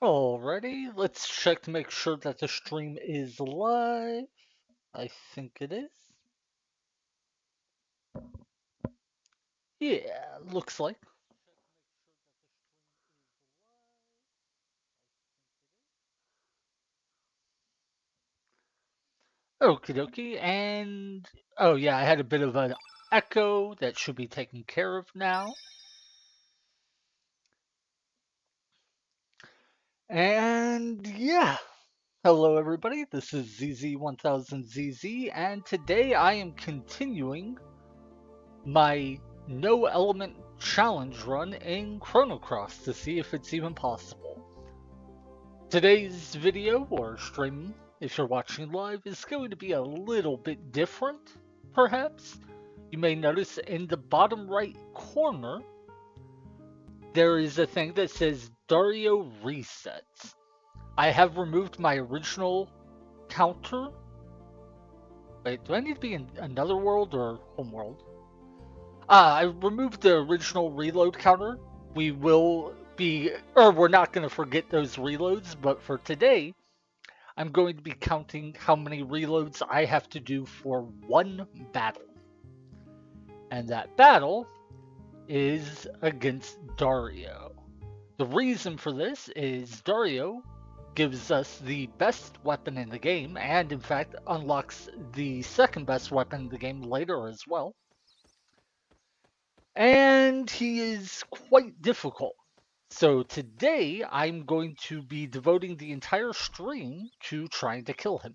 Alrighty, let's check to make sure that the stream is live. I think it is. Yeah, looks like. Okie dokie, and oh yeah, I had a bit of an echo that should be taken care of now. And yeah, hello everybody, this is ZZ1000ZZ, and today I am continuing my no element challenge run in Chrono Cross to see if it's even possible. Today's video, or stream, if you're watching live, is going to be a little bit different, perhaps. You may notice in the bottom right corner, there is a thing that says Dario Resets. I have removed my original counter. Wait, do I need to be in another world or home world? I removed the original reload counter. We will be, or we're not going to forget those reloads, but for today, I'm going to be counting how many reloads I have to do for one battle. And that battle is against Dario. The reason for this is Dario gives us the best weapon in the game, and in fact unlocks the second best weapon in the game later as well. And he is quite difficult. So today I'm going to be devoting the entire stream to trying to kill him.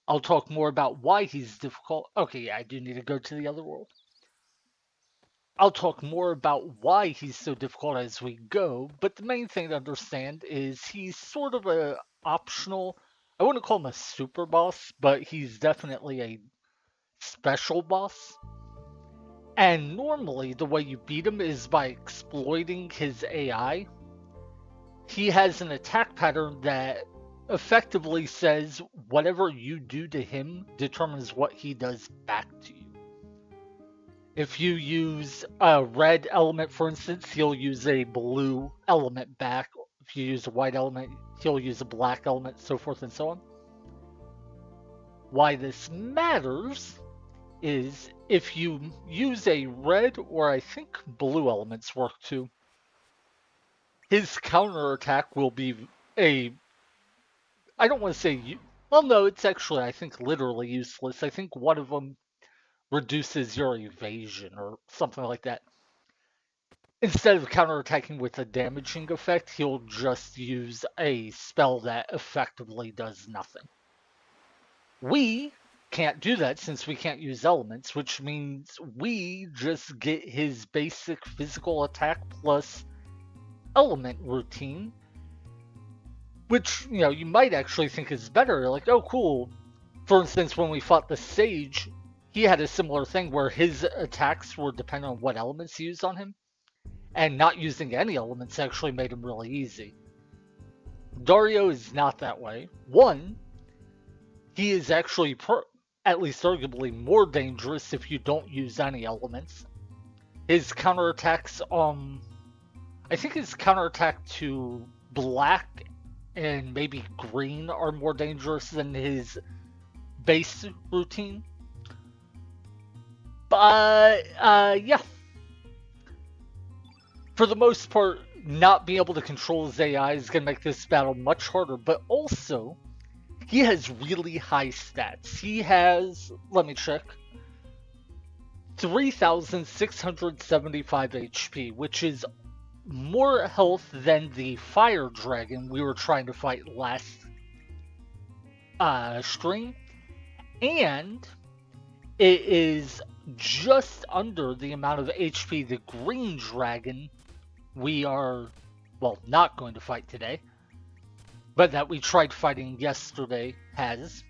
I'll talk more about why he's difficult. Okay, yeah, I do need to go to the other world. I'll talk more about why he's so difficult as we go, but the main thing to understand is he's sort of a optional, I wouldn't call him a super boss, but he's definitely a special boss. And normally the way you beat him is by exploiting his AI. He has an attack pattern that effectively says whatever you do to him determines what he does back to you. If you use a red element, for instance, he'll use a blue element back. If you use a white element, he'll use a black element, so forth and so on. Why this matters is if you use a red, or I think blue elements work too, his counterattack will be a, I don't want to say, well, no, it's actually, I think, literally useless. I think one of them reduces your evasion or something like that. Instead of counterattacking with a damaging effect, he'll just use a spell that effectively does nothing. We can't do that since we can't use elements, which means we just get his basic physical attack plus element routine, which, you know, you might actually think is better. Like, oh, cool. For instance, when we fought the Sage, he had a similar thing where his attacks were dependent on what elements he used on him, and not using any elements actually made him really easy. Dario is not that way. One, he is actually, at least arguably, more dangerous if you don't use any elements. His counterattacks, I think his counterattack to black and maybe green are more dangerous than his base routine. But, yeah. For the most part, not being able to control his AI is going to make this battle much harder, but also, he has really high stats. He has, let me check, 3,675 HP, which is more health than the fire dragon we were trying to fight last stream, and it is just under the amount of HP the green dragon we are, well, not going to fight today, but that we tried fighting yesterday has.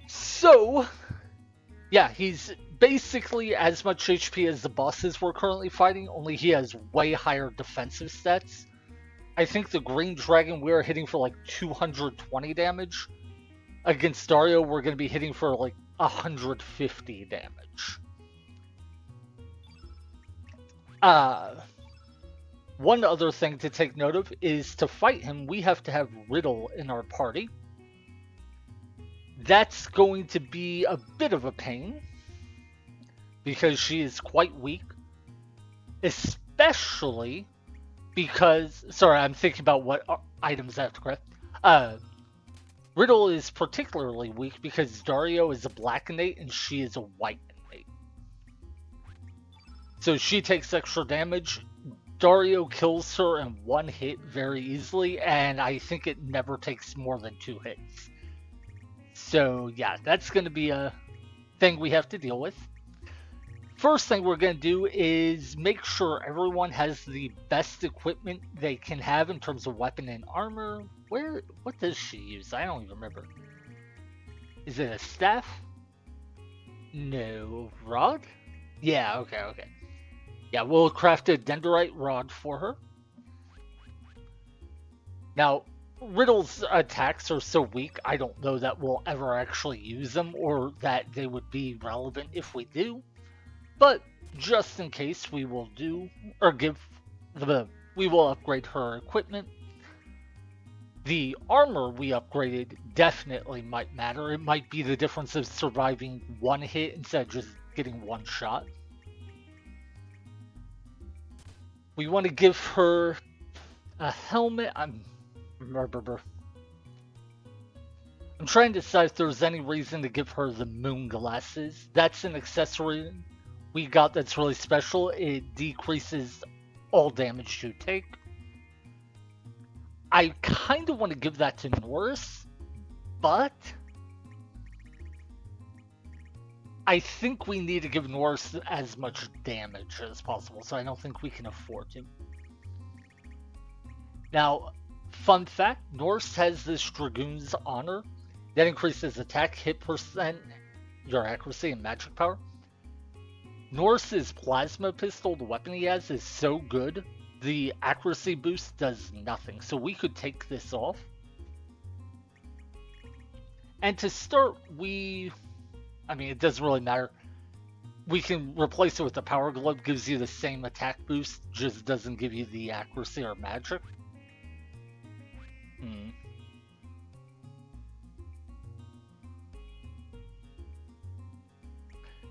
So, yeah, he's basically as much HP as the bosses we're currently fighting, only he has way higher defensive stats. I think the green dragon we are hitting for like 220 damage. Against Dario, we're going to be hitting for like 150 damage. One other thing to take note of is to fight him, we have to have Riddle in our party. That's going to be a bit of a pain because she is quite weak, especially because. Sorry, I'm thinking about what items I have to craft. Uh, Riddle is particularly weak because Dario is a black innate and she is a white innate. So she takes extra damage. Dario kills her in one hit very easily, and I think it never takes more than 2 hits. So yeah, that's going to be a thing we have to deal with. First thing we're going to do is make sure everyone has the best equipment they can have in terms of weapon and armor. What does she use? I don't even remember. Is it a staff? No. Rod? Yeah, okay. Yeah, we'll craft a dendrite rod for her. Now, Riddle's attacks are so weak, I don't know that we'll ever actually use them or that they would be relevant if we do. But just in case, we will do, or we will upgrade her equipment. The armor we upgraded definitely might matter. It might be the difference of surviving one hit instead of just getting one shot. We want to give her a helmet. I'm trying to decide if there's any reason to give her the moon glasses. That's an accessory we got that's really special. It decreases all damage you take. I kind of want to give that to Norris, but I think we need to give Norris as much damage as possible, so I don't think we can afford to. Now, fun fact, Norse has this Dragoon's Honor that increases attack, hit percent, your accuracy, and magic power. Norse's plasma pistol, the weapon he has, is so good, the accuracy boost does nothing. So we could take this off. And to start, it doesn't really matter. We can replace it with the Power Glove, gives you the same attack boost, just doesn't give you the accuracy or magic.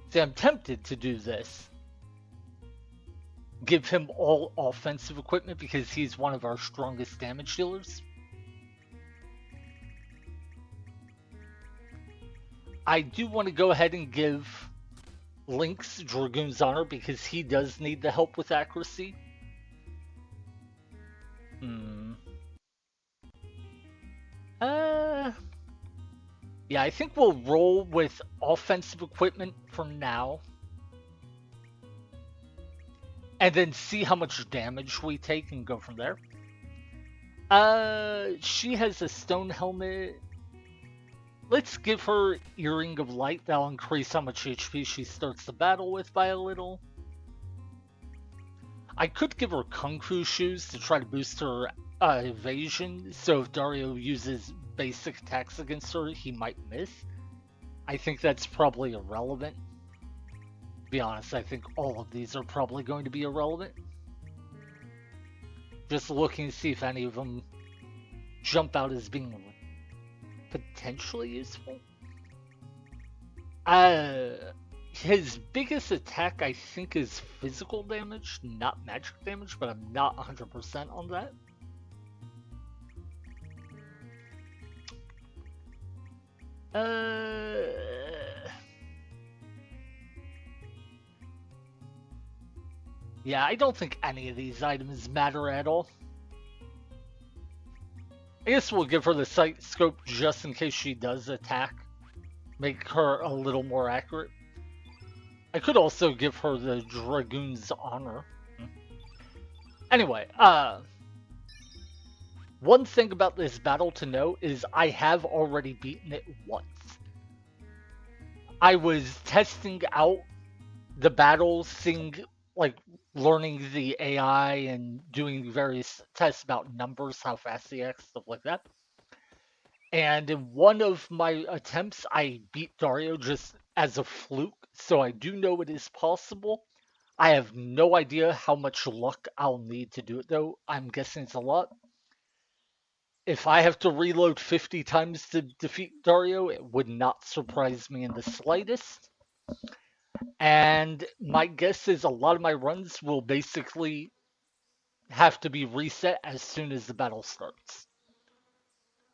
See, I'm tempted to do this. Give him all offensive equipment because he's one of our strongest damage dealers. I do want to go ahead and give Link's Dragoon's Honor because he does need the help with accuracy. Yeah, I think we'll roll with offensive equipment for now. And then see how much damage we take and go from there. She has a stone helmet. Let's give her Earring of Light. That'll increase how much HP she starts the battle with by a little. I could give her Kung Fu shoes to try to boost her evasion. So if Dario uses basic attacks against her, he might miss. I think that's probably irrelevant. To be honest, I think all of these are probably going to be irrelevant. Just looking to see if any of them jump out as being potentially useful. His biggest attack, I think, is physical damage, not magic damage, but I'm not 100% on that. Yeah, I don't think any of these items matter at all. I guess we'll give her the sight scope just in case she does attack. Make her a little more accurate. I could also give her the Dragoon's Honor. Anyway, one thing about this battle to note is I have already beaten it once. I was testing out the battle, learning the AI and doing various tests about numbers, how fast they act, stuff like that. And in one of my attempts, I beat Dario just as a fluke, so I do know it is possible. I have no idea how much luck I'll need to do it, though. I'm guessing it's a lot. If I have to reload 50 times to defeat Dario, it would not surprise me in the slightest. And my guess is a lot of my runs will basically have to be reset as soon as the battle starts.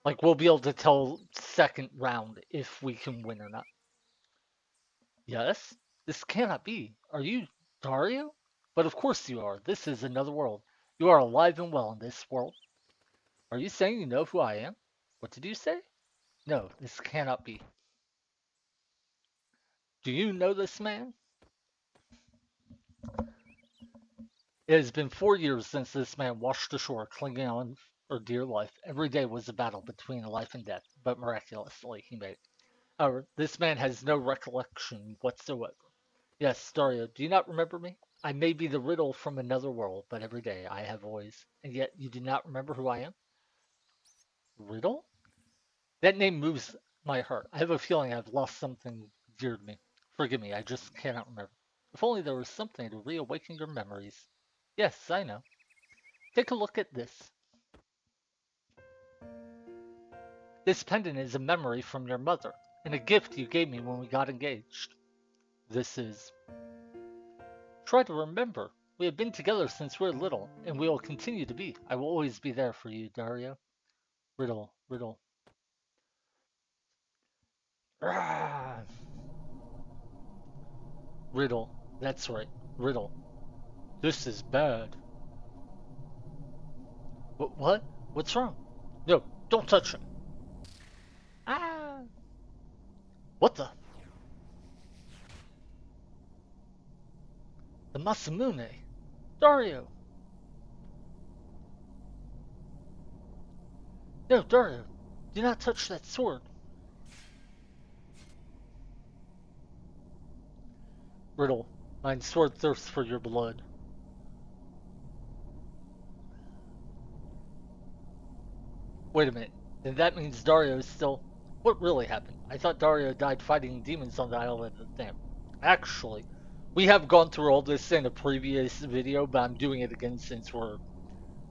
Like, we'll be able to tell second round if we can win or not. Yes? This cannot be. Are you Dario? But of course you are. This is another world. You are alive and well in this world. Are you saying you know who I am? What did you say? No, this cannot be. Do you know this man? It has been 4 years since this man washed ashore, clinging on for dear life. Every day was a battle between life and death, but miraculously he made it. However, this man has no recollection whatsoever. Yes, Dario, do you not remember me? I may be the riddle from another world, but every day I have always, and yet you do not remember who I am? Riddle? That name moves my heart. I have a feeling I've lost something dear to me. Forgive me, I just cannot remember. If only there was something to reawaken your memories. Yes, I know. Take a look at this. This pendant is a memory from your mother, and a gift you gave me when we got engaged. This is. Try to remember. We have been together since we were little, and we will continue to be. I will always be there for you, Dario. Riddle, riddle. Ah, riddle. That's right. Riddle. This is bad. What? What's wrong? No, don't touch him. Ah! What the? The Masamune. Dario. No, Dario. Do not touch that sword. Riddle. Mine sword thirsts for your blood. Wait a minute. Then that means Dario is still. What really happened? I thought Dario died fighting demons on the island of Damn. Actually, we have gone through all this in a previous video, but I'm doing it again since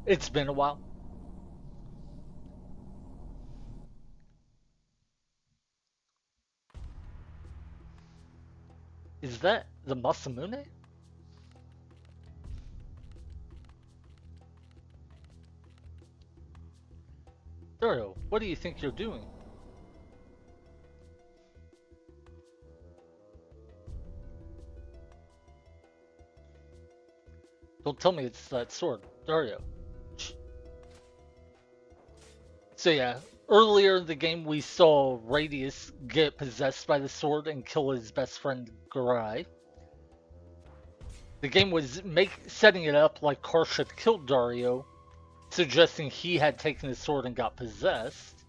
it's been a while. Is that the Masamune? Dario, what do you think you're doing? Don't tell me it's that sword. Dario. So yeah, earlier in the game we saw Radius get possessed by the sword and kill his best friend Garai. The game was setting it up like Karsh had killed Dario, suggesting he had taken the sword and got possessed.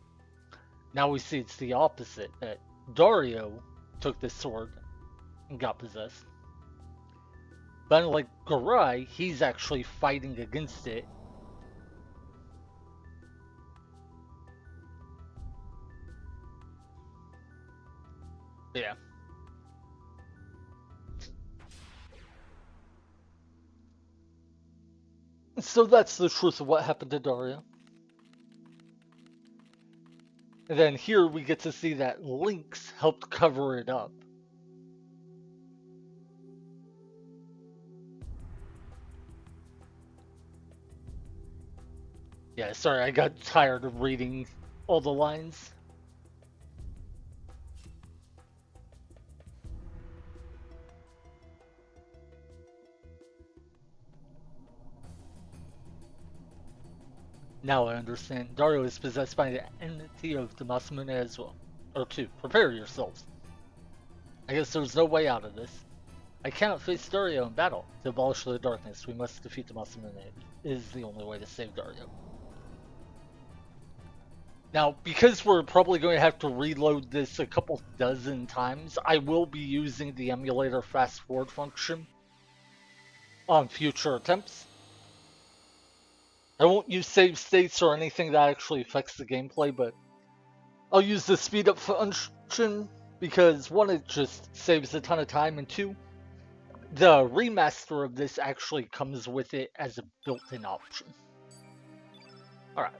Now we see it's the opposite, that Dario took the sword and got possessed. But unlike Garai, he's actually fighting against it. Yeah. So that's the truth of what happened to Dario. And then here we get to see that Lynx helped cover it up. Yeah, sorry, I got tired of reading all the lines. Now I understand. Dario is possessed by the entity of the Masamune as well. Or two. Prepare yourselves. I guess there's no way out of this. I cannot face Dario in battle. To abolish the darkness, we must defeat the Masamune. It is the only way to save Dario. Now, because we're probably going to have to reload this a couple dozen times, I will be using the emulator fast forward function on future attempts. I won't use save states or anything that actually affects the gameplay, but I'll use the speed up function because one, it just saves a ton of time, and two, the remaster of this actually comes with it as a built-in option. All right.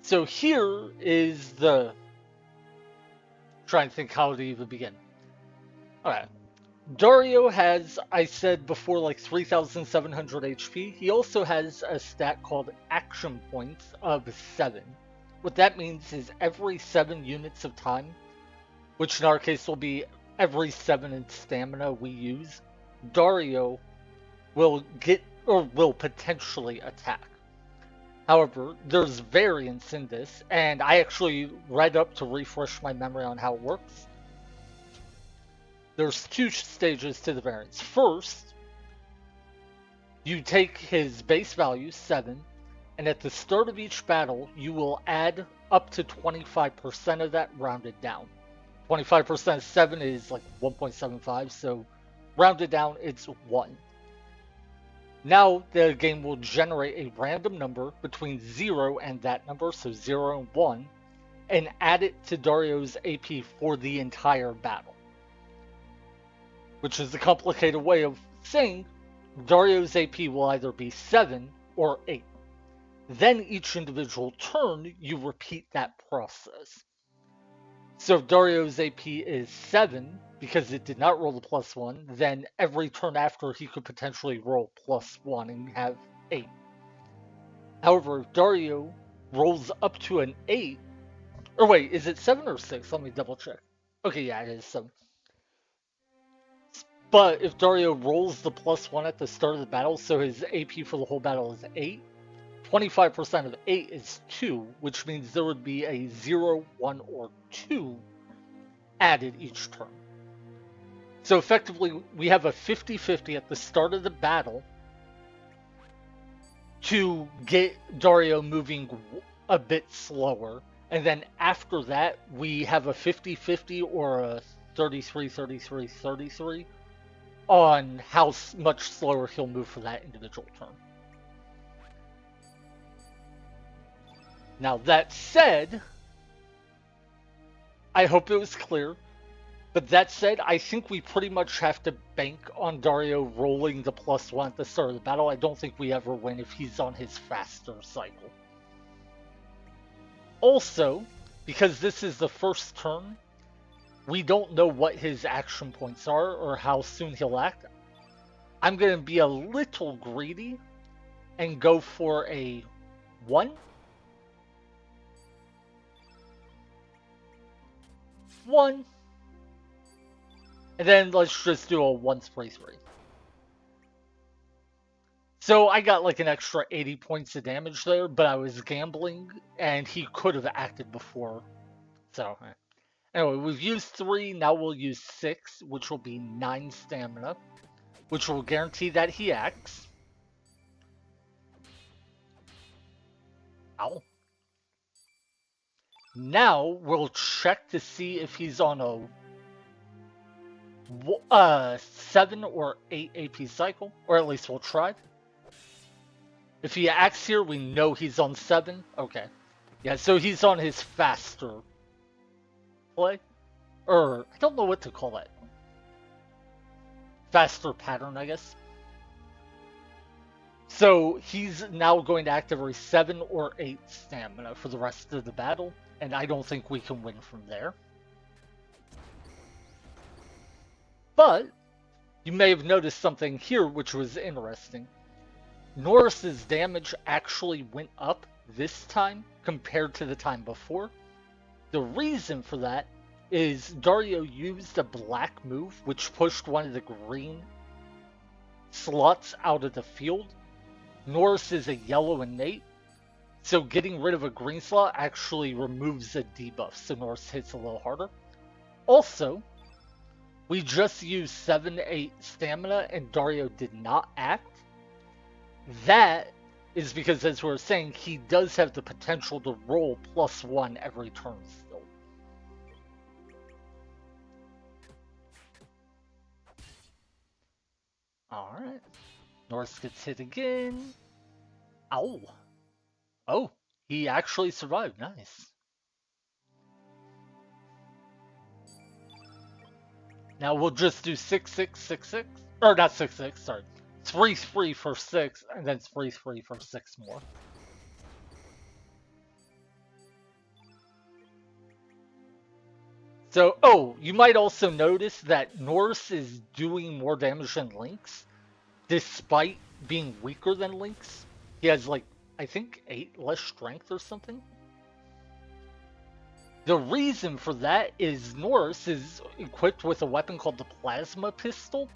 So here is the trying to think how to even begin. All right. Dario has, I said before, like 3,700 HP. He also has a stat called action points of 7. What that means is every 7 units of time, which in our case will be every 7 in stamina we use, Dario will get or will potentially attack. However, there's variance in this, and I actually read up to refresh my memory on how it works. There's 2 stages to the variance. First, you take his base value, 7, and at the start of each battle, you will add up to 25% of that rounded down. 25% of 7 is like 1.75, so rounded down, it's 1. Now the game will generate a random number between 0 and that number, so 0 and 1, and add it to Dario's AP for the entire battle. Which is a complicated way of saying Dario's AP will either be 7 or 8. Then each individual turn, you repeat that process. So if Dario's AP is 7, because it did not roll the +1, then every turn after he could potentially roll +1 and have 8. However, if Dario rolls up to an 8, or wait, is it 7 or 6? Let me double check. Okay, yeah, it is 7. But if Dario rolls the +1 at the start of the battle, so his AP for the whole battle is 8, 25% of 8 is 2, which means there would be a 0, 1, or 2 added each turn. So effectively, we have a 50-50 at the start of the battle to get Dario moving a bit slower. And then after that, we have a 50-50 or a 33-33-33 on how much slower he'll move for that individual turn. Now, that said, I hope it was clear, but that said, I think we pretty much have to bank on Dario rolling the +1 at the start of the battle. I don't think we ever win if he's on his faster cycle. Also, because this is the first turn, we don't know what his action points are or how soon he'll act. I'm going to be a little greedy and go for a 1. 1. And then let's just do a 1-3-3. So I got like an extra 80 points of damage there, but I was gambling and he could have acted before. So anyway, we've used 3, now we'll use 6, which will be 9 stamina, which will guarantee that he acts. Ow. Now we'll check to see if he's on a 7 or 8 AP cycle, or at least we'll try. If he acts here, we know he's on 7. Okay. Yeah, so he's on his faster play. Or, I don't know what to call it. Faster pattern, I guess. So he's now going to act every 7 or 8 stamina for the rest of the battle, and I don't think we can win from there. But you may have noticed something here which was interesting. Norris's damage actually went up this time compared to the time before. The reason for that is Dario used a black move which pushed one of the green slots out of the field. Norris is a yellow innate, so getting rid of a green slot actually removes a debuff, so Norris hits a little harder. Also, we just used 7-8 stamina and Dario did not act. That is because, as we were saying, he does have the potential to roll +1 every turn still. Alright. Norris gets hit again. Ow. Oh, he actually survived. Nice. Now we'll just do 6 6 6 6, or not 6 6. Sorry, 3 3 for 6, and then 3 3 for 6 more. So, oh, you might also notice that Norse is doing more damage than Lynx, despite being weaker than Lynx. He has like, I think 8 less strength or something. The reason for that is Norse is equipped with a weapon called the Plasma Pistol.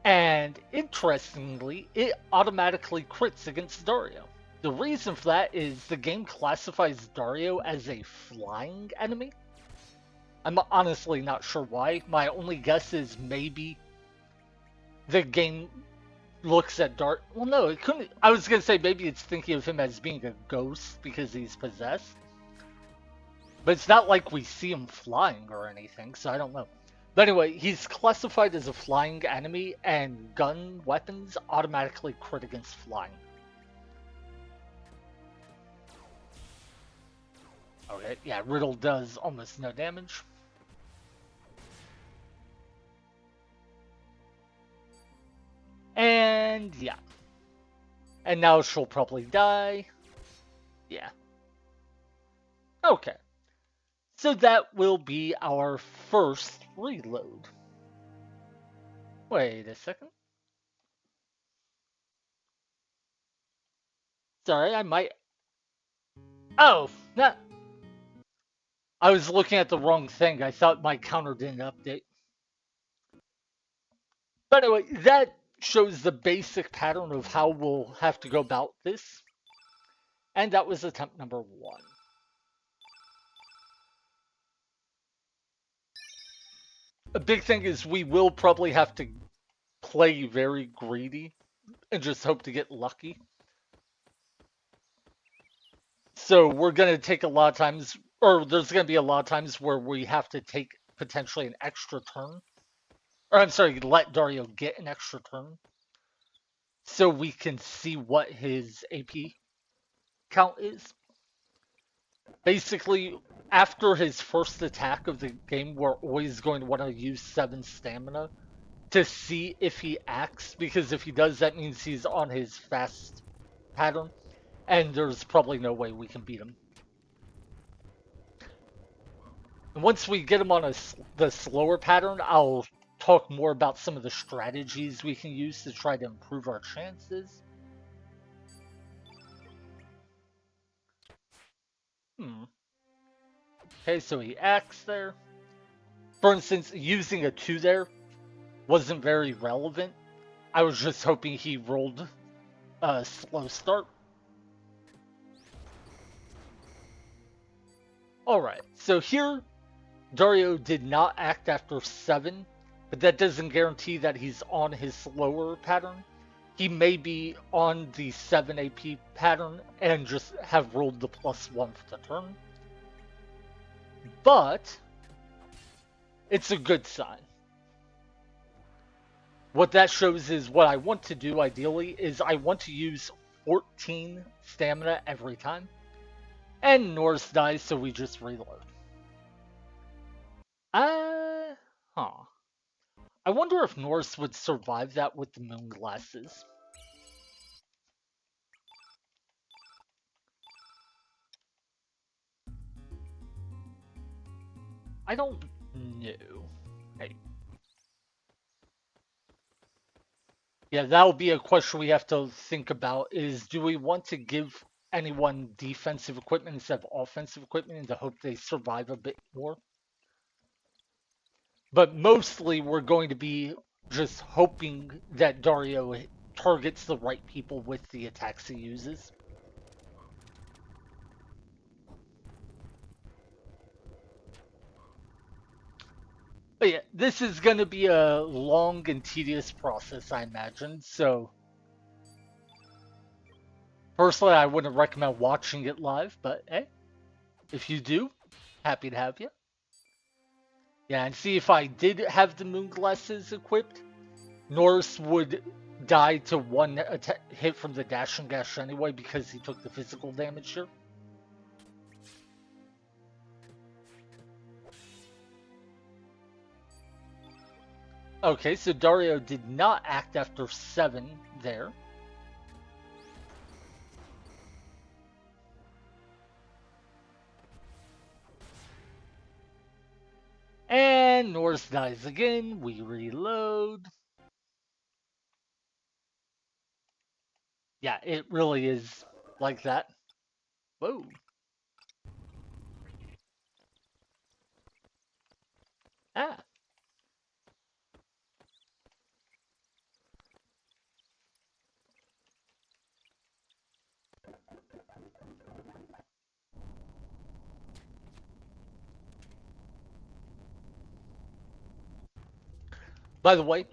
And interestingly, it automatically crits against Dario. The reason for that is the game classifies Dario as a flying enemy. I'm honestly not sure why. My only guess is maybe the game looks at Dario. Well, no, it couldn't. I was gonna say maybe it's thinking of him as being a ghost because he's possessed. But it's not like we see him flying or anything, so I don't know. But anyway, he's classified as a flying enemy, and gun weapons automatically crit against flying. Okay, yeah, Riddle does almost no damage. And yeah. And now she'll probably die. Yeah. Okay. So that will be our first reload. Wait a second. Sorry, I might. Oh, nah. I was looking at the wrong thing. I thought my counter didn't update. But anyway, that shows the basic pattern of how we'll have to go about this. And that was attempt number 1. A big thing is we will probably have to play very greedy and just hope to get lucky. So we're going to take a lot of times, or there's going to be a lot of times where we have to take potentially an extra turn. Or I'm sorry, let Dario get an extra turn. So we can see what his AP count is. Basically, after his first attack of the game, we're always going to want to use 7 stamina to see if he acts, because if he does, that means he's on his fast pattern, and there's probably no way we can beat him. And once we get him on the slower pattern, I'll talk more about some of the strategies we can use to try to improve our chances. Okay, so he acts there. For instance, using a 2 there wasn't very relevant. I was just hoping he rolled a slow start. Alright, so here, Dario did not act after 7, but that doesn't guarantee that he's on his slower pattern. He may be on the 7 AP pattern and just have rolled the +1 for the turn. But it's a good sign. What that shows is what I want to do ideally is I want to use 14 stamina every time. And Norse dies, so we just reload. Huh. I wonder if Norse would survive that with the moon glasses. I don't know. Hey. Yeah, that'll be a question we have to think about is do we want to give anyone defensive equipment instead of offensive equipment in the hope they survive a bit more? But mostly we're going to be just hoping that Dario targets the right people with the attacks he uses. But yeah, this is going to be a long and tedious process, I imagine. So, personally, I wouldn't recommend watching it live, but hey, if you do, happy to have you. Yeah, and see if I did have the moon glasses equipped, Norse would die to 1 hit from the dash and gash anyway because he took the physical damage here. Okay, so Dario did not act after 7 there. And Norse dies again. We reload. Yeah, it really is like that. Whoa. Ah. By the way,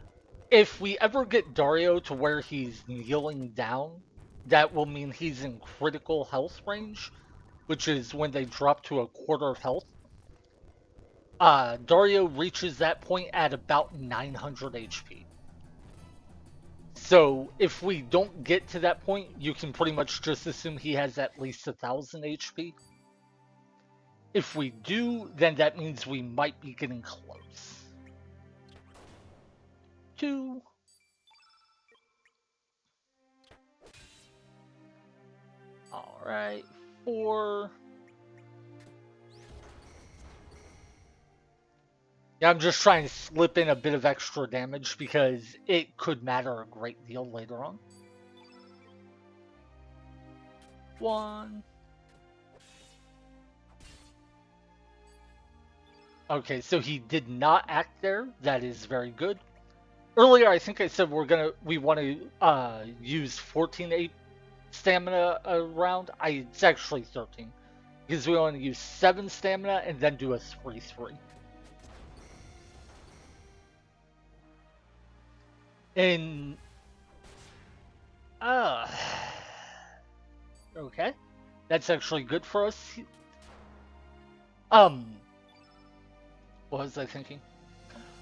if we ever get Dario to where he's kneeling down, that will mean he's in critical health range, which is when they drop to a quarter of health. Dario reaches that point at about 900 HP. So if we don't get to that point, you can pretty much just assume he has at least 1,000 HP. If we do, then that means we might be getting close. 2. Alright. 4. Yeah, I'm just trying to slip in a bit of extra damage because it could matter a great deal later on. 1. Okay, so he did not act there. That is very good. Earlier, I think I said we want to use 14 stamina around. It's actually 13 because we want to use 7 stamina and then do a 3-3. And uh, okay, that's actually good for us. Um, what was I thinking?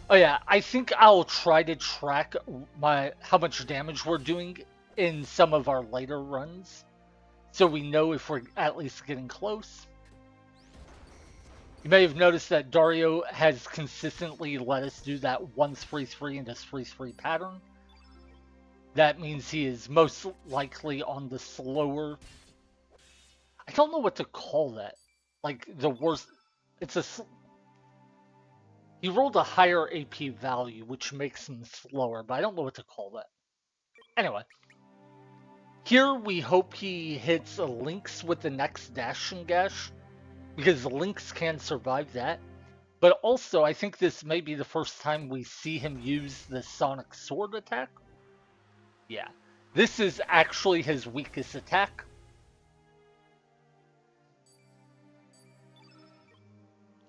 Oh yeah, I think I'll try to track how much damage we're doing in some of our later runs, so we know if we're at least getting close. You may have noticed that Dario has consistently let us do that 1-3-3 and a 3-3 pattern. That means he is most likely on the slower. I don't know what to call that. Like the worst. It's a. He rolled a higher AP value, which makes him slower, but I don't know what to call that. Anyway, here we hope he hits a Lynx with the next Dash and Gash, because Lynx can survive that. But also, I think this may be the first time we see him use the Sonic Sword attack. Yeah. This is actually his weakest attack.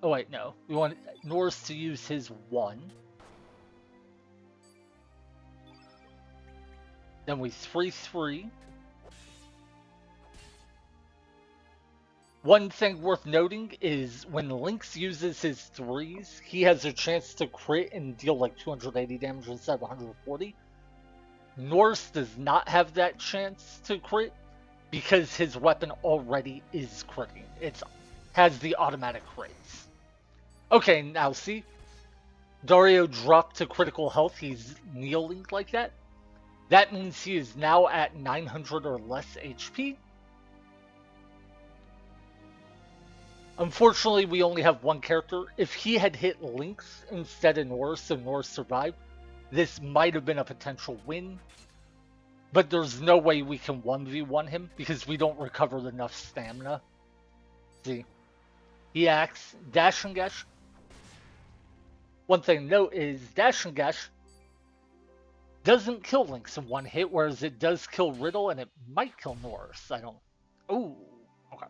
Oh wait, no. We want Norse to use his 1. Then we 3-3. One thing worth noting is when Lynx uses his 3s, he has a chance to crit and deal like 280 damage instead of 140. Norse does not have that chance to crit because his weapon already is critting. It has the automatic crits. Okay, now see, Dario dropped to critical health. He's kneeling like that. That means he is now at 900 or less HP. Unfortunately, we only have one character. If he had hit Lynx instead of Norse and Norse survived, this might have been a potential win. But there's no way we can 1v1 him because we don't recover enough stamina. See? He acts Dash and Gash. One thing to note is Dash and Gash doesn't kill Lynx in one hit, whereas it does kill Riddle and it might kill Norse. I don't. Oh, okay.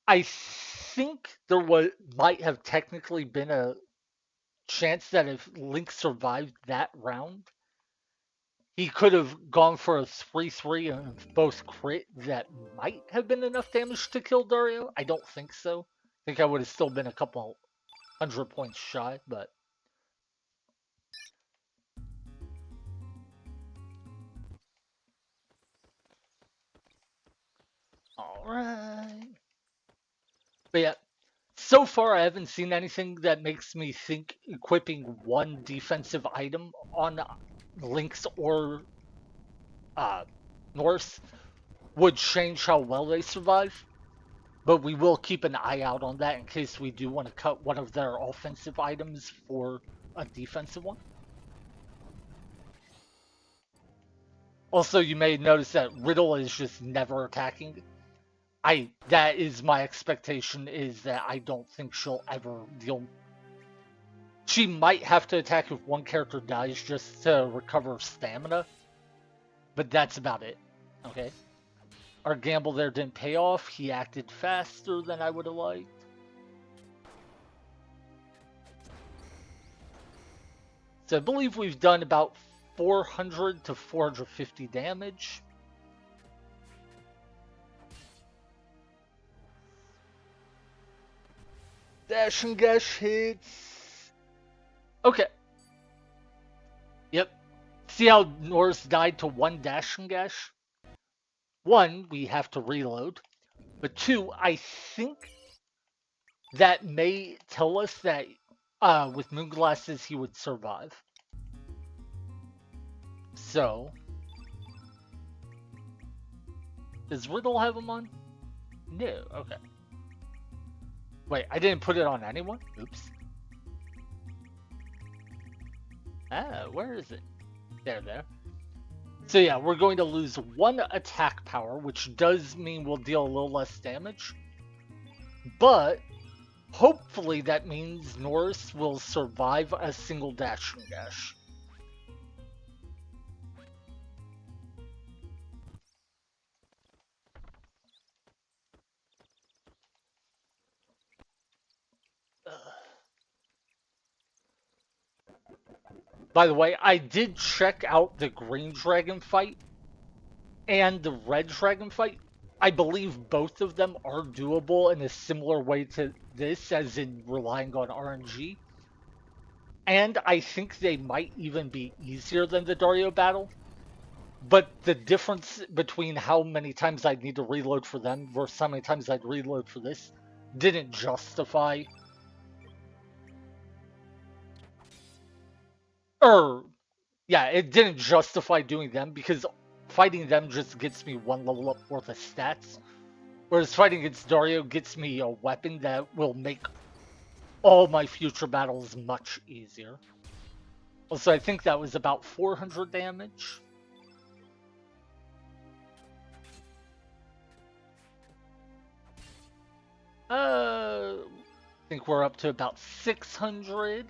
I think there might have technically been a chance that if Lynx survived that round, he could have gone for a 3-3 and both crit. That might have been enough damage to kill Dario. I don't think so. I think I would have still been a couple 100 points shy, but. Alright. But yeah, So far, I haven't seen anything that makes me think equipping one defensive item on Lynx or uh, Norse would change how well they survive. But we will keep an eye out on that in case we do want to cut one of their offensive items for a defensive one. Also, you may notice that Riddle is just never attacking. That is my expectation, is that I don't think she'll ever deal. She might have to attack if one character dies just to recover stamina, but that's about it. Okay. Our gamble there didn't pay off. He acted faster than I would have liked. So I believe we've done about 400 to 450 damage. Dash and Gash hits. Okay. Yep. See how Norse died to one Dash and Gash? One, we have to reload. But two, I think that may tell us that with moon glasses he would survive. So, does Riddle have him on? No. Okay. Wait, I didn't put it on anyone? Oops. Ah, where is it? There. So yeah, we're going to lose one attack power, which does mean we'll deal a little less damage. But hopefully that means Norse will survive a single dash and dash. By the way, I did check out the green dragon fight and the red dragon fight. I believe both of them are doable in a similar way to this, as in relying on RNG. And I think they might even be easier than the Dario battle. But the difference between how many times I'd need to reload for them versus how many times I'd reload for this didn't justify. Yeah, it didn't justify doing them because fighting them just gets me one level up worth of stats. Whereas fighting against Dario gets me a weapon that will make all my future battles much easier. Also, I think that was about 400 damage. I think we're up to about 600.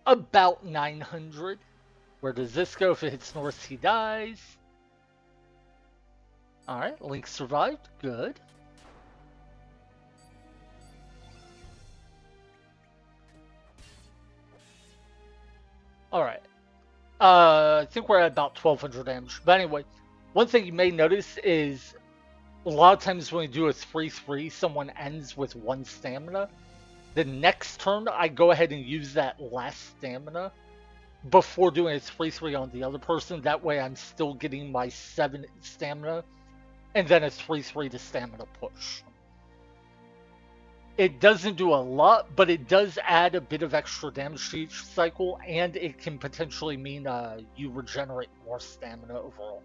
About 900. Where does this go? If it hits Norse, he dies. Alright, Link survived. Good. Alright. I think we're at about 1200 damage. But anyway, one thing you may notice is a lot of times when we do a 3-3, someone ends with 1 stamina. The next turn, I go ahead and use that last stamina before doing a 3-3 on the other person. That way I'm still getting my 7 stamina, and then a 3-3 to stamina push. It doesn't do a lot, but it does add a bit of extra damage to each cycle, and it can potentially mean you regenerate more stamina overall.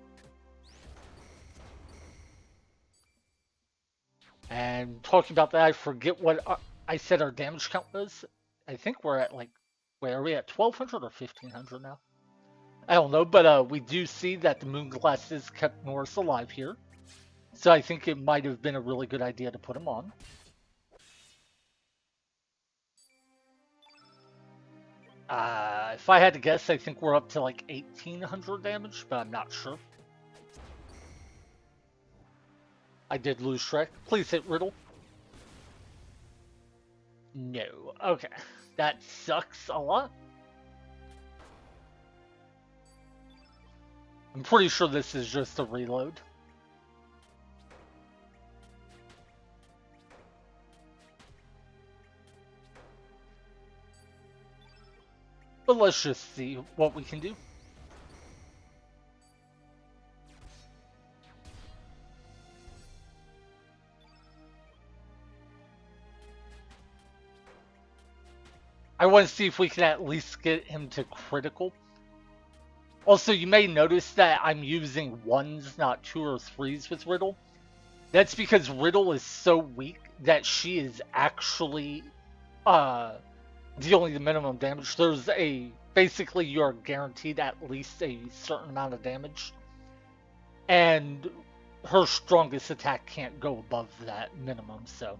And talking about that, I forget what I said our damage count was. I think we're at like, wait, are we at 1200 or 1500 now? I don't know, but we do see that the moon glasses kept Norse alive here. So I think it might have been a really good idea to put him on. If I had to guess, I think we're up to like 1800 damage, but I'm not sure. I did lose track. Please hit Riddle. No. Okay. That sucks a lot. I'm pretty sure this is just a reload. But let's just see what we can do. I want to see if we can at least get him to critical. Also, you may notice that I'm using ones, not two or threes with Riddle. That's because Riddle is so weak that she is actually dealing the minimum damage. There's a basically you're guaranteed at least a certain amount of damage, and her strongest attack can't go above that minimum. So,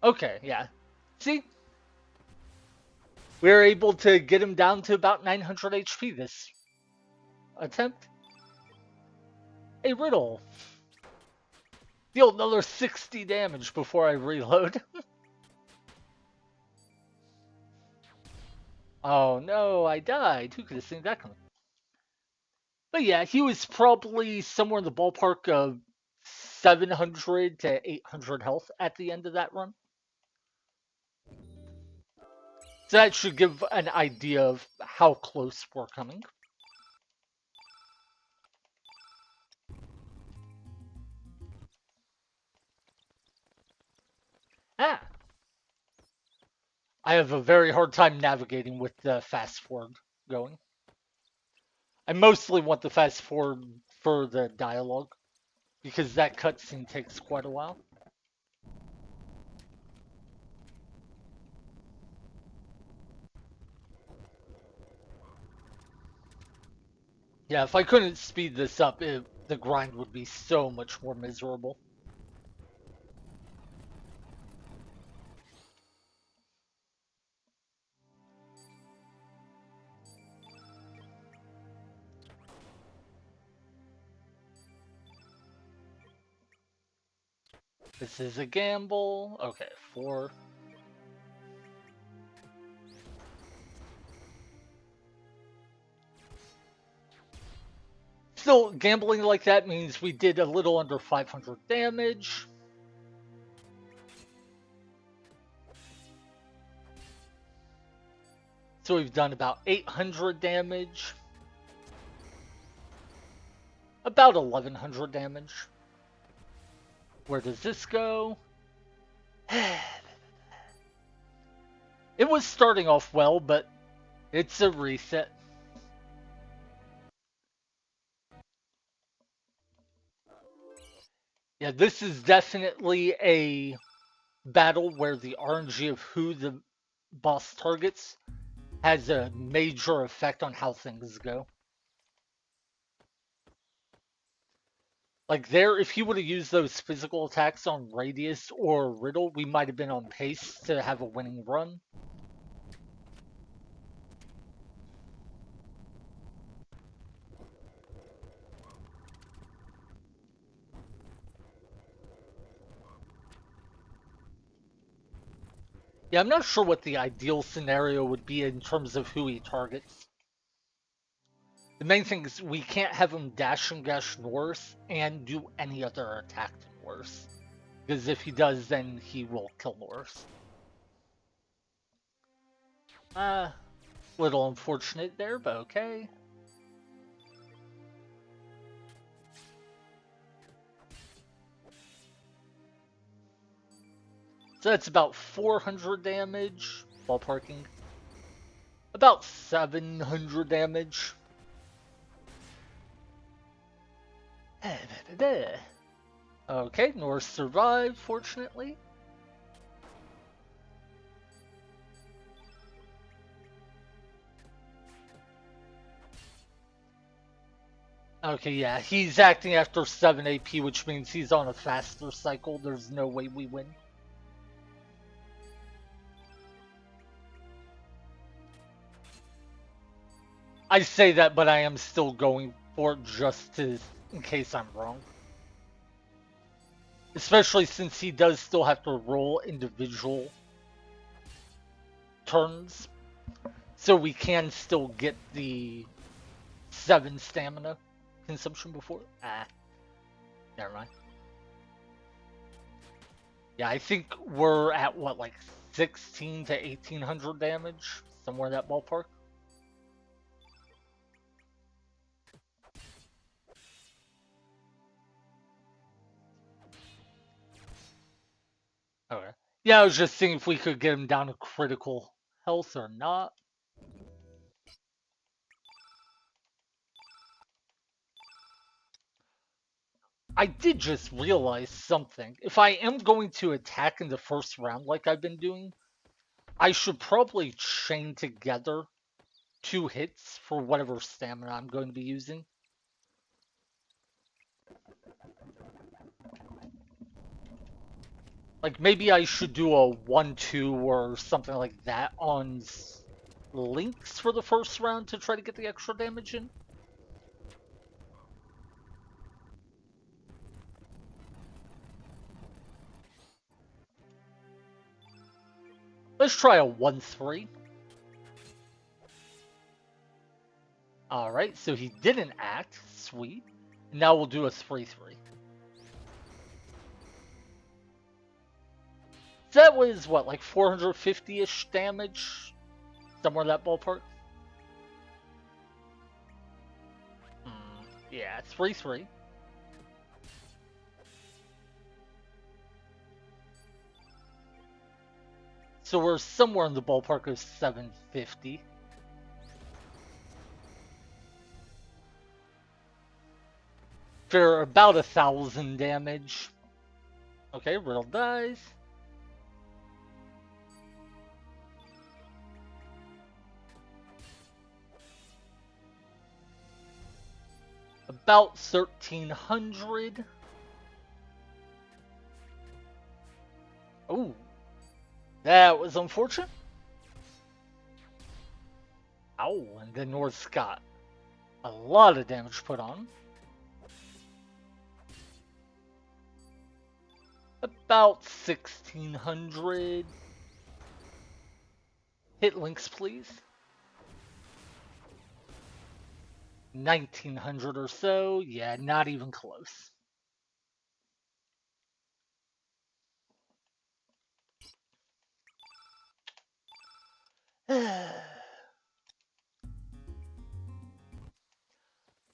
okay, yeah. See, we were able to get him down to about 900 HP this attempt. A Riddle. Deal another 60 damage before I reload. Oh no, I died. Who could have seen that coming? But yeah, he was probably somewhere in the ballpark of 700 to 800 health at the end of that run. So that should give an idea of how close we're coming. Ah, I have a very hard time navigating with the fast forward going. I mostly want the fast forward for the dialogue because that cutscene takes quite a while. Yeah, if I couldn't speed this up, the grind would be so much more miserable. This is a gamble. Okay, 4. Still, gambling like that means we did a little under 500 damage. So we've done about 800 damage. About 1100 damage. Where does this go? It was starting off well, but it's a reset. Yeah, this is definitely a battle where the RNG of who the boss targets has a major effect on how things go. Like there, if he would have used those physical attacks on Radius or Riddle, we might have been on pace to have a winning run. Yeah, I'm not sure what the ideal scenario would be in terms of who he targets. The main thing is we can't have him dash and dash north and do any other attack to north. Because if he does, then he will kill north. Little unfortunate there, but okay. So that's about 400 damage, ballparking. About 700 damage. Okay, North survived, fortunately. Okay, yeah, he's acting after 7 AP, which means he's on a faster cycle. There's no way we win. I say that, but I am still going for it just to, in case I'm wrong. Especially since he does still have to roll individual turns. So we can still get the 7 stamina consumption before. Never mind. Yeah, I think we're at what, like 16 to 1800 damage? Somewhere in that ballpark. Okay. Yeah, I was just seeing if we could get him down to critical health or not. I did just realize something. If I am going to attack in the first round like I've been doing, I should probably chain together 2 hits for whatever stamina I'm going to be using. Like maybe I should do a 1-2 or something like that on Lynx for the first round to try to get the extra damage in. Let's try a 1-3. Alright, so he didn't act. Sweet. Now we'll do a 3-3. So that was what, like 450-ish damage? Somewhere in that ballpark? Yeah, 3-3. So we're somewhere in the ballpark of 750. For about 1,000 damage. Okay, roll dice. About 1,300. Oh, that was unfortunate. Ow, and the North got a lot of damage put on. About 1,600. Hit links, please. 1,900 or so. Yeah, not even close.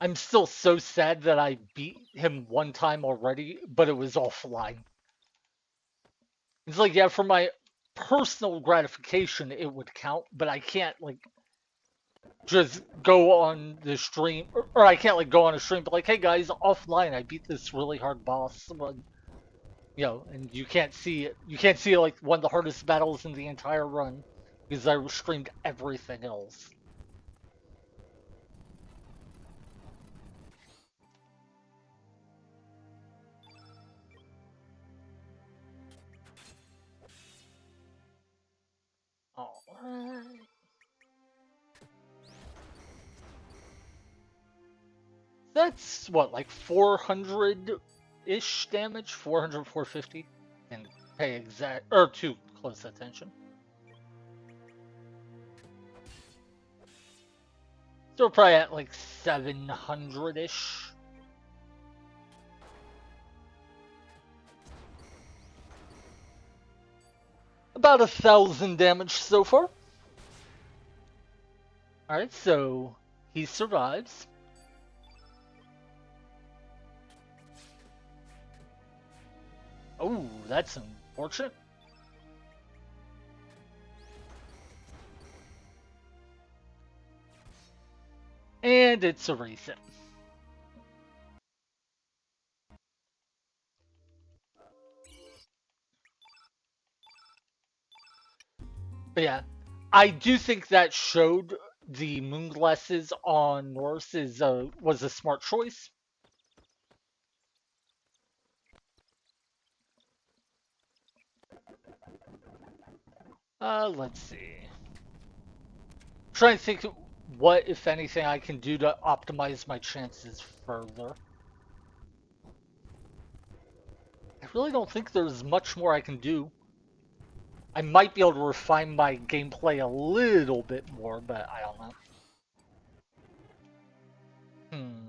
I'm still so sad that I beat him one time already, but it was offline. It's like, yeah, for my personal gratification, it would count, but I can't, like, just go on the stream, or I can't, like, go on a stream, but, like, hey guys, offline, I beat this really hard boss. You know, and you can't see it. You can't see, like, one of the hardest battles in the entire run, because I streamed everything else. Alright. That's what, like 400-ish damage? 400, 450? And pay exact, or too close attention. So we're probably at like 700-ish. About 1,000 damage so far. Alright, so he survives. Oh, that's unfortunate. And it's a reset. But yeah, I do think that showed the moon glasses on Norse was a smart choice. Let's see. Trying to think what, if anything, I can do to optimize my chances further. I really don't think there's much more I can do. I might be able to refine my gameplay a little bit more, but I don't know. Hmm.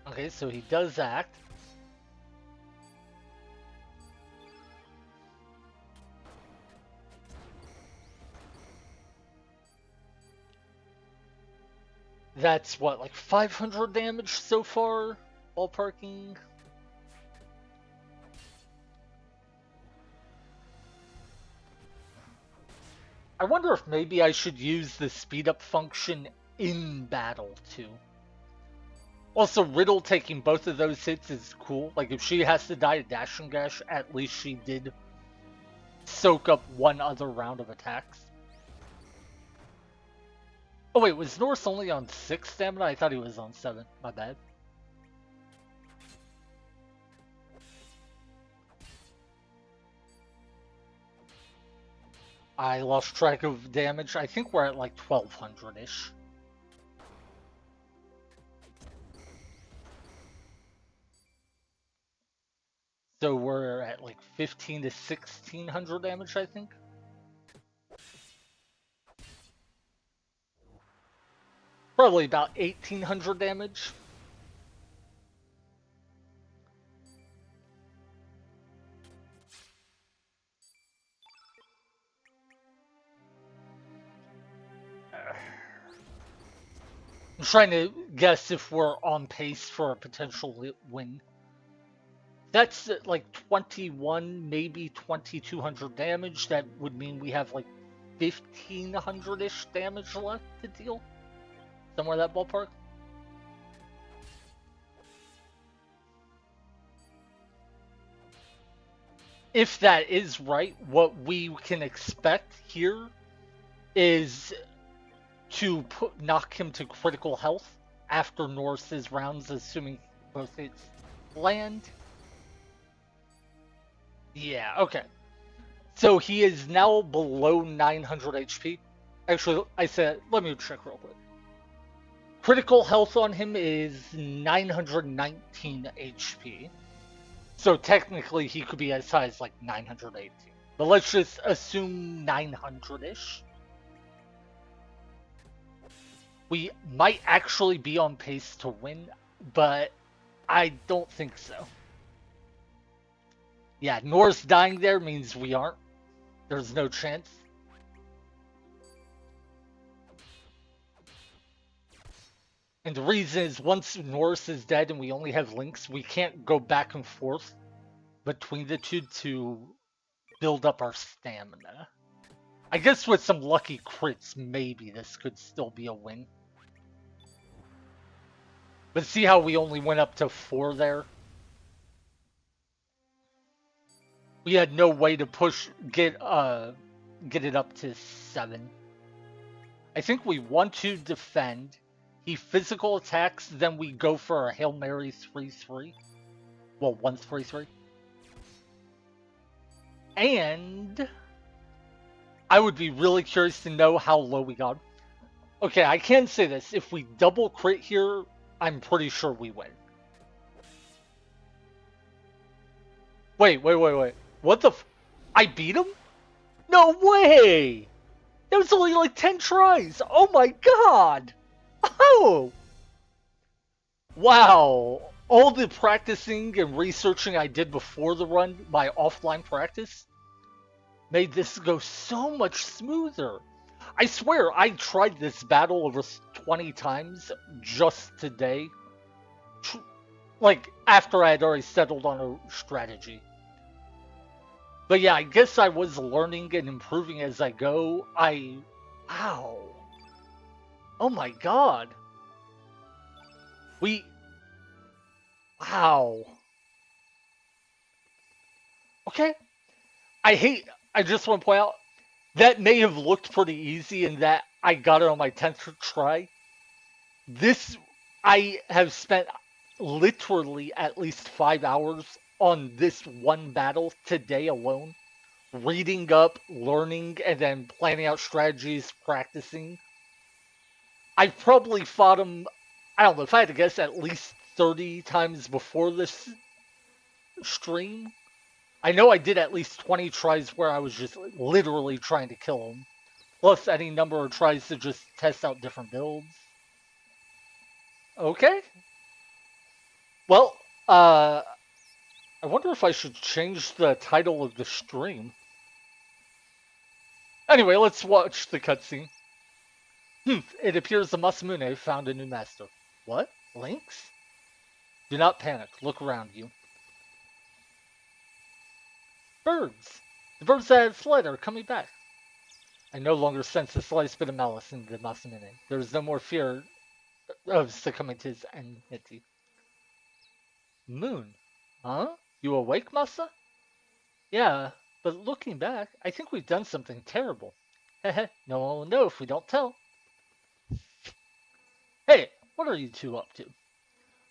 Okay, so he does act. That's what, like 500 damage so far? Ballparking? I wonder if maybe I should use the speed up function in battle too. Also, Riddle taking both of those hits is cool. Like, if she has to die to Dash and Gash, at least she did soak up one other round of attacks. Oh wait, was Norse only on 6 stamina? I thought he was on 7. My bad. I lost track of damage. I think we're at like 1200-ish. So we're at like 15 to 1600 damage, I think. Probably about 1800 damage. I'm trying to guess if we're on pace for a potential win. That's like 21, maybe 2200 damage. That would mean we have like 1500-ish damage left to deal. Somewhere that ballpark. If that is right, what we can expect here is to knock him to critical health after Norse's rounds, assuming both hits land. Yeah, okay. So he is now below 900 HP. Actually, I said, let me check real quick. Critical health on him is 919 HP. So technically he could be as high as like 918. But let's just assume 900-ish. We might actually be on pace to win, but I don't think so. Yeah, Norse dying there means we aren't. There's no chance. And the reason is once Norse is dead and we only have links, we can't go back and forth between the two to build up our stamina. I guess with some lucky crits, maybe this could still be a win. But see how we only went up to 4 there? We had no way to get it up to 7. I think we want to defend. He physical attacks, then we go for a Hail Mary 3-3. Well, 1-3-3. And I would be really curious to know how low we got. Okay, I can say this. If we double crit here, I'm pretty sure we win. Wait. What the I beat him? No way! That was only like 10 tries! Oh my god! Oh! Wow! All the practicing and researching I did before the run, my offline practice, made this go so much smoother. I swear, I tried this battle over 20 times just today. Like, after I had already settled on a strategy. But yeah, I guess I was learning and improving as I go. Wow. Oh my god. Wow. Okay. I just want to point out, that may have looked pretty easy in that I got it on my 10th try. This, I have spent literally at least 5 hours on this one battle today alone. Reading up, learning, and then planning out strategies, practicing. I've probably fought him, I don't know, if I had to guess, at least 30 times before this stream. I know I did at least 20 tries where I was just literally trying to kill him. Plus any number of tries to just test out different builds. Okay. Well, I wonder if I should change the title of the stream. Anyway, let's watch the cutscene. It appears the Masamune found a new master. What? Lynx? Do not panic. Look around you. Birds! The birds that had fled are coming back. I no longer sense the slightest bit of malice in the Masamune. There is no more fear of succumbing to his enmity. Moon? Huh? You awake, Masa? Yeah, but looking back, I think we've done something terrible. Heh, no one will know if we don't tell. Hey, what are you two up to?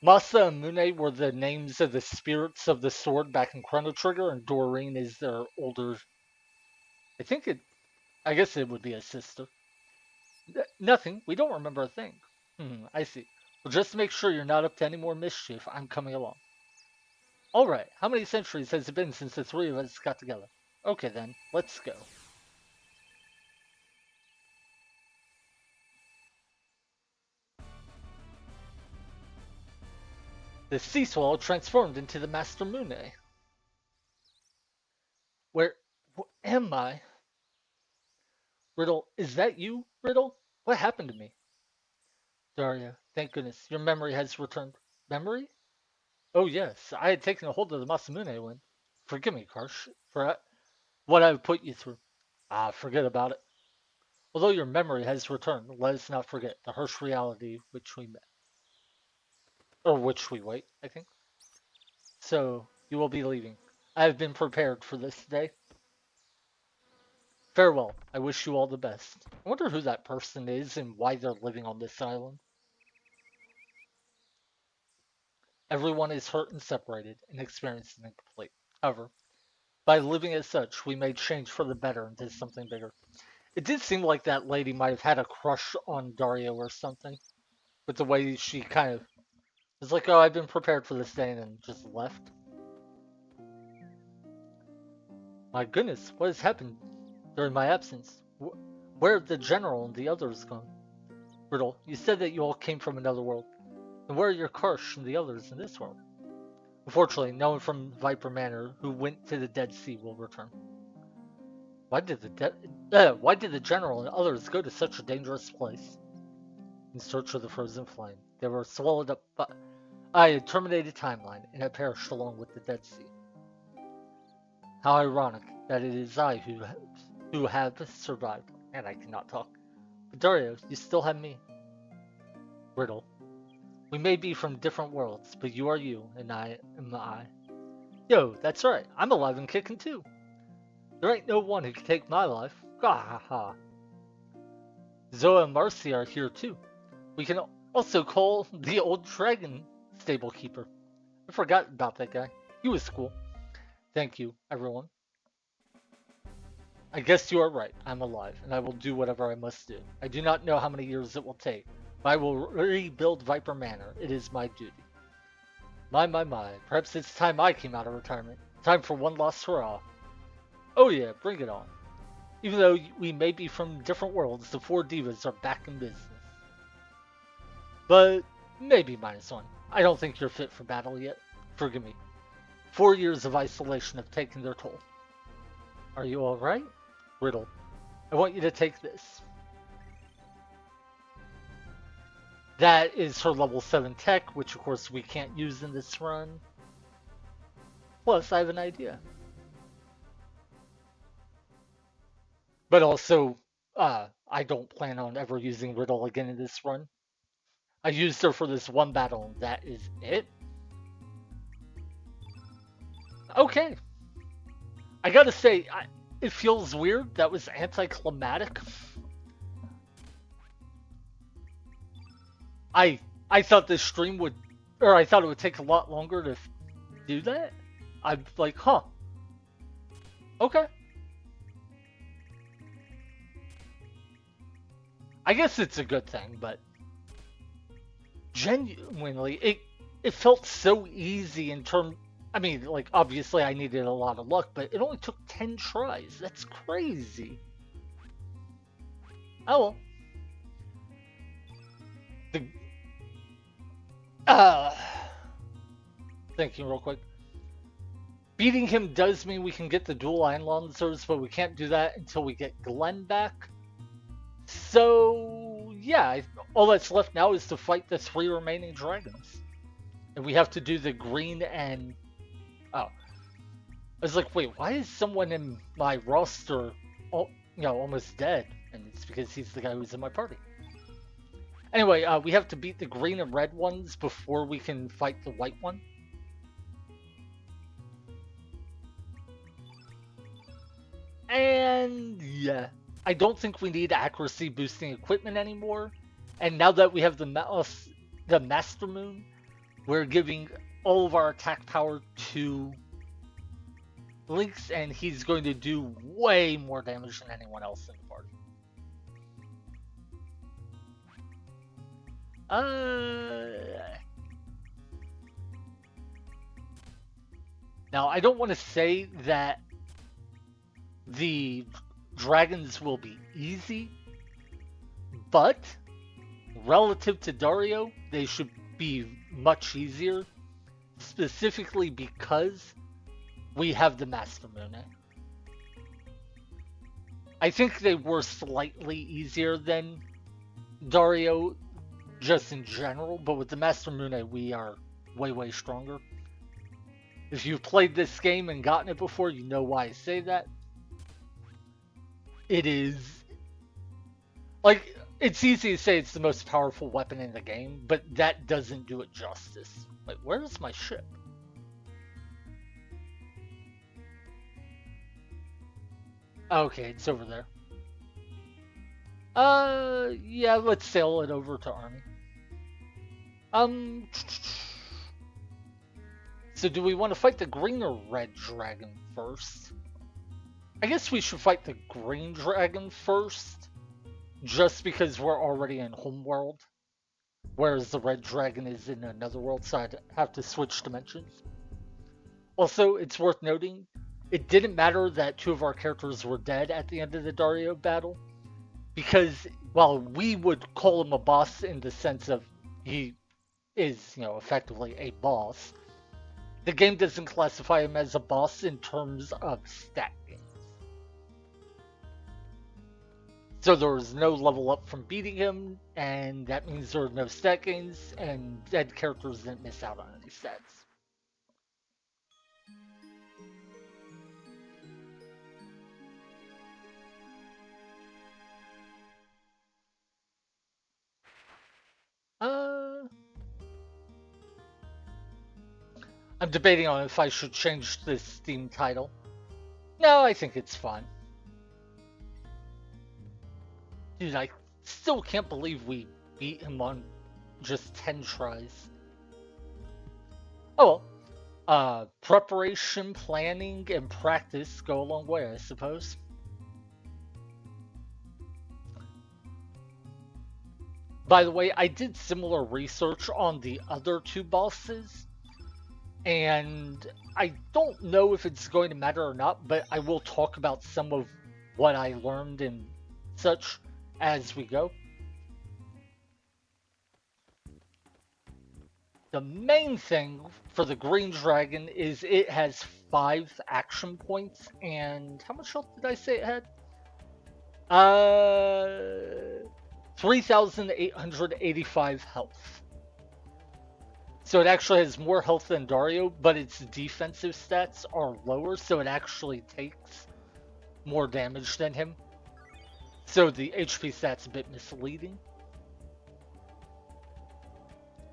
Masa and Mune were the names of the spirits of the sword back in Chrono Trigger, and Doreen is their older. I think it. I guess it would be a sister. Nothing. We don't remember a thing. I see. Well, just to make sure you're not up to any more mischief, I'm coming along. All right. How many centuries has it been since the three of us got together? Okay then, let's go. The sea swallow transformed into the Master Mune. Where am I? Riddle, is that you, Riddle? What happened to me? Daria, thank goodness, your memory has returned. Memory? Oh yes, I had taken a hold of the Masamune one. Forgive me, Karsh, for what I've put you through. Ah, forget about it. Although your memory has returned, let us not forget the harsh reality which we met. Or which we wait, I think. So, you will be leaving. I have been prepared for this day. Farewell. I wish you all the best. I wonder who that person is and why they're living on this island. Everyone is hurt and separated and experiencing incomplete. However, by living as such, we may change for the better into something bigger. It did seem like that lady might have had a crush on Dario or something, with the way she kind of was like, oh, I've been prepared for this day, and then just left. My goodness, what has happened during my absence? Where have the general and the others gone? Riddle, you said that you all came from another world. And where are your Karsh and the others in this world? Unfortunately, no one from Viper Manor who went to the Dead Sea will return. Why did the general and others go to such a dangerous place? In search of the frozen flame, they were swallowed up by a terminated timeline and had perished along with the Dead Sea. How ironic that it is I who have survived, and I cannot talk. But Dario, you still have me. Riddle. We may be from different worlds, but you are you, and I am I. Yo, that's right, I'm alive and kicking too. There ain't no one who can take my life. Ha ha ha. Zoa and Marcy are here too. We can also call the old dragon stable keeper. I forgot about that guy. He was cool. Thank you, everyone. I guess you are right. I'm alive, and I will do whatever I must do. I do not know how many years it will take, but I will rebuild Viper Manor. It is my duty. My. Perhaps it's time I came out of retirement. Time for one last hurrah. Oh yeah, bring it on. Even though we may be from different worlds, the four divas are back in business. But maybe -1. I don't think you're fit for battle yet. Forgive me. 4 years of isolation have taken their toll. Are you alright? Riddle. I want you to take this. That is her level 7 tech, which of course we can't use in this run. Plus, I have an idea. But also, I don't plan on ever using Riddle again in this run. I used her for this one battle, and that is it. Okay. I gotta say, it feels weird. That was anticlimactic. I thought this stream would, or I thought it would take a lot longer to do that. I'm like, huh. Okay. I guess it's a good thing, but genuinely, it felt so easy in terms. I mean, like, obviously I needed a lot of luck, but it only took 10 tries. That's crazy. Oh well. The, uh, thinking real quick. Beating him does mean we can get the dual Iron Lancers, but we can't do that until we get Glenn back. So, yeah, all that's left now is to fight the 3 remaining dragons. And we have to do the green and... Oh. I was like, wait, why is someone in my roster almost dead? And it's because he's the guy who's in my party. Anyway, we have to beat the green and red ones before we can fight the white one. And yeah, I don't think we need accuracy boosting equipment anymore. And now that we have the Master Moon, we're giving all of our attack power to Lynx, and he's going to do way more damage than anyone else in the party. Now, I don't want to say that the dragons will be easy, but relative to Dario, they should be much easier, specifically because we have the Master Moon. I think they were slightly easier than Dario, just in general, but with the Master Moon, we are way, way stronger. If you've played this game and gotten it before, you know why I say that. It is... like, it's easy to say it's the most powerful weapon in the game, but that doesn't do it justice. Wait, where's my ship? Okay, it's over there. Yeah, let's sail it over to Army. So do we want to fight the green or red dragon first? I guess we should fight the green dragon first, just because we're already in Homeworld, whereas the red dragon is in another world, so I'd have to switch dimensions. Also, it's worth noting, it didn't matter that 2 of our characters were dead at the end of the Dario battle, because while we would call him a boss in the sense of he is, effectively a boss, the game doesn't classify him as a boss in terms of stat gains. So there was no level up from beating him, and that means there were no stat gains, and dead characters didn't miss out on any stats. I'm debating on if I should change the Steam title. No, I think it's fun. Dude, I still can't believe we beat him on just 10 tries. Oh well. Preparation, planning, and practice go a long way, I suppose. By the way, I did similar research on the other 2 bosses, and I don't know if it's going to matter or not, but I will talk about some of what I learned and such as we go. The main thing for the green dragon is it has 5 action points, and how much health did I say it had? 3,885 health. So it actually has more health than Dario, but its defensive stats are lower, so it actually takes more damage than him. So the HP stat's a bit misleading.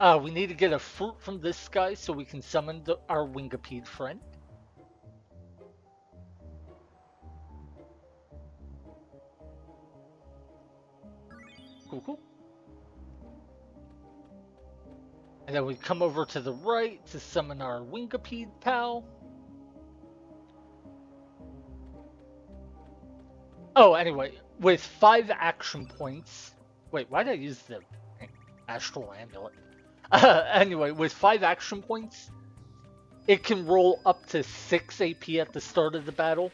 We need to get a fruit from this guy so we can summon our Wingipede friend. Cool, cool. And then we come over to the right to summon our Wingipede pal. Oh, anyway, with 5 action points... Wait, why did I use the Astral Amulet? Anyway, with 5 action points, it can roll up to 6 AP at the start of the battle.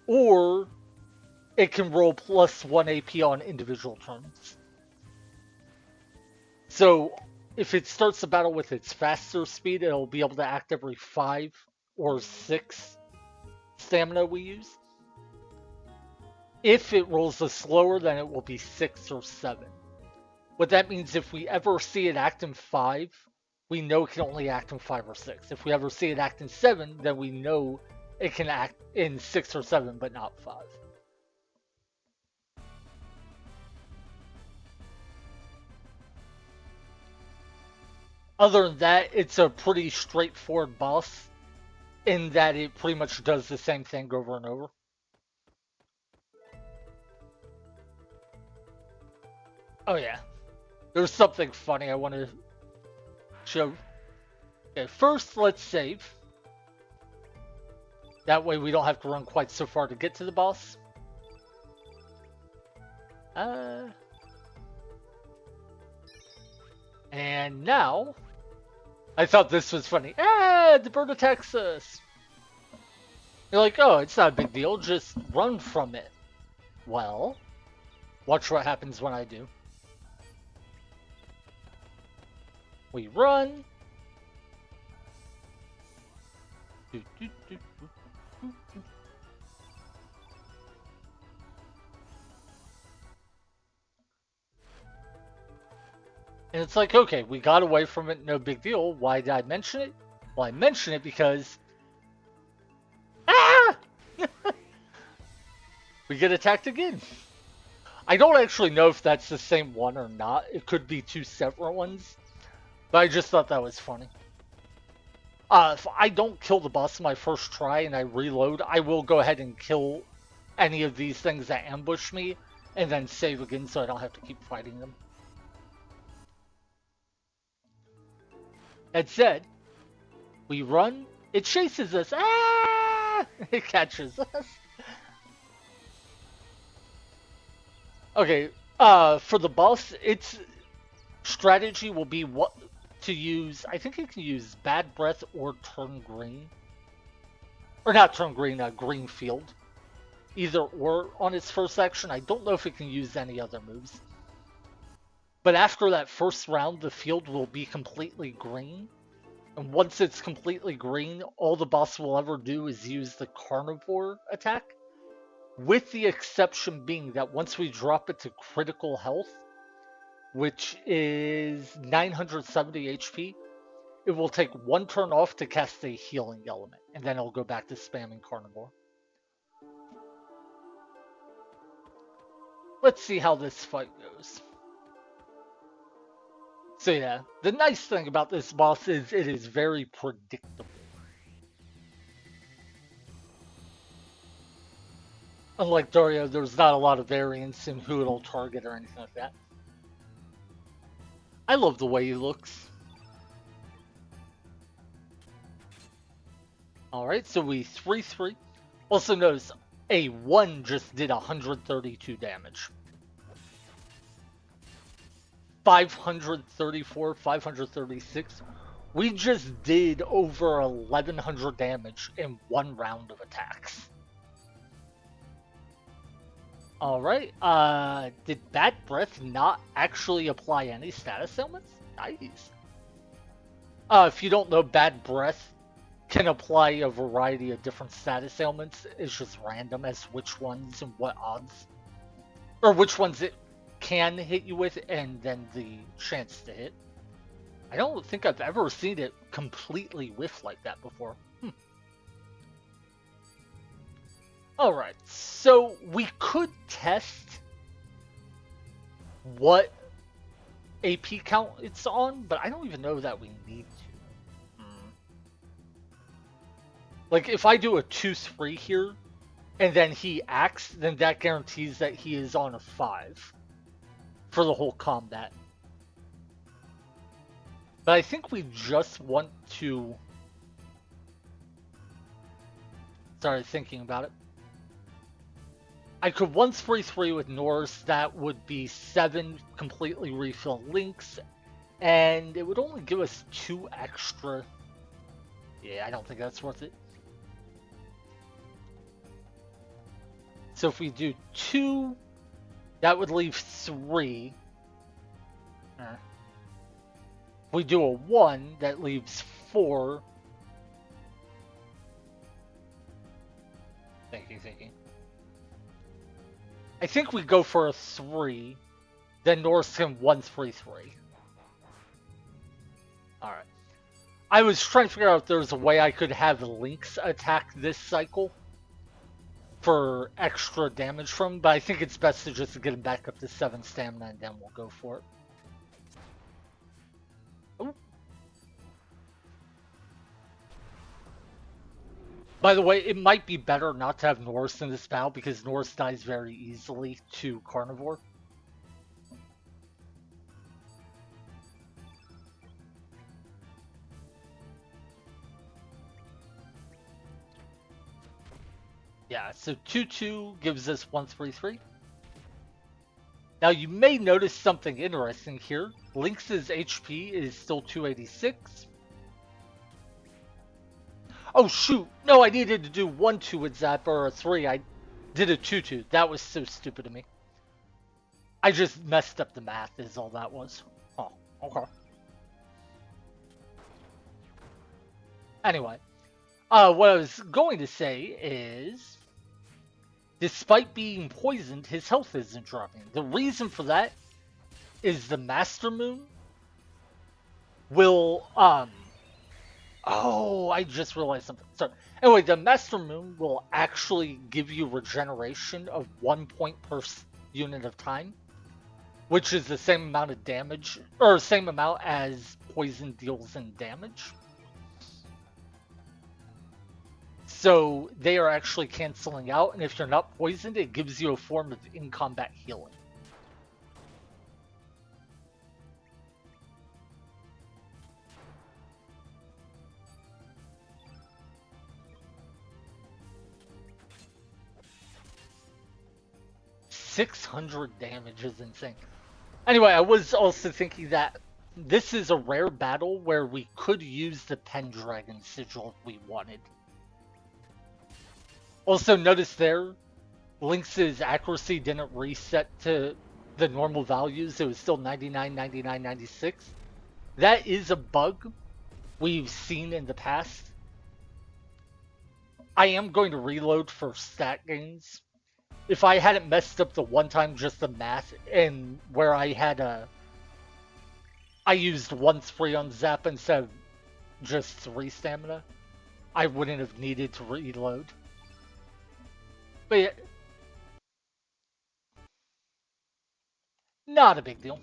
Or it can roll plus 1 AP on individual turns. So, if it starts the battle with its faster speed, it'll be able to act every 5 or 6 stamina we use. If it rolls a slower, then it will be 6 or 7. What that means, if we ever see it act in 5, we know it can only act in 5 or 6. If we ever see it act in 7, then we know it can act in 6 or 7, but not 5. Other than that, it's a pretty straightforward boss in that it pretty much does the same thing over and over. Oh yeah, there's something funny I want to show. Okay, first let's save. That way we don't have to run quite so far to get to the boss. And now, I thought this was funny. Ah, the bird attacks us. You're like, oh, it's not a big deal, just run from it. Well, watch what happens when I do. We run. And it's like, okay, we got away from it, no big deal. Why did I mention it? Well, I mention it because... Ah! We get attacked again. I don't actually know if that's the same one or not. It could be two separate ones. But I just thought that was funny. If I don't kill the boss my first try and I reload, I will go ahead and kill any of these things that ambush me and then save again so I don't have to keep fighting them. That said, we run, it chases us, ah! It catches us. Okay, for the boss, its strategy will be what to use. I think it can use Bad Breath or Turn Green. Or not Turn Green, Green Field. Either or on its first action. I don't know if it can use any other moves. But after that first round, the field will be completely green. And once it's completely green, all the boss will ever do is use the Carnivore attack. With the exception being that once we drop it to critical health, which is 970 HP, it will take one turn off to cast a healing element. And then it'll go back to spamming Carnivore. Let's see how this fight goes. So yeah, the nice thing about this boss is it is very predictable. Unlike Dario, there's not a lot of variance in who it'll target or anything like that. I love the way he looks. Alright, so we 3-3. Also notice, a 1 just did 132 damage. 534, 536. We just did over 1100 damage in one round of attacks. Alright, did Bad Breath not actually apply any status ailments? Nice. If you don't know, Bad Breath can apply a variety of different status ailments. It's just random as which ones and what odds. Or which ones it can hit you with and then the chance to hit. I don't think I've ever seen it completely whiff like that before. Alright, so we could test what AP count it's on, but I don't even know that we need to. Like, if I do a 2-3 here, and then he acts, then that guarantees that he is on a 5 for the whole combat. But I think we just want to... Started thinking about it. I could 1-3-3 with Norse, that would be 7 completely refilled links, and it would only give us 2 extra. Yeah, I don't think that's worth it. So if we do 2, that would leave 3. If we do a 1, that leaves 4. Thank you. I think we go for a 3, then Norse can 1-3-3. Alright. I was trying to figure out if there was a way I could have Lynx attack this cycle for extra damage from him, but I think it's best to just get him back up to 7 stamina and then we'll go for it. Ooh. By the way, it might be better not to have Norse in this battle because Norse dies very easily to Carnivore. Yeah, so 2-2 gives us 1-3-3. Now you may notice something interesting here. Lynx's HP is still 286. Oh shoot! No, I needed to do 1-2 with Zap or a 3. I did a 2-2. That was so stupid of me. I just messed up the math is all that was. Oh, okay. Anyway, what I was going to say is, despite being poisoned, his health isn't dropping. The reason for that is the Master Moon will, oh, I just realized something. So, anyway, the Master Moon will actually give you regeneration of 1 point per unit of time, which is the same amount of damage, or same amount as poison deals in damage. So they are actually canceling out, and if you're not poisoned, it gives you a form of in-combat healing. $600 damage is insane. Anyway, I was also thinking that this is a rare battle where we could use the Pendragon Sigil if we wanted. Also, notice there, Lynx's accuracy didn't reset to the normal values. It was still 99, 99, 96. That is a bug we've seen in the past. I am going to reload for stat gains. If I hadn't messed up the one time just the math and where I had I used 1-3 on Zap instead of just 3 stamina, I wouldn't have needed to reload. But yeah, not a big deal.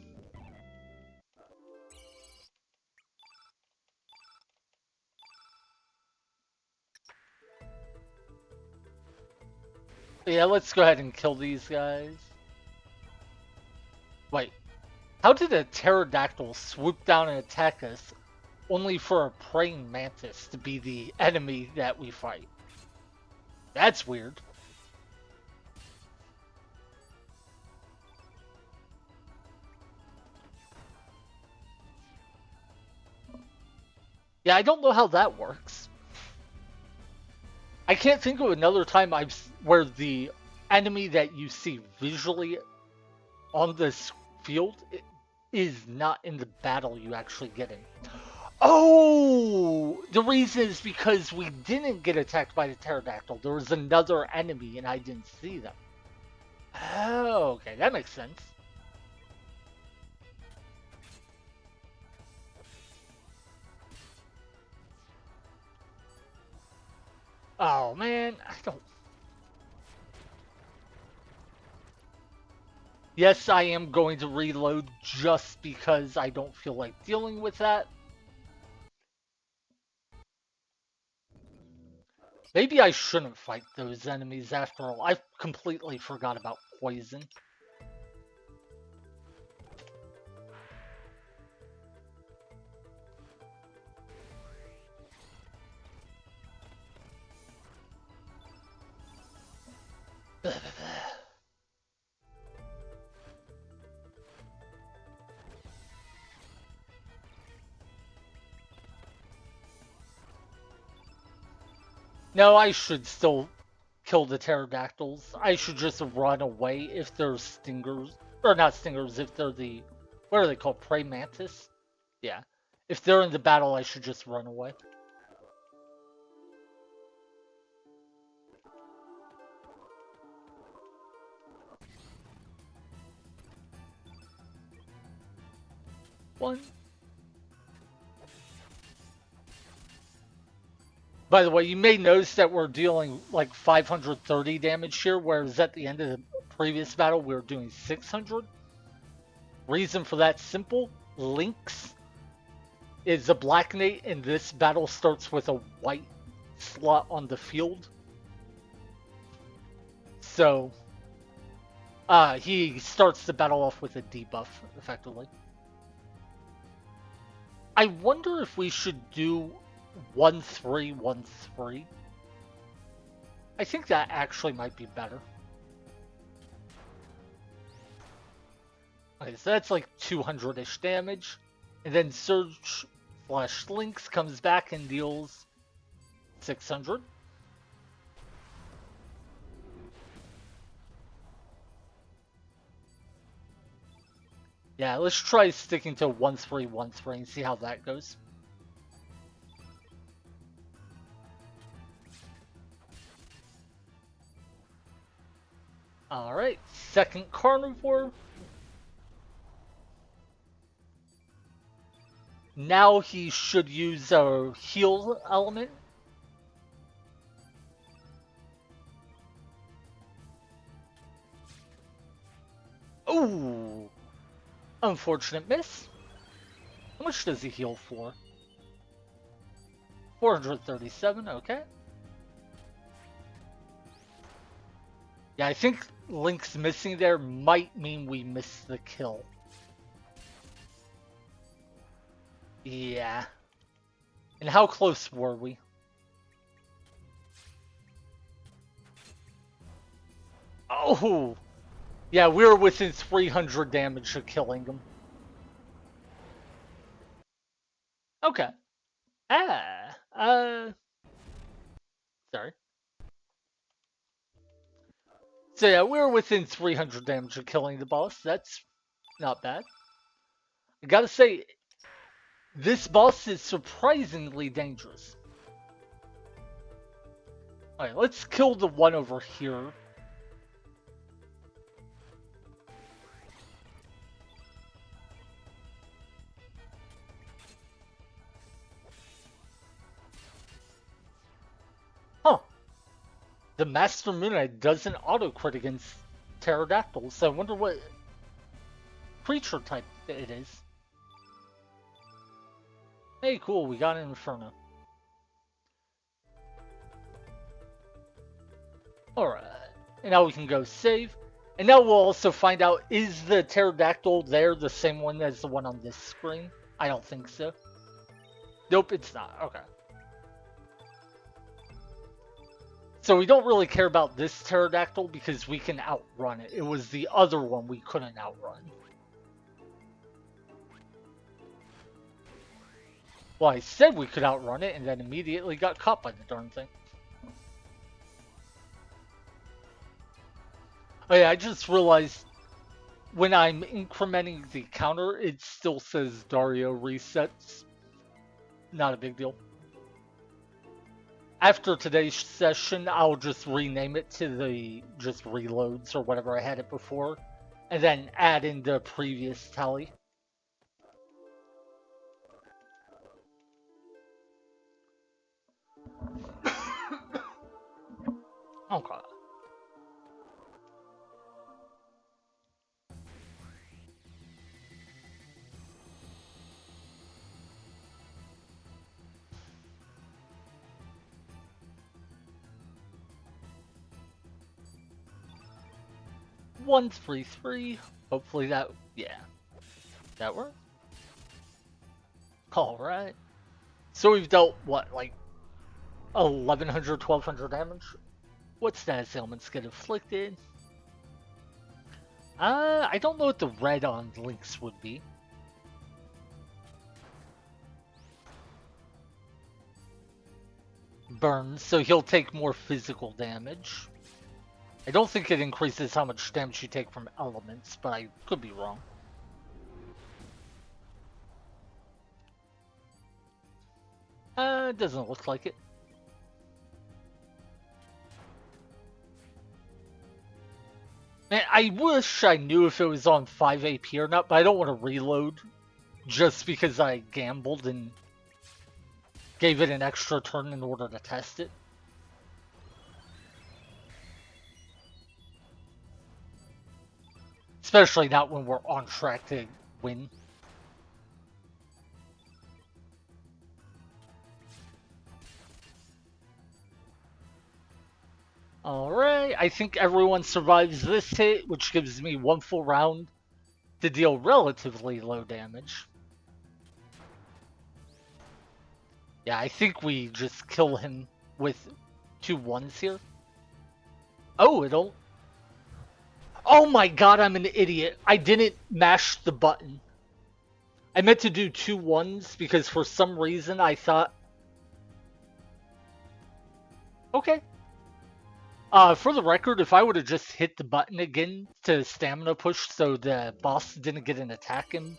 But yeah, let's go ahead and kill these guys. Wait, how did a pterodactyl swoop down and attack us only for a praying mantis to be the enemy that we fight? That's weird. Yeah, I don't know how that works. I can't think of another time where the enemy that you see visually on this field is not in the battle you actually get in. Oh! The reason is because we didn't get attacked by the pterodactyl. There was another enemy and I didn't see them. Oh, okay, that makes sense. Oh man, I don't... Yes, I am going to reload just because I don't feel like dealing with that. Maybe I shouldn't fight those enemies after all. I completely forgot about poison. No, I should still kill the pterodactyls. I should just run away if they're stingers. Or not stingers, if they're the... What are they called? Prey mantis? Yeah. If they're in the battle, I should just run away. One. By the way, you may notice that we're dealing like 530 damage here, whereas at the end of the previous battle we were doing 600. Reason for that simple: Lynx is a black knight, and this battle starts with a white slot on the field. So, he starts the battle off with a debuff, effectively. I wonder if we should do 1-3-1-3. I think that actually might be better. Okay, so that's like 200-ish damage. And then Surge / Lynx comes back and deals 600. Yeah, let's try sticking to 1-3-1-3 and see how that goes. Alright, second Carnivore. Now he should use a heal element. Ooh! Unfortunate miss. How much does he heal for? 437, okay. Yeah, I think Link's missing there might mean we missed the kill. Yeah. And how close were we? Oh! Yeah, we were within 300 damage of killing him. Okay. Sorry. So yeah, we were within 300 damage of killing the boss. That's not bad. I gotta say, this boss is surprisingly dangerous. Alright, let's kill the one over here. Huh. The Master Moon Knight doesn't auto-crit against pterodactyls, so I wonder what creature type it is. Hey, cool, we got an Inferno. Alright, and now we can go save. And now we'll also find out, is the pterodactyl there the same one as the one on this screen? I don't think so. Nope, it's not. Okay. So we don't really care about this pterodactyl because we can outrun it. It was the other one we couldn't outrun. Well, I said we could outrun it and then immediately got caught by the darn thing. Oh yeah, I just realized when I'm incrementing the counter, it still says Dario resets. Not a big deal. After today's session, I'll just rename it to the just reloads or whatever I had it before, and then add in the previous tally. Okay. One, 3, 3. Hopefully that, yeah, that worked. Alright. So we've dealt, what, like 1100, 1200 damage? What status ailments get afflicted? I don't know what the red on Lynx would be. Burns, so he'll take more physical damage. I don't think it increases how much damage you take from elements, but I could be wrong. It doesn't look like it. Man, I wish I knew if it was on 5 AP or not, but I don't want to reload just because I gambled and gave it an extra turn in order to test it. Especially not when we're on track to win. Alright, I think everyone survives this hit, which gives me one full round to deal relatively low damage. Yeah, I think we just kill him with 2 1s here. Oh, it'll... Oh my god, I'm an idiot. I didn't mash the button. I meant to do 2 1s because for some reason I thought... Okay. For the record, if I would have just hit the button again to stamina push so the boss didn't get an attack in,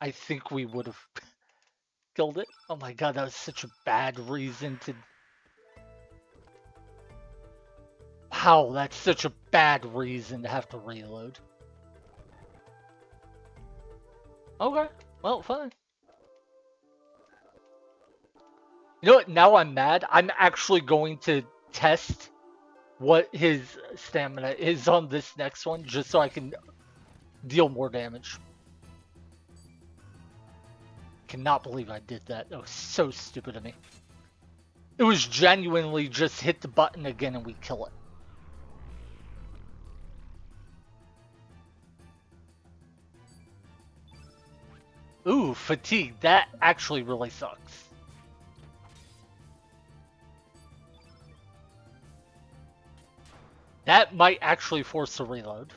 I think we would have killed it. Oh my god, that was such a bad reason to... Wow, that's such a bad reason to have to reload. Okay, well, fine. You know what, now I'm mad. I'm actually going to test what his stamina is on this next one, just so I can deal more damage. Cannot believe I did that. That was so stupid of me. It was genuinely just hit the button again and we kill it. Ooh, fatigue. That actually really sucks. That might actually force a reload.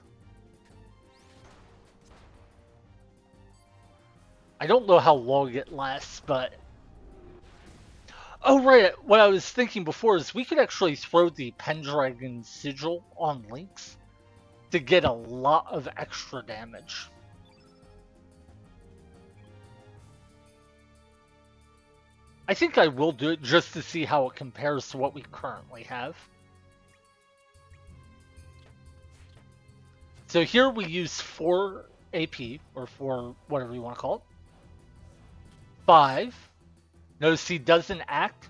I don't know how long it lasts, but... Oh, right. What I was thinking before is we could actually throw the Pendragon Sigil on Lynx to get a lot of extra damage. I think I will do it just to see how it compares to what we currently have. So here we use 4 AP, or 4 whatever you want to call it. 5. Notice he doesn't act.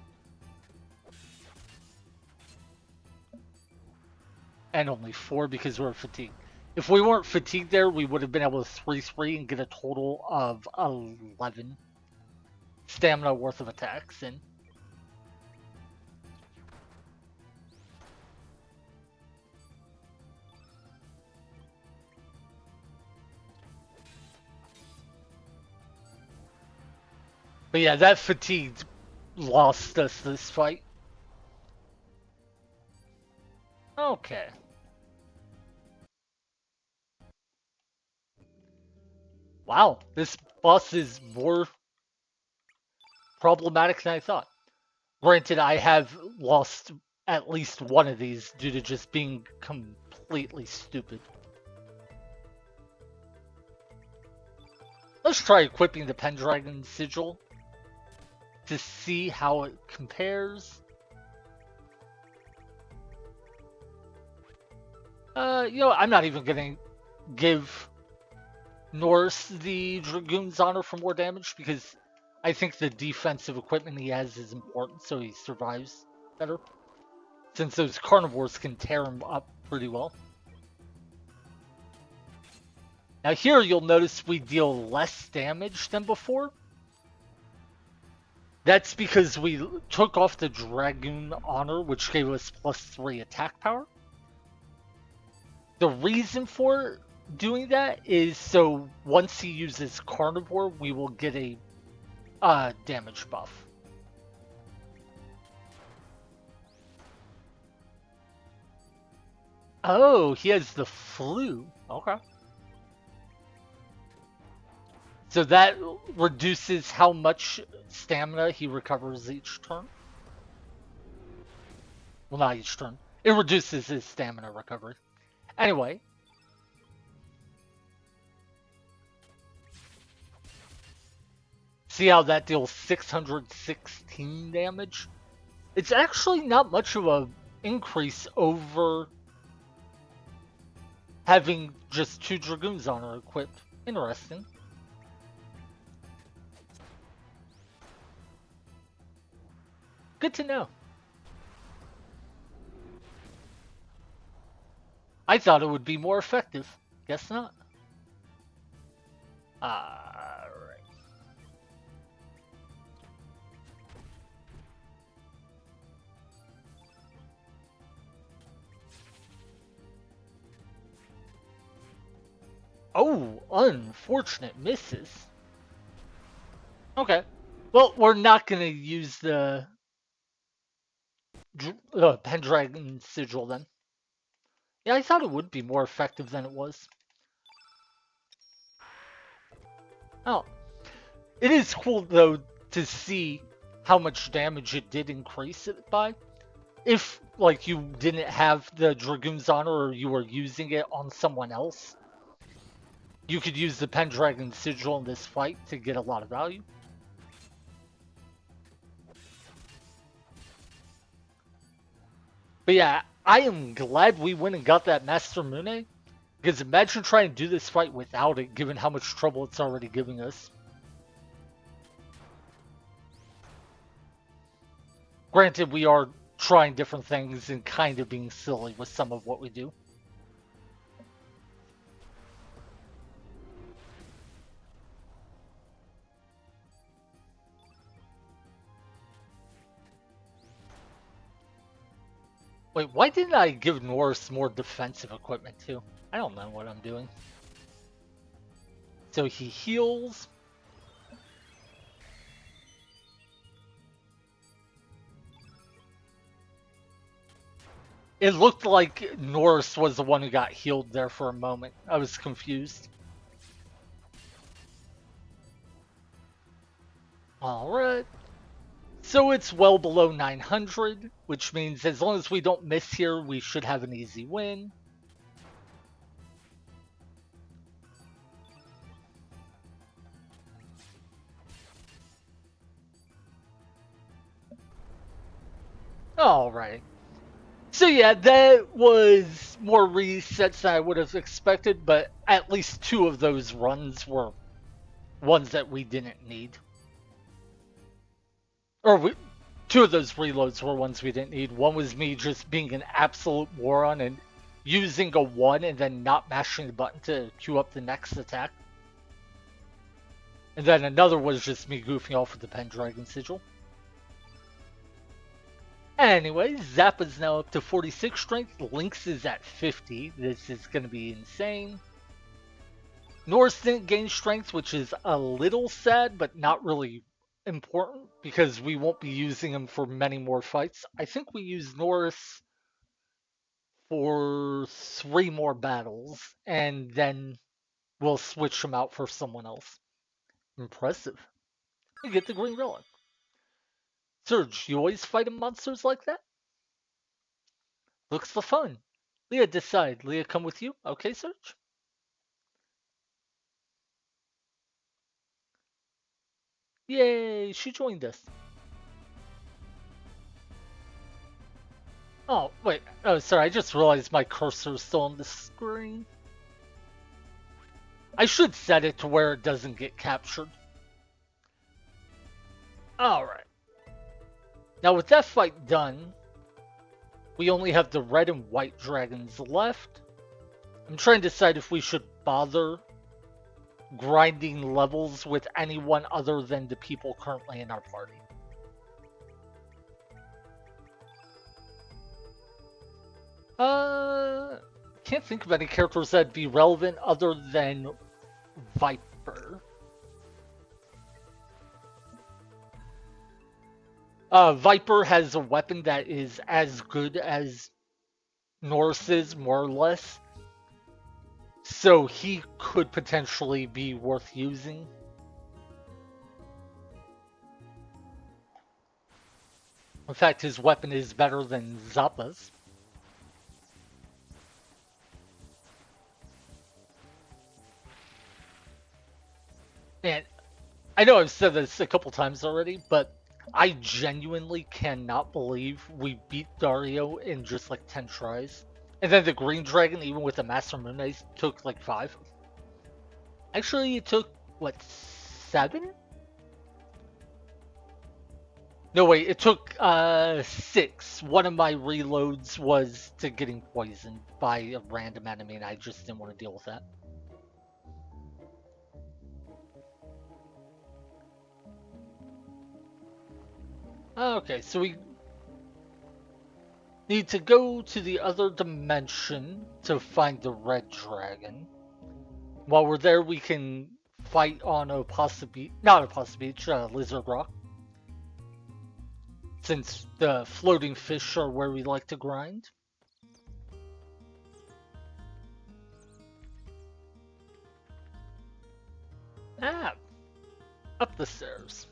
And only 4 because we're fatigued. If we weren't fatigued there, we would have been able to 3-3 and get a total of 11 stamina worth of attacks in. But yeah, that fatigue lost us this fight. Okay. Wow, this boss is more problematic than I thought. Granted, I have lost at least one of these due to just being completely stupid. Let's try equipping the Pendragon Sigil to see how it compares. You know, I'm not even gonna give Norse the Dragoon's Honor for more damage because I think the defensive equipment he has is important so he survives better. Since those carnivores can tear him up pretty well. Now here you'll notice we deal less damage than before. That's because we took off the Dragoon Honor, which gave us +3 attack power. The reason for doing that is so once he uses Carnivore, we will get a damage buff. Oh, he has the flu. Okay. So that reduces how much stamina he recovers each turn. Well, not each turn. It reduces his stamina recovery. Anyway. See how that deals 616 damage? It's actually not much of an increase over having just 2 Dragoons on her equipped. Interesting. Good to know. I thought it would be more effective. Guess not. Alright. Oh, unfortunate misses. Okay. Well, we're not going to use the Pendragon Sigil then. Yeah, I thought it would be more effective than it was. Oh. It is cool, though, to see how much damage it did increase it by. If, like, you didn't have the Dragoons on or you were using it on someone else, you could use the Pendragon Sigil in this fight to get a lot of value. But yeah, I am glad we went and got that Master Mune, because imagine trying to do this fight without it, given how much trouble it's already giving us. Granted, we are trying different things and kind of being silly with some of what we do. Wait, why didn't I give Norris more defensive equipment too? I don't know what I'm doing. So he heals. It looked like Norris was the one who got healed there for a moment. I was confused. Alright. So it's well below 900, which means as long as we don't miss here, we should have an easy win. Alright. So yeah, that was more resets than I would have expected, but at least 2 of those runs were ones that we didn't need. Or 2 of those reloads were ones we didn't need. One was me just being an absolute moron and using a 1 and then not mashing the button to queue up the next attack. And then another was just me goofing off with the Pendragon Sigil. Anyway, Zappa's now up to 46 strength. Lynx is at 50. This is going to be insane. Norris didn't gain strength, which is a little sad, but not really important because we won't be using him for many more fights. I think we use Norris for 3 more battles, and then we'll switch him out for someone else. Impressive. We get the green relic. Surge, you always fighting monsters like that? Looks for fun. Leah, decide. Leah, come with you? Okay, Surge? Yay, she joined us. Oh, wait. Oh, sorry, I just realized my cursor is still on the screen. I should set it to where it doesn't get captured. Alright. Now with that fight done, we only have the red and white dragons left. I'm trying to decide if we should bother grinding levels with anyone other than the people currently in our party. Can't think of any characters that'd be relevant other than Viper. Viper has a weapon that is as good as Norris's, more or less. So he could potentially be worth using. In fact, his weapon is better than Zappa's. And I know I've said this a couple times already, but I genuinely cannot believe we beat Dario in just like 10 tries. And then the green dragon, even with the Master Moon, took like 5. Actually, it took, what, 7? No, wait, it took 6. One of my reloads was to getting poisoned by a random enemy, and I just didn't want to deal with that. Okay, so we need to go to the other dimension to find the red dragon. While we're there, we can fight on a possibly not a possibly beach, Lizard Rock, since the floating fish are where we like to grind. Ah, up the stairs.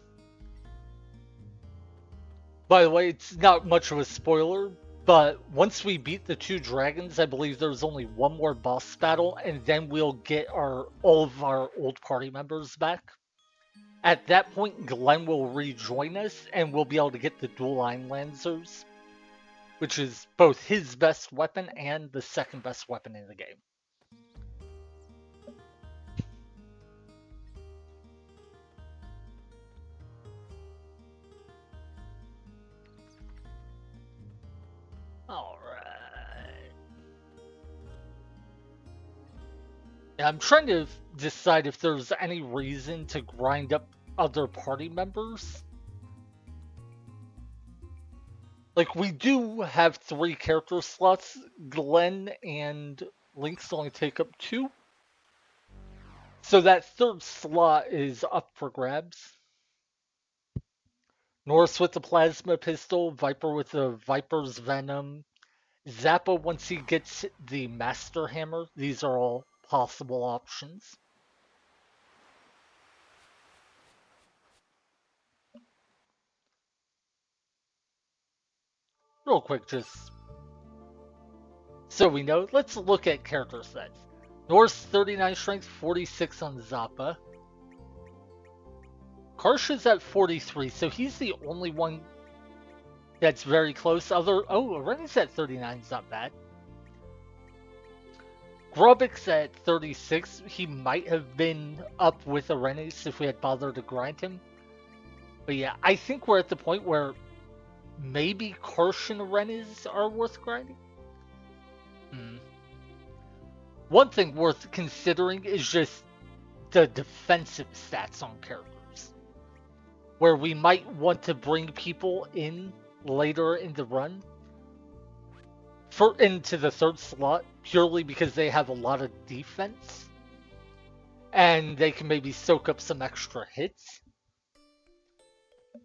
By the way, it's not much of a spoiler, but once we beat the 2 dragons, I believe there's only one more boss battle, and then we'll get all of our old party members back. At that point, Glenn will rejoin us, and we'll be able to get the dual line lancers, which is both his best weapon and the second best weapon in the game. Alright. I'm trying to decide if there's any reason to grind up other party members. Like, we do have 3 character slots. Glenn and Lynx only take up 2. So that third slot is up for grabs. Norse with the plasma pistol, Viper with the Viper's venom, Zappa once he gets the Master Hammer. These are all possible options. Real quick, just so we know, let's look at character sets. Norse 39 strength, 46 on Zappa. Karsh is at 43, so he's the only one that's very close. Ren's at 39 is not bad. Grubik's at 36. He might have been up with Arenis if we had bothered to grind him. But yeah, I think we're at the point where maybe Karsh and Arenis are worth grinding. One thing worth considering is just the defensive stats on characters, where we might want to bring people in later in the run into the third slot purely because they have a lot of defense and they can maybe soak up some extra hits.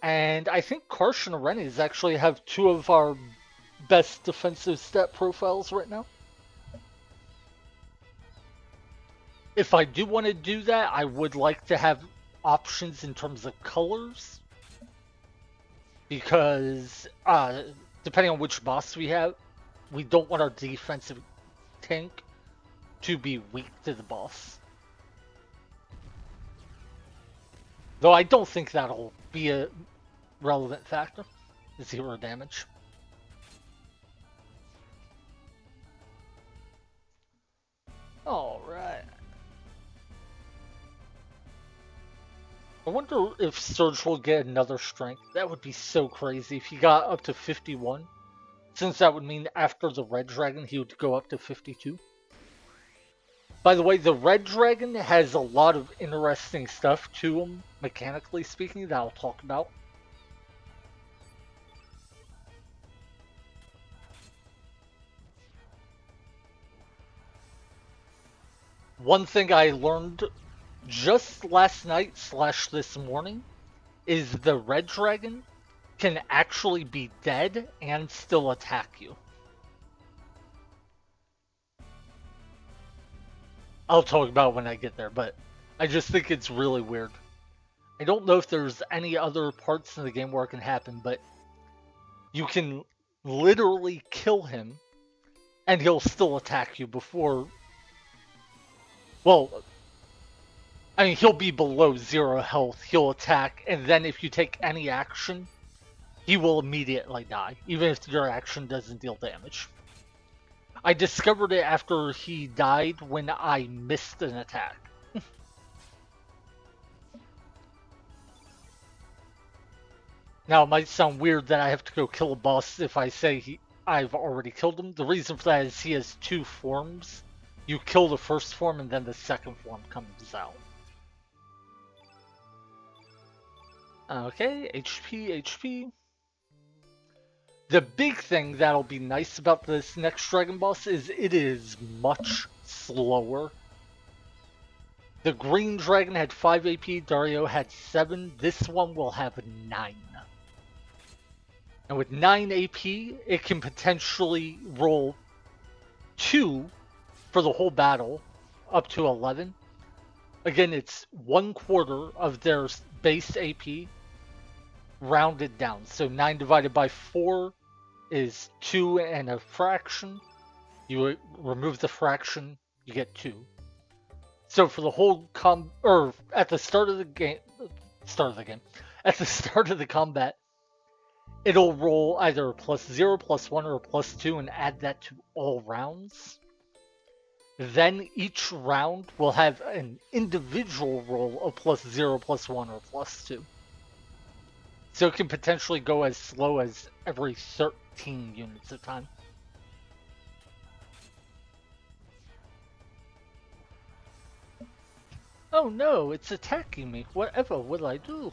And I think Karsh and Arenis actually have 2 of our best defensive stat profiles right now. If I do want to do that, I would like to have options in terms of colors. Because depending on which boss we have, we don't want our defensive tank to be weak to the boss. Though I don't think that'll be a relevant factor. 0 damage. Alright. I wonder if Surge will get another strength. That would be so crazy if he got up to 51. Since that would mean after the Red Dragon, he would go up to 52. By the way, the Red Dragon has a lot of interesting stuff to him, mechanically speaking, that I'll talk about. One thing I learned just last night / this morning is the Red Dragon can actually be dead and still attack you. I'll talk about it when I get there, but I just think it's really weird. I don't know if there's any other parts in the game where it can happen, but you can literally kill him and he'll still attack you before... Well, I mean, he'll be below 0 health, he'll attack, and then if you take any action, he will immediately die, even if your action doesn't deal damage. I discovered it after he died when I missed an attack. Now, it might sound weird that I have to go kill a boss if I say I've already killed him. The reason for that is he has two forms. You kill the first form and then the second form comes out. Okay, HP, HP. The big thing that'll be nice about this next Dragon Boss is it is much slower. The green dragon had 5 AP, Dario had 7. This one will have 9. And with 9 AP, it can potentially roll 2 for the whole battle, up to 11. Again, it's 1/4 of their base AP rounded down. So 9 divided by 4 is 2 and a fraction. You remove the fraction, you get 2. So for the whole at the start of the game, at the start of the combat, it'll roll either +0, +1, or +2 and add that to all rounds. Then each round will have an individual roll of +0, +1, or +2. So it can potentially go as slow as every 13 units of time. Oh no, it's attacking me. Whatever will I do?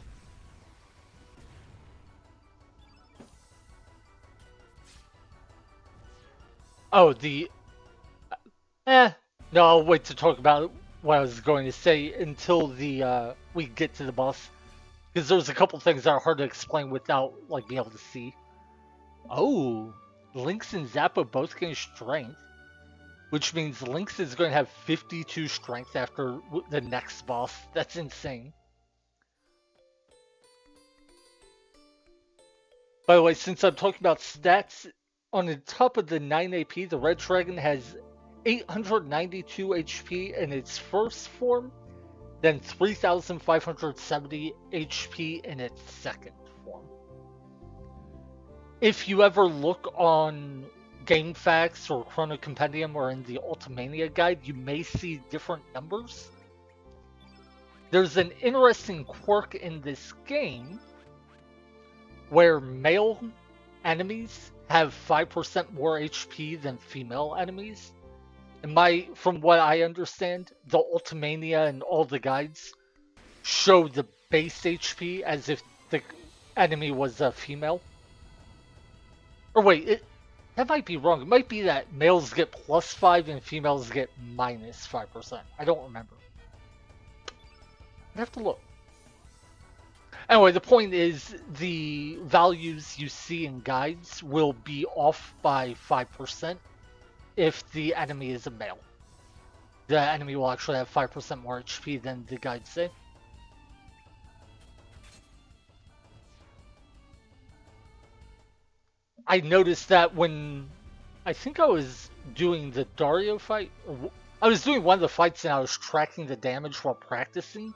Oh, no, I'll wait to talk about what I was going to say until we get to the boss. Because there's a couple things that are hard to explain without, like, being able to see. Oh, Lynx and Zappa both gain strength. Which means Lynx is going to have 52 strength after the next boss. That's insane. By the way, since I'm talking about stats, on the top of the 9 AP, the Red Dragon has 892 HP in its first form, then 3,570 HP in its second form. If you ever look on GameFAQs or Chrono Compendium or in the Ultimania guide, you may see different numbers. There's an interesting quirk in this game where male enemies have 5% more HP than female enemies. And from what I understand, the Ultimania and all the guides show the base HP as if the enemy was a female. Or wait, that might be wrong. It might be that males get +5 and females get -5%. I don't remember. I have to look. Anyway, the point is the values you see in guides will be off by 5% if the enemy is a male. The enemy will actually have 5% more HP than the guides say. I noticed that when I think I was doing the Dario fight, I was doing one of the fights and I was tracking the damage while practicing,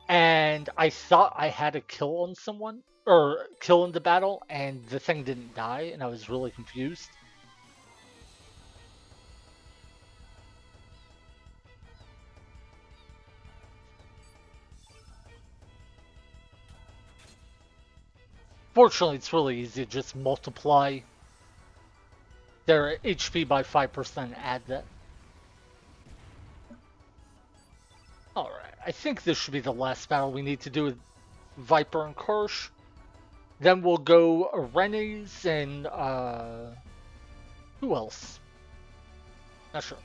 and I thought I had a kill on someone, or kill in the battle, and the thing didn't die, and I was really confused. Fortunately, it's really easy to just multiply their HP by 5% and add that. Alright, I think this should be the last battle we need to do with Viper and Karsh. Then we'll go Arenes and, who else? Not sure.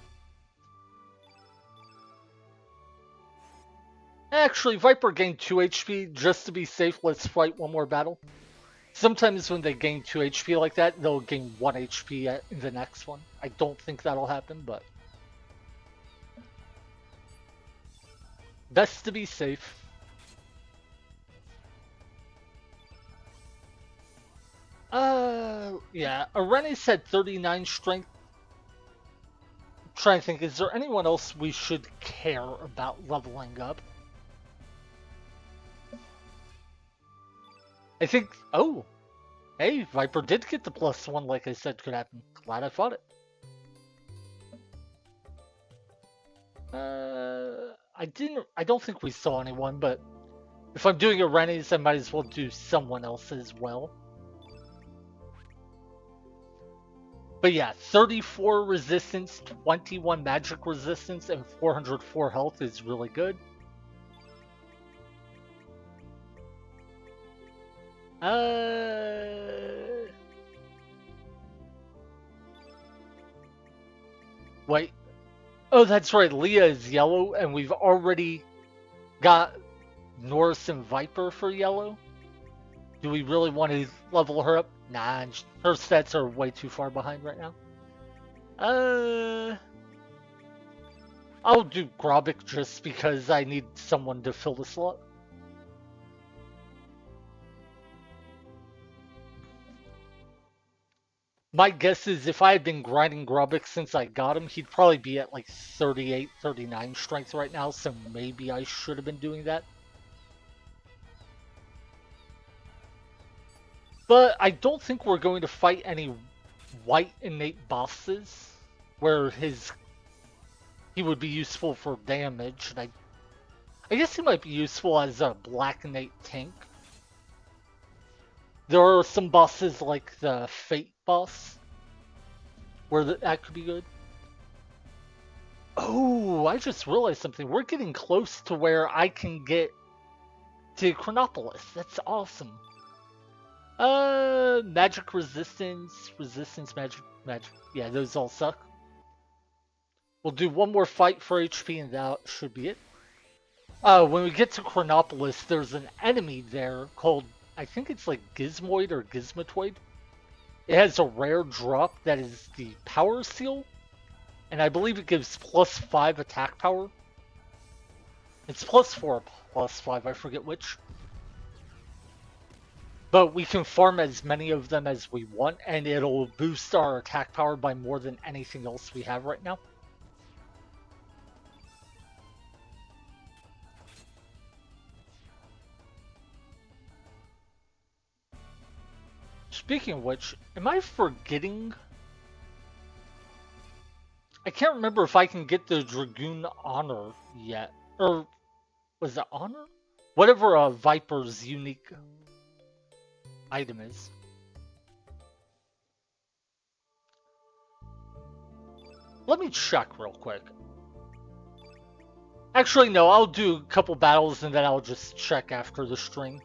Actually, Viper gained 2 HP. Just to be safe, let's fight one more battle. Sometimes when they gain 2 HP like that, they'll gain 1 HP in the next one. I don't think that'll happen, but best to be safe. Yeah, Arenes had 39 strength. I'm trying to think, is there anyone else we should care about leveling up? I think, oh, hey, Viper did get the +1 like I said could happen. Glad I fought it. I don't think we saw anyone, but If I'm doing a Rennie's, I might as well do someone else as well. But yeah, 34 resistance, 21 magic resistance, and 404 health is really good. Wait. Oh, that's right. Leah is yellow, and we've already got Norris and Viper for yellow. Do we really want to level her up? Nah, her stats are way too far behind right now. I'll do Grobic just because I need someone to fill the slot. My guess is if I had been grinding Grobic since I got him, he'd probably be at like 38, 39 strength right now, so maybe I should have been doing that. But I don't think we're going to fight any white innate bosses where he would be useful for damage. And I guess he might be useful as a black innate tank. There are some bosses like the Fate boss where that could be good. Oh, I just realized something. We're getting close to where I can get to Chronopolis. That's awesome. Magic resistance, magic. Yeah, those all suck. We'll do one more fight for HP and that should be it. When we get to Chronopolis, there's an enemy there called, I think it's like Gizmoid or Gizmatoid. It has a rare drop that is the Power Seal, and I believe it gives +5 attack power. It's +4, +5, I forget which. But we can farm as many of them as we want, and it'll boost our attack power by more than anything else we have right now. Speaking of which, am I forgetting? I can't remember if I can get the Dragoon Honor yet. Or, was it Honor? Whatever Viper's unique item is. Let me check real quick. Actually, no, I'll do a couple battles and then I'll just check after the stream.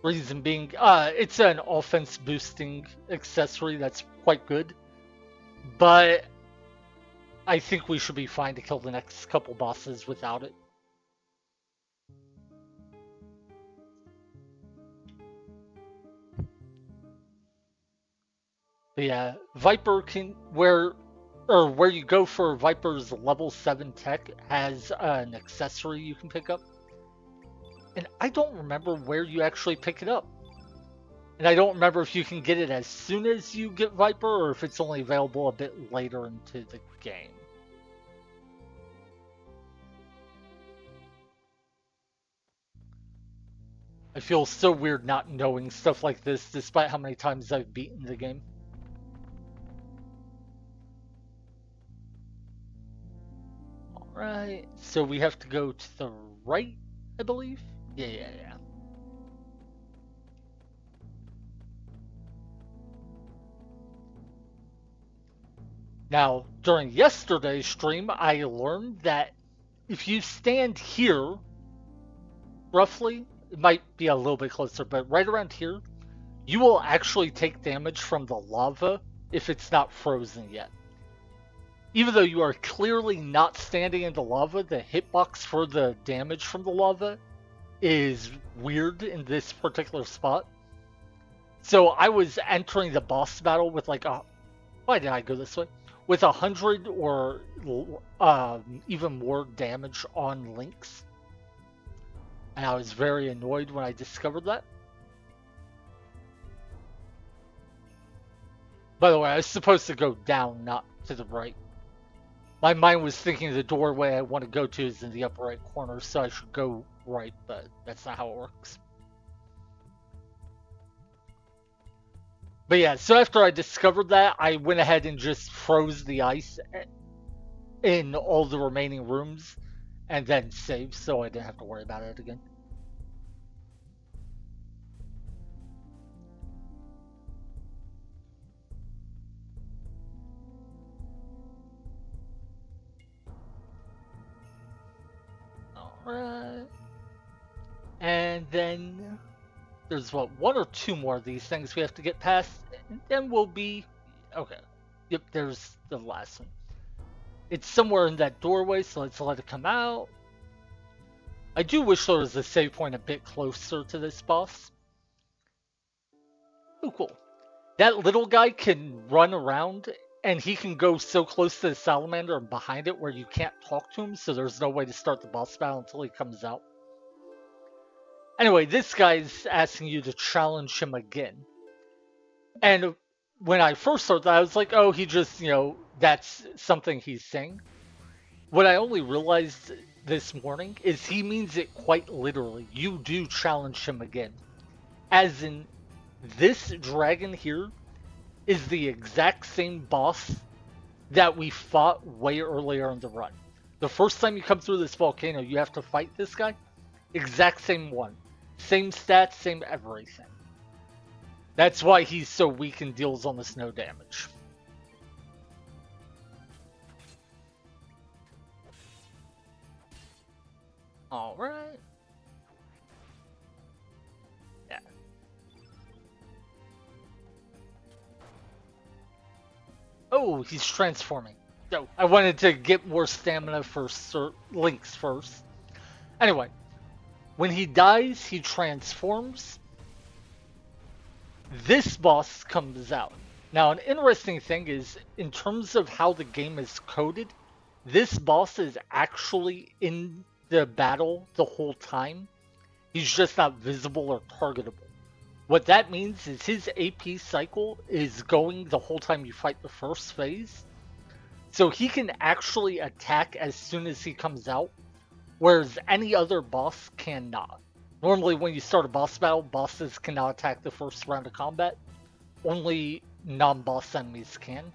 Reason being, it's an offense boosting accessory that's quite good. But I think we should be fine to kill the next couple bosses without it. But yeah, Viper can where you go for Viper's level 7 tech has an accessory you can pick up. And I don't remember where you actually pick it up. And I don't remember if you can get it as soon as you get Viper or if it's only available a bit later into the game. I feel so weird not knowing stuff like this despite how many times I've beaten the game. Alright, so we have to go to the right, I believe? Yeah. Now, during yesterday's stream, I learned that if you stand here, roughly, it might be a little bit closer, but right around here, you will actually take damage from the lava if it's not frozen yet. Even though you are clearly not standing in the lava, the hitbox for the damage from the lava is weird in this particular spot. So I was entering the boss battle with like a... Why did I go this way? With 100 or even more damage on links. And I was very annoyed when I discovered that. By the way, I was supposed to go down, not to the right. My mind was thinking the doorway I want to go to is in the upper right corner, so I should go right, but that's not how it works. But yeah, so after I discovered that, I went ahead and just froze the ice in all the remaining rooms and then saved so I didn't have to worry about it again. Alright. And then there's what, one or two more of these things we have to get past, and then we'll be okay. Yep, there's the last one. It's somewhere in that doorway, so let's let it come out. I do wish there was a save point a bit closer to this boss. Oh, cool. That little guy can run around, and he can go so close to the salamander and behind it where you can't talk to him, so there's no way to start the boss battle until he comes out. Anyway, this guy's asking you to challenge him again. And when I first saw that, I was like, oh, he just, that's something he's saying. What I only realized this morning is he means it quite literally. You do challenge him again. As in, this dragon here is the exact same boss that we fought way earlier in the run. The first time you come through this volcano, you have to fight this guy. Exact same one. Same stats, same everything. That's why he's so weak and deals almost no damage. Alright. Yeah. Oh, he's transforming. So, I wanted to get more stamina for Lynx first. Anyway, when he dies, he transforms. This boss comes out. Now, an interesting thing is, in terms of how the game is coded, this boss is actually in the battle the whole time. He's just not visible or targetable. What that means is his AP cycle is going the whole time you fight the first phase. So he can actually attack as soon as he comes out, whereas any other boss cannot. Normally when you start a boss battle, bosses cannot attack the first round of combat. Only non-boss enemies can.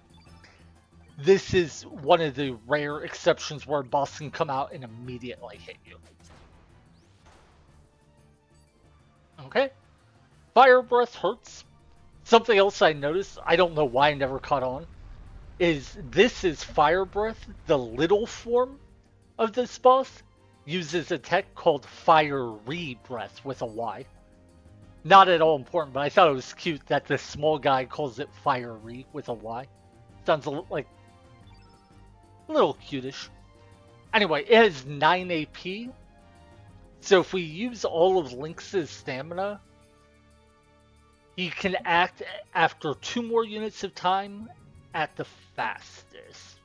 This is one of the rare exceptions where a boss can come out and immediately hit you. Okay. Fire breath hurts. Something else I noticed, I don't know why I never caught on, is this is fire breath, the little form of this boss uses a tech called fiery breath with a Y. Not at all important, but I thought it was cute that the small guy calls it fiery with a Y. Sounds like a little cutish. Anyway, it has 9 AP. So if we use all of Lynx's stamina, he can act after 2 more units of time at the fastest.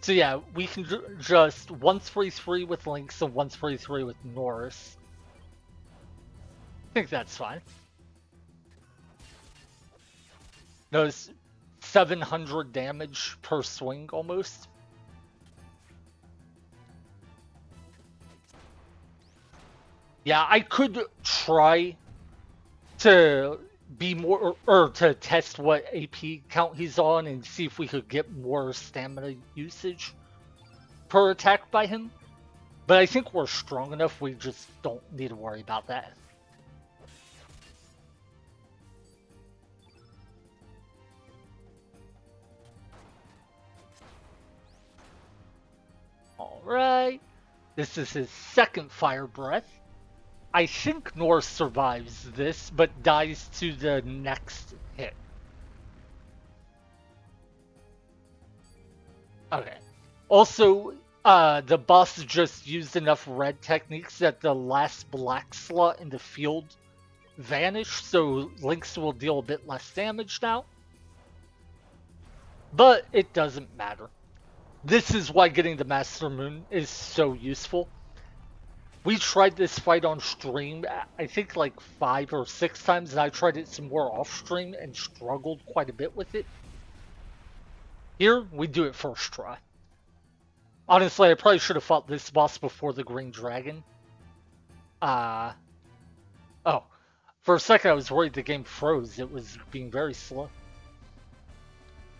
So yeah, we can just 1-3-3 with Lynx and 1-3-3 with Norris. I think that's fine. Notice 700 damage per swing almost. Yeah, I could try to be more, or to test what AP count he's on and see if we could get more stamina usage per attack by him. But I think we're strong enough, we just don't need to worry about that. Alright. This is his second fire breath. I think Norse survives this, but dies to the next hit. Okay. Also, the boss just used enough red techniques that the last black slot in the field vanished, so Lynx will deal a bit less damage now. But it doesn't matter. This is why getting the Master Moon is so useful. We tried this fight on stream, I think like 5 or 6 times, and I tried it some more off stream and struggled quite a bit with it. Here, we do it first try. Honestly, I probably should have fought this boss before the Green Dragon. Oh. For a second, I was worried the game froze. It was being very slow.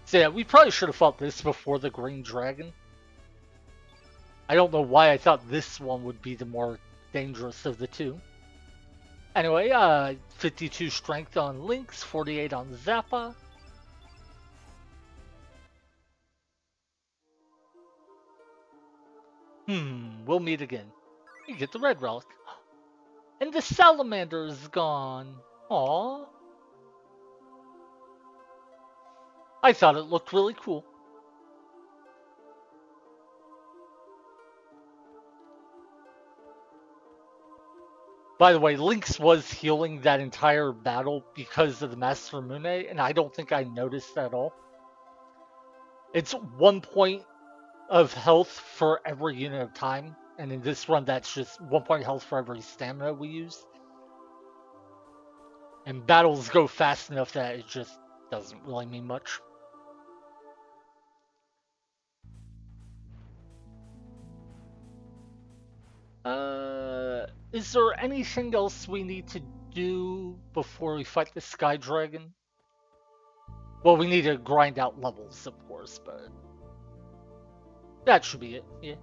So yeah, we probably should have fought this before the Green Dragon. I don't know why I thought this one would be the more dangerous of the two. Anyway, 52 strength on Lynx, 48 on Zappa. We'll meet again. You get the red relic. And the salamander is gone. Aww. I thought it looked really cool. By the way, Lynx was healing that entire battle because of the Master Mune, and I don't think I noticed at all. It's 1 point of health for every unit of time, and in this run, that's just 1 point health for every stamina we use. And battles go fast enough that it just doesn't really mean much. Is there anything else we need to do before we fight the Sky Dragon? Well, we need to grind out levels, of course, but that should be it, yeah.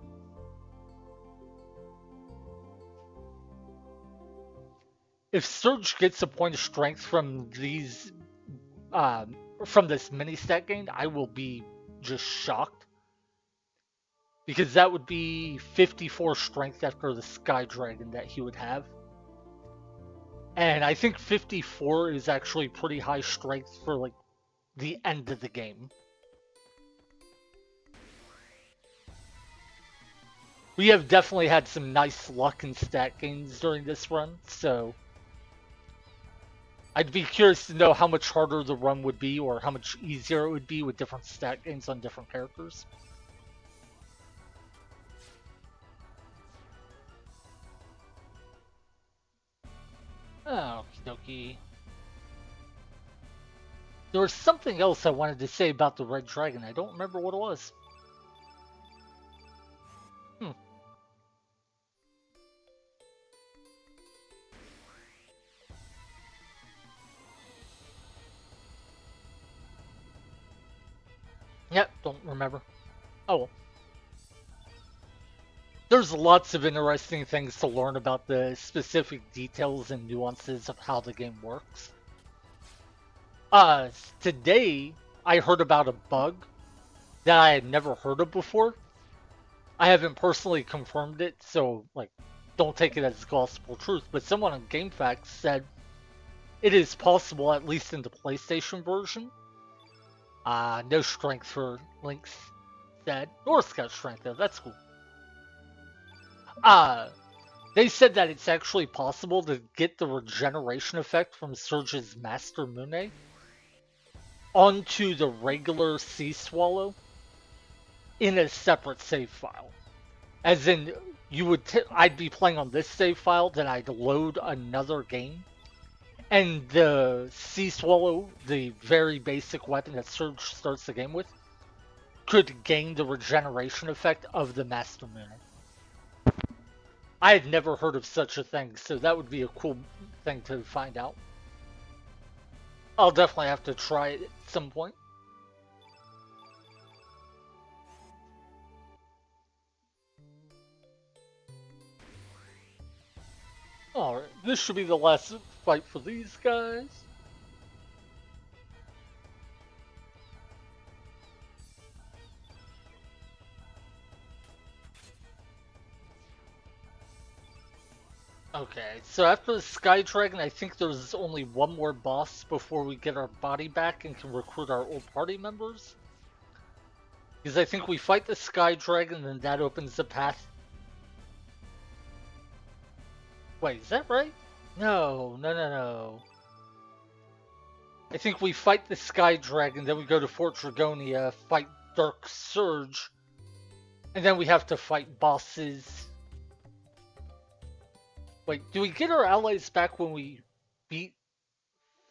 If Surge gets a point of strength from these, from this mini stat gain, I will be just shocked. Because that would be 54 strength after the Sky Dragon that he would have. And I think 54 is actually pretty high strength for, like, the end of the game. We have definitely had some nice luck and stat gains during this run, so I'd be curious to know how much harder the run would be or how much easier it would be with different stat gains on different characters. Okie dokie. There was something else I wanted to say about the Red Dragon. I don't remember what it was. Yep, don't remember. Oh well. There's lots of interesting things to learn about the specific details and nuances of how the game works. Today I heard about a bug that I had never heard of before. I haven't personally confirmed it, so like, don't take it as gospel truth. But someone on GameFAQs said it is possible, at least in the PlayStation version. No strength for Lynx said, or Scout strength though. That's cool. They said that it's actually possible to get the regeneration effect from Surge's Master Mune onto the regular Sea Swallow in a separate save file. As in, I'd be playing on this save file, then I'd load another game, and the Sea Swallow, the very basic weapon that Surge starts the game with, could gain the regeneration effect of the Master Mune. I had never heard of such a thing, so that would be a cool thing to find out. I'll definitely have to try it at some point. Alright, this should be the last fight for these guys. Okay, so after the Sky Dragon, I think there's only one more boss before we get our body back and can recruit our old party members. Because I think we fight the Sky Dragon and that opens the path. Wait, is that right? No. I think we fight the Sky Dragon, then we go to Fort Dragonia, fight Dark Surge, and then we have to fight bosses. Wait, do we get our allies back when we beat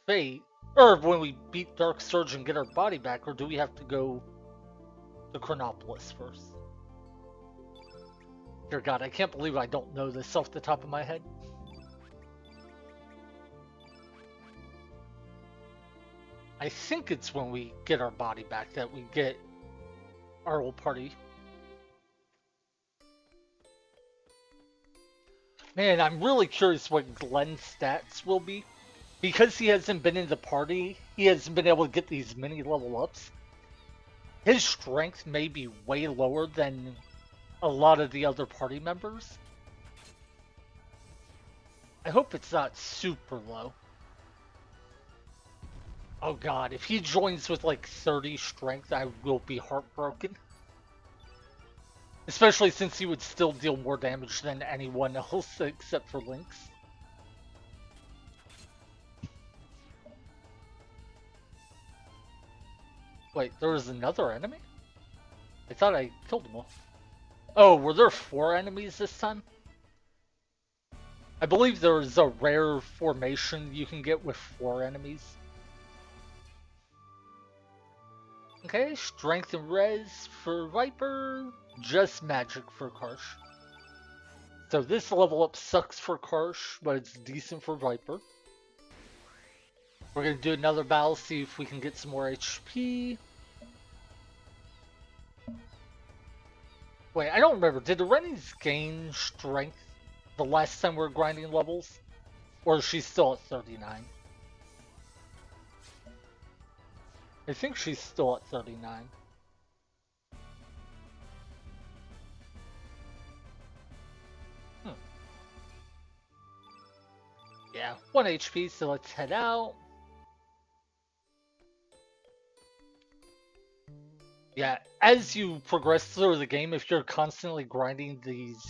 Fate? Or when we beat Dark Surge and get our body back, or do we have to go to Chronopolis first? Dear God, I can't believe I don't know this off the top of my head. I think it's when we get our body back that we get our old party. Man, I'm really curious what Glenn's stats will be. Because he hasn't been in the party, he hasn't been able to get these mini level ups. His strength may be way lower than a lot of the other party members. I hope it's not super low. Oh god, if he joins with like 30 strength, I will be heartbroken. Especially since he would still deal more damage than anyone else except for Lynx. Wait, there was another enemy? I thought I killed them all. Oh, were there 4 enemies this time? I believe there's a rare formation you can get with 4 enemies. Okay, strength and res for Viper, just magic for Karsh. So this level up sucks for Karsh, but it's decent for Viper. We're gonna do another battle, see if we can get some more HP. Wait, I don't remember. Did the Rennies gain strength the last time we were grinding levels? Or is she still at 39? I think she's still at 39. Yeah, 1 HP, so let's head out. Yeah, as you progress through the game, if you're constantly grinding these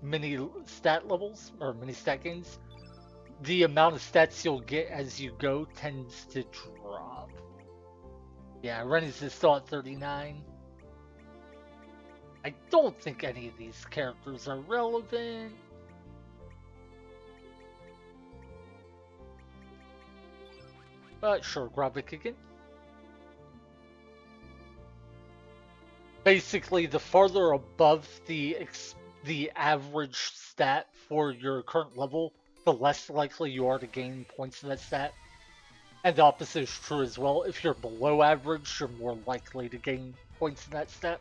mini stat levels, or mini stat gains, the amount of stats you'll get as you go tends to drop. Yeah, Rennie's is still at 39. I don't think any of these characters are relevant. But sure, Gravik again. Basically, the farther above the average stat for your current level, the less likely you are to gain points in that stat. And the opposite is true as well. If you're below average, you're more likely to gain points in that stat.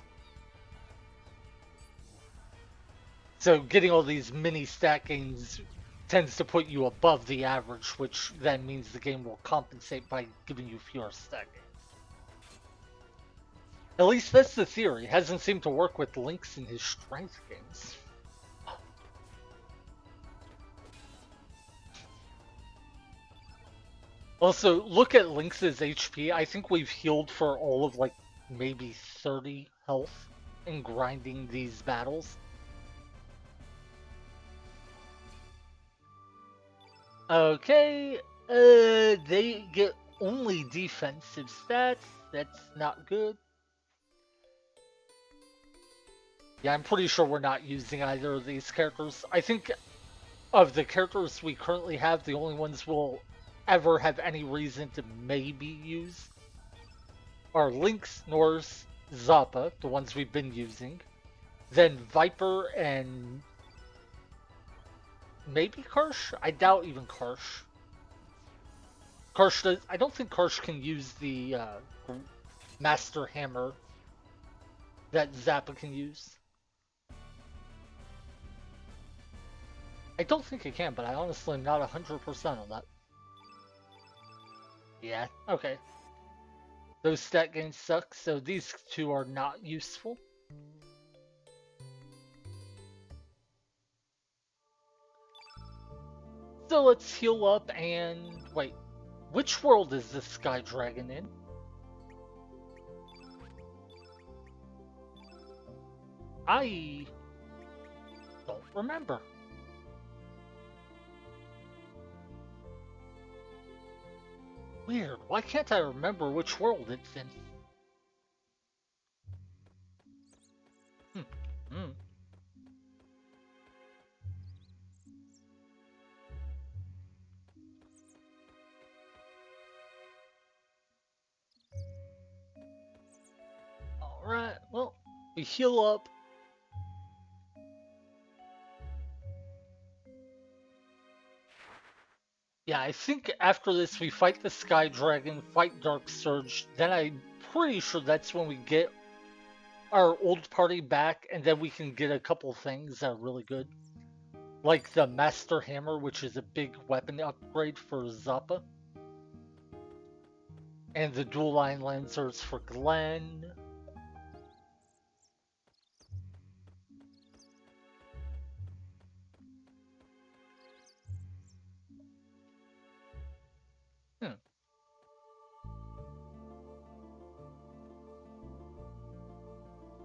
So getting all these mini stat gains tends to put you above the average, which then means the game will compensate by giving you fewer stat gains. At least that's the theory. It hasn't seemed to work with Lynx in his strength games. Also, look at Lynx's HP. I think we've healed for all of like maybe 30 health in grinding these battles. Okay, they get only defensive stats. That's not good. Yeah, I'm pretty sure we're not using either of these characters. I think of the characters we currently have, the only ones we'll ever have any reason to maybe use are Lynx, Norse, Zappa, the ones we've been using, then Viper and maybe Karsh? I doubt even Karsh. Karsh does, I don't think Karsh can use the Master Hammer that Zappa can use. I don't think it can, but I honestly am not 100% on that. Yeah, okay. Those stat gains suck, so these two are not useful. So let's heal up and... Wait, which world is this Sky Dragon in? I don't remember. Weird, why can't I remember which world it's in? Hmm. Hmm. Alright, well, we heal up. Yeah, I think after this we fight the Sky Dragon, fight Dark Surge, then I'm pretty sure that's when we get our old party back, and then we can get a couple things that are really good. Like the Master Hammer, which is a big weapon upgrade for Zappa. And the dual line lancers for Glenn. Hmm.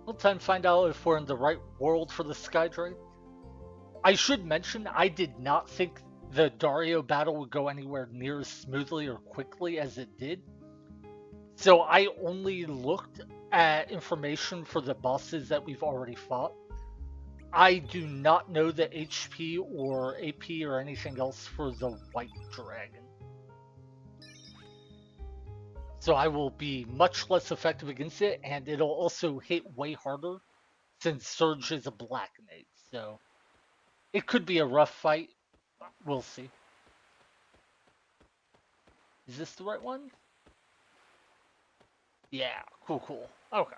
Well, time to find out if we're in the right world for the Sky Dragon. I should mention, I did not think the Dario battle would go anywhere near as smoothly or quickly as it did. So I only looked at information for the bosses that we've already fought. I do not know the HP or AP or anything else for the White Dragon. So I will be much less effective against it, and it'll also hit way harder since Surge is a black nade. So it could be a rough fight. We'll see. Is this the right one? Yeah, cool. Okay.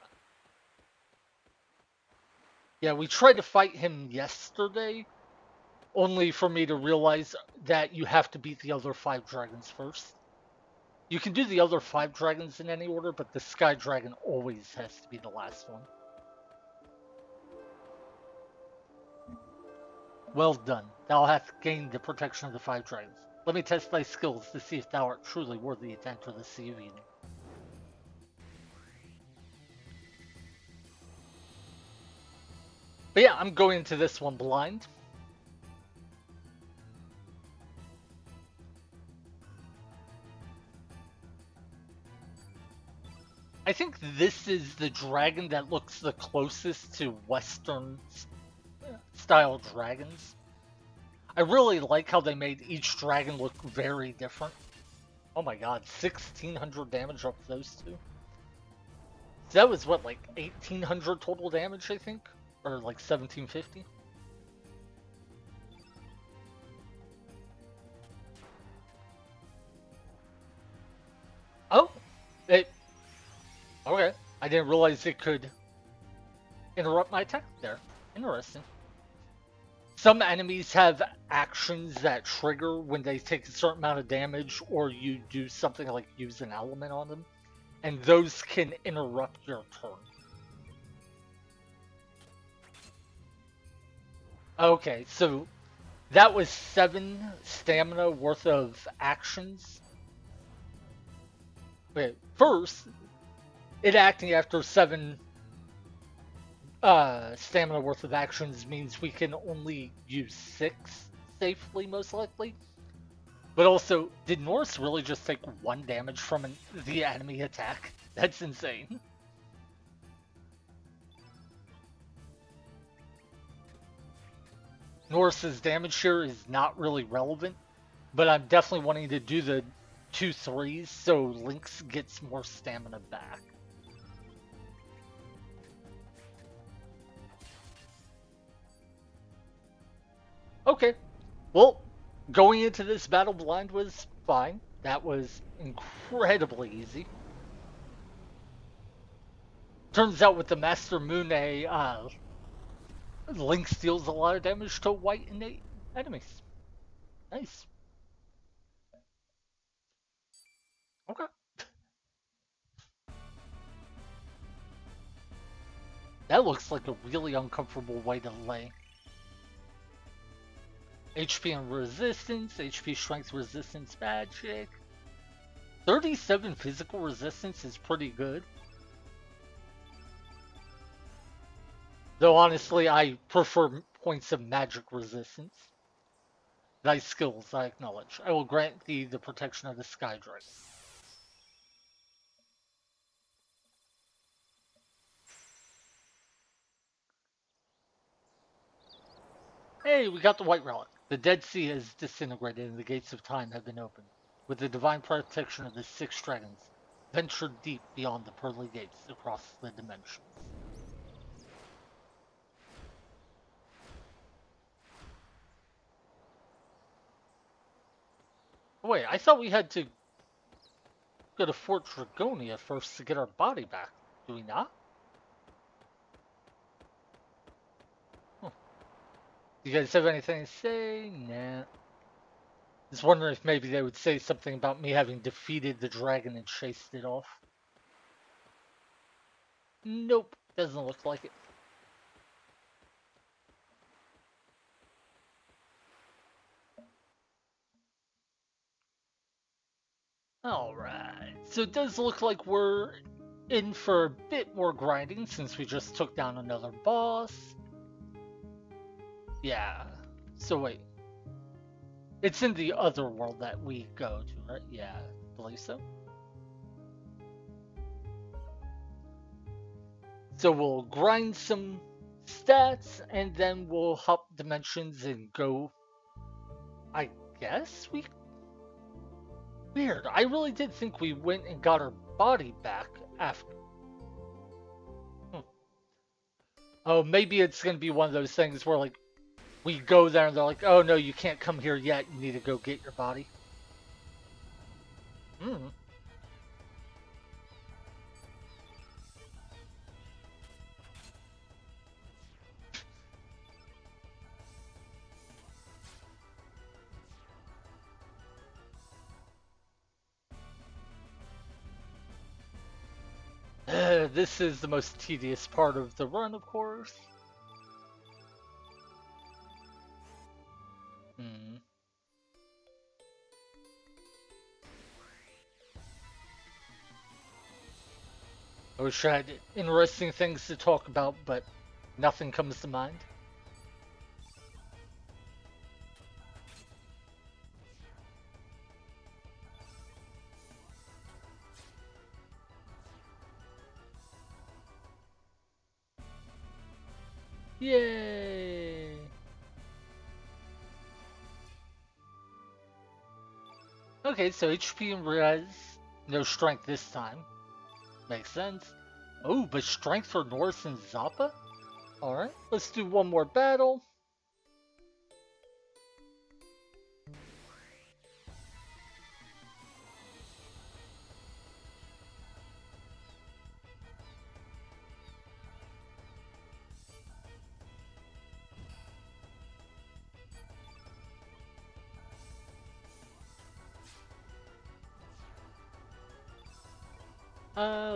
Yeah, we tried to fight him yesterday, only for me to realize that you have to beat the other 5 dragons first. You can do the other 5 dragons in any order, but the Sky Dragon always has to be the last one. Well done. Thou hast gained the protection of the 5 dragons. Let me test thy skills to see if thou art truly worthy to enter the Sea of Eden. But yeah, I'm going into this one blind. I think this is the dragon that looks the closest to Western style dragons. I really like how they made each dragon look very different. Oh my god, 1600 damage off those two? So that was what, like 1800 total damage, I think? Or like 1750? Oh! It. Okay. I didn't realize it could interrupt my attack there. Interesting. Some enemies have actions that trigger when they take a certain amount of damage or you do something like use an element on them, and those can interrupt your turn. Okay, so that was 7 stamina worth of actions. Wait, first, it acting after 7 stamina worth of actions means we can only use 6 safely, most likely. But also, did Norse really just take 1 damage from the enemy attack? That's insane. Norse's damage here is not really relevant, but I'm definitely wanting to do the 2 threes so Lynx gets more stamina back. Okay, well, going into this battle blind was fine. That was incredibly easy. Turns out with the Master Moon, Lynx deals a lot of damage to white innate enemies. Nice. Okay. That looks like a really uncomfortable way to lay. HP and resistance, HP strength resistance magic. 37 physical resistance is pretty good. Though honestly, I prefer points of magic resistance. Thy skills, I acknowledge. I will grant thee the protection of the Sky Dragon. Hey, we got the White Relic. The Dead Sea has disintegrated and the gates of time have been opened. With the divine protection of the 6 dragons, venture deep beyond the pearly gates across the dimensions. Wait, I thought we had to go to Fort Dragonia first to get our body back. Do we not? Huh. Do you guys have anything to say? Nah. Just wondering if maybe they would say something about me having defeated the dragon and chased it off. Nope, doesn't look like it. Alright, so it does look like we're in for a bit more grinding since we just took down another boss. Yeah, so wait. It's in the other world that we go to, right? Yeah, I believe so. So we'll grind some stats and then we'll hop dimensions and go. I guess we. Weird. I really did think we went and got our body back after. Hmm. Oh, maybe it's gonna be one of those things where like we go there and they're like, "Oh no, you can't come here yet. You need to go get your body." Hmm. This is the most tedious part of the run, of course. Hmm. I wish I had interesting things to talk about, but nothing comes to mind. Yay! Okay, so HP and res, no strength this time. Makes sense. Oh, but strength for Norse and Zappa? Alright, let's do one more battle.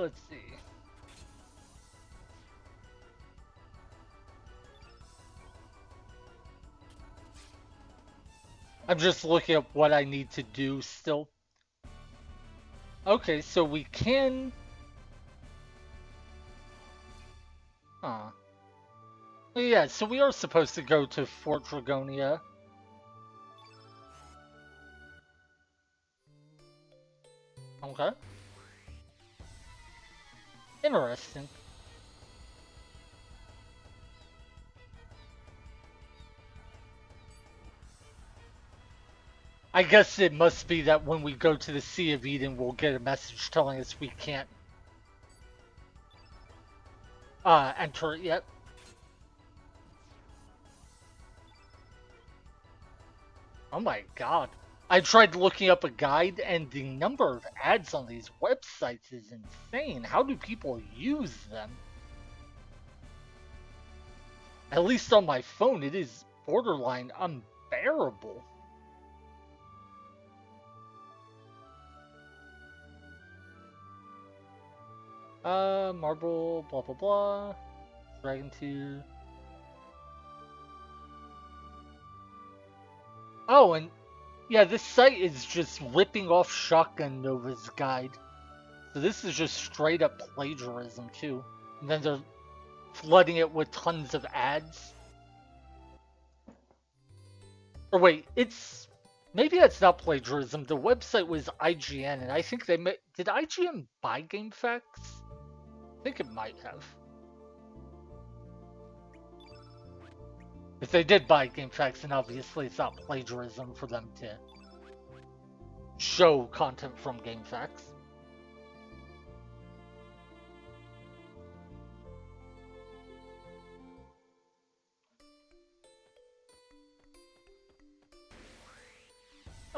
Let's see. I'm just looking up what I need to do still. Okay, so we can. Huh. Yeah, so we are supposed to go to Fort Dragonia. Okay. Interesting. I guess it must be that when we go to the Sea of Eden, we'll get a message telling us we can't enter it yet. Oh my god. I tried looking up a guide, and the number of ads on these websites is insane. How do people use them? At least on my phone, it is borderline unbearable. Marble, blah blah blah. Dragon 2. Oh, and yeah, this site is just ripping off Shotgun Nova's guide. So this is just straight up plagiarism too. And then they're flooding it with tons of ads. Or wait, it's maybe that's not plagiarism. The website was IGN, and I think did IGN buy GameFAQs? I think it might have. If they did buy GameFAQs, then obviously it's not plagiarism for them to show content from GameFAQs.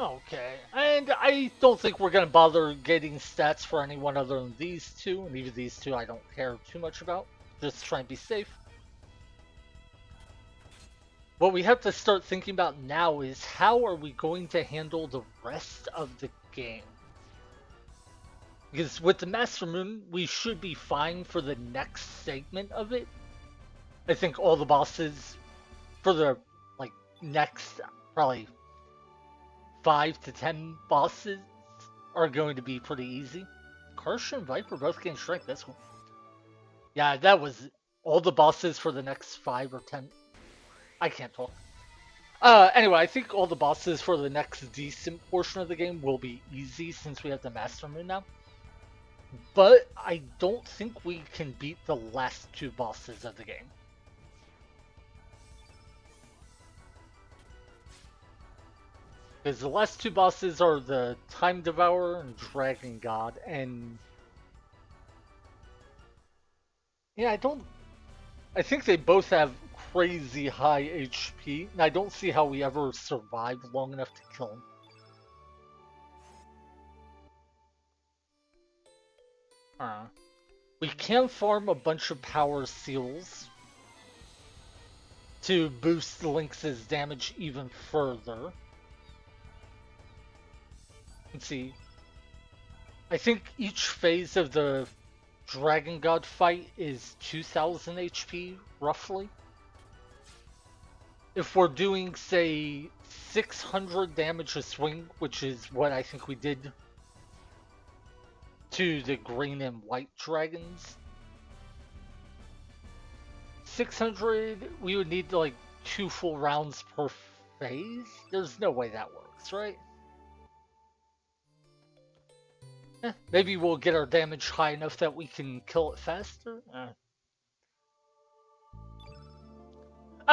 Okay, and I don't think we're gonna bother getting stats for anyone other than these two, and even these two I don't care too much about. Just try and be safe. What we have to start thinking about now is how are we going to handle the rest of the game? Because with the Master Moon, we should be fine for the next segment of it. I think all the bosses for the like next probably 5 to 10 bosses are going to be pretty easy. Karsh and Viper both gain strength. That's cool. Yeah, that was all the bosses for the next 5 or 10. I can't talk. Anyway, I think all the bosses for the next decent portion of the game will be easy since we have the Master Moon now. But I don't think we can beat the last two bosses of the game. Because the last two bosses are the Time Devourer and Dragon God, and yeah, I think they both have crazy high HP, and I don't see how we ever survive long enough to kill them. We can farm a bunch of power seals to boost Lynx's damage even further. Let's see. I think each phase of the Dragon God fight is 2000 HP, roughly. If we're doing, say, 600 damage a swing, which is what I think we did to the green and white dragons, 600, we would need like 2 full rounds per phase? There's no way that works, right? Maybe we'll get our damage high enough that we can kill it faster? I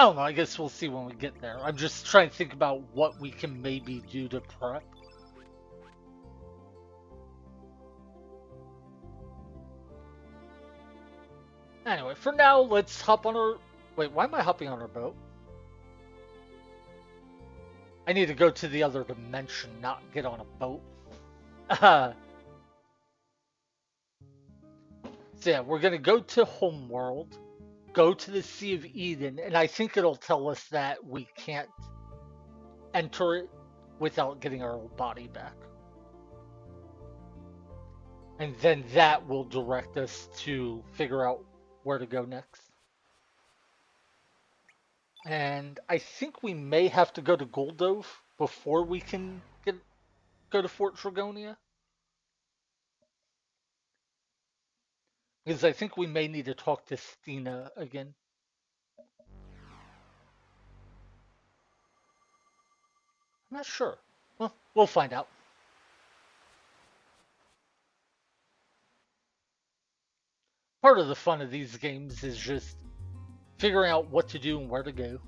don't know, I guess we'll see when we get there. I'm just trying to think about what we can maybe do to prep. Anyway, for now, let's hop on our... Wait, why am I hopping on our boat? I need to go to the other dimension, not get on a boat. So yeah, we're gonna go to Homeworld, go to the Sea of Eden, and I think it'll tell us that we can't enter it without getting our old body back. And then that will direct us to figure out where to go next. And I think we may have to go to Goldove before we can go to Fort Dragonia. Because I think we may need to talk to Stina again. I'm not sure. Well, we'll find out. Part of the fun of these games is just figuring out what to do and where to go.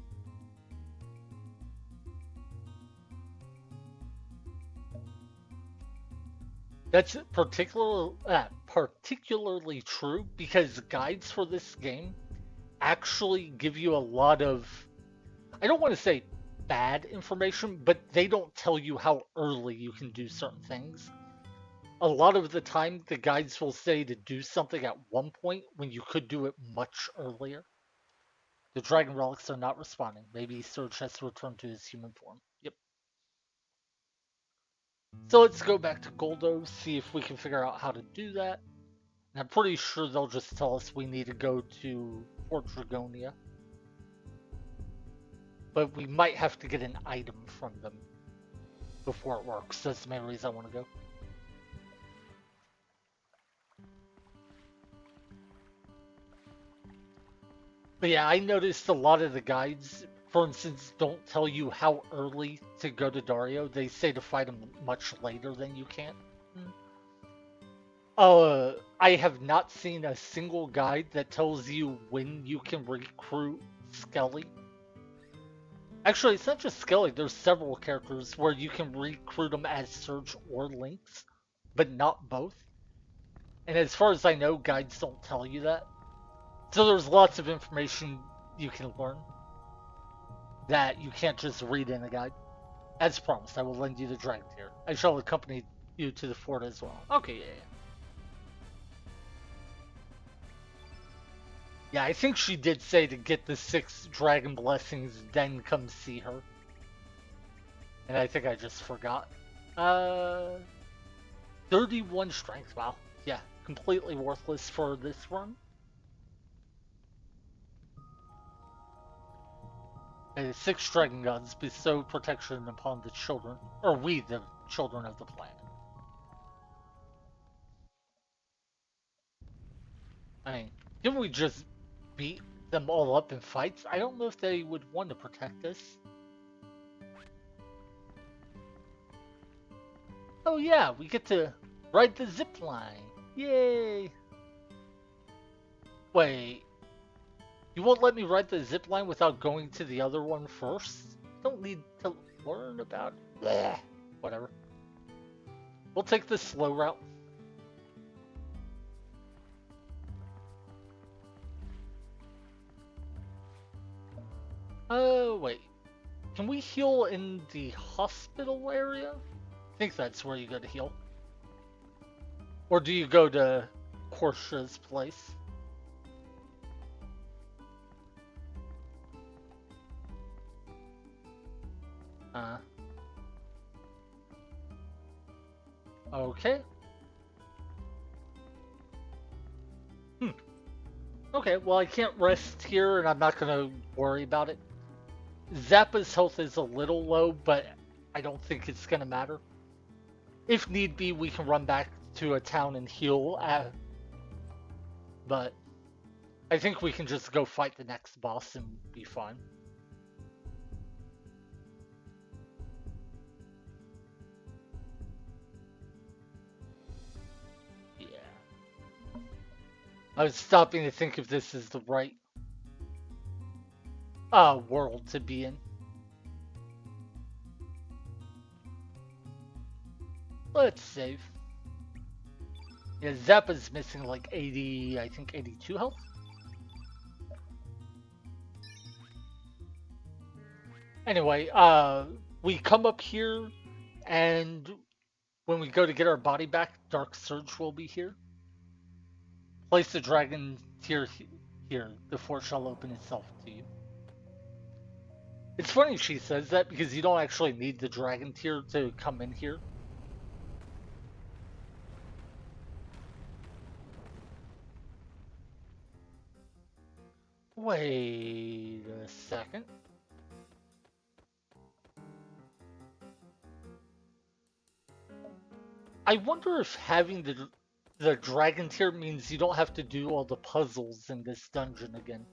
That's particularly true because guides for this game actually give you a lot of, I don't want to say bad information, but they don't tell you how early you can do certain things. A lot of the time, the guides will say to do something at one point when you could do it much earlier. The dragon relics are not responding. Maybe Surge has to return to his human form. Yep. So let's go back to Goldo, see if we can figure out how to do that. And I'm pretty sure they'll just tell us we need to go to Fort Dragonia. But we might have to get an item from them before it works. That's the main reason I want to go. But yeah, I noticed a lot of the guides, for instance, don't tell you how early to go to Dario. They say to fight him much later than you can. I have not seen a single guide that tells you when you can recruit Skelly. Actually, it's not just Skelly. There's several characters where you can recruit them as Surge or Lynx, but not both. And as far as I know, guides don't tell you that. So there's lots of information you can learn that you can't just read in a guide. As promised, I will lend you the dragon tier. I shall accompany you to the fort as well. Okay, yeah. Yeah, I think she did say to get the 6 dragon blessings, then come see her. And I think I just forgot. Uh, 31 strength. Wow. Yeah, completely worthless for this run. And 6 dragon guns bestow protection upon the children, or we, the children of the planet. I mean, didn't we just beat them all up in fights? I don't know if they would want to protect us. Oh yeah, we get to ride the zip line. Yay! Wait, you won't let me ride the zip line without going to the other one first? Don't need to learn about it. Blech. Whatever. We'll take the slow route. Oh, wait. Can we heal in the hospital area? I think that's where you go to heal. Or do you go to Korsha's place? Uh. Okay. Okay, well I can't rest here and I'm not gonna worry about it. Zappa's health is a little low, but I don't think it's gonna matter. If need be, we can run back to a town and heal, but I think we can just go fight the next boss and be fine. Yeah. I was stopping to think if this is the right world to be in. Let's save. Yeah, Zappa's missing like 80, I think 82 health. Anyway, we come up here, and when we go to get our body back, Dark Surge will be here. Place the dragon tier here. The fort shall open itself to you. It's funny she says that because you don't actually need the dragon tier to come in here. Wait a second. I wonder if having the dragon tier means you don't have to do all the puzzles in this dungeon again.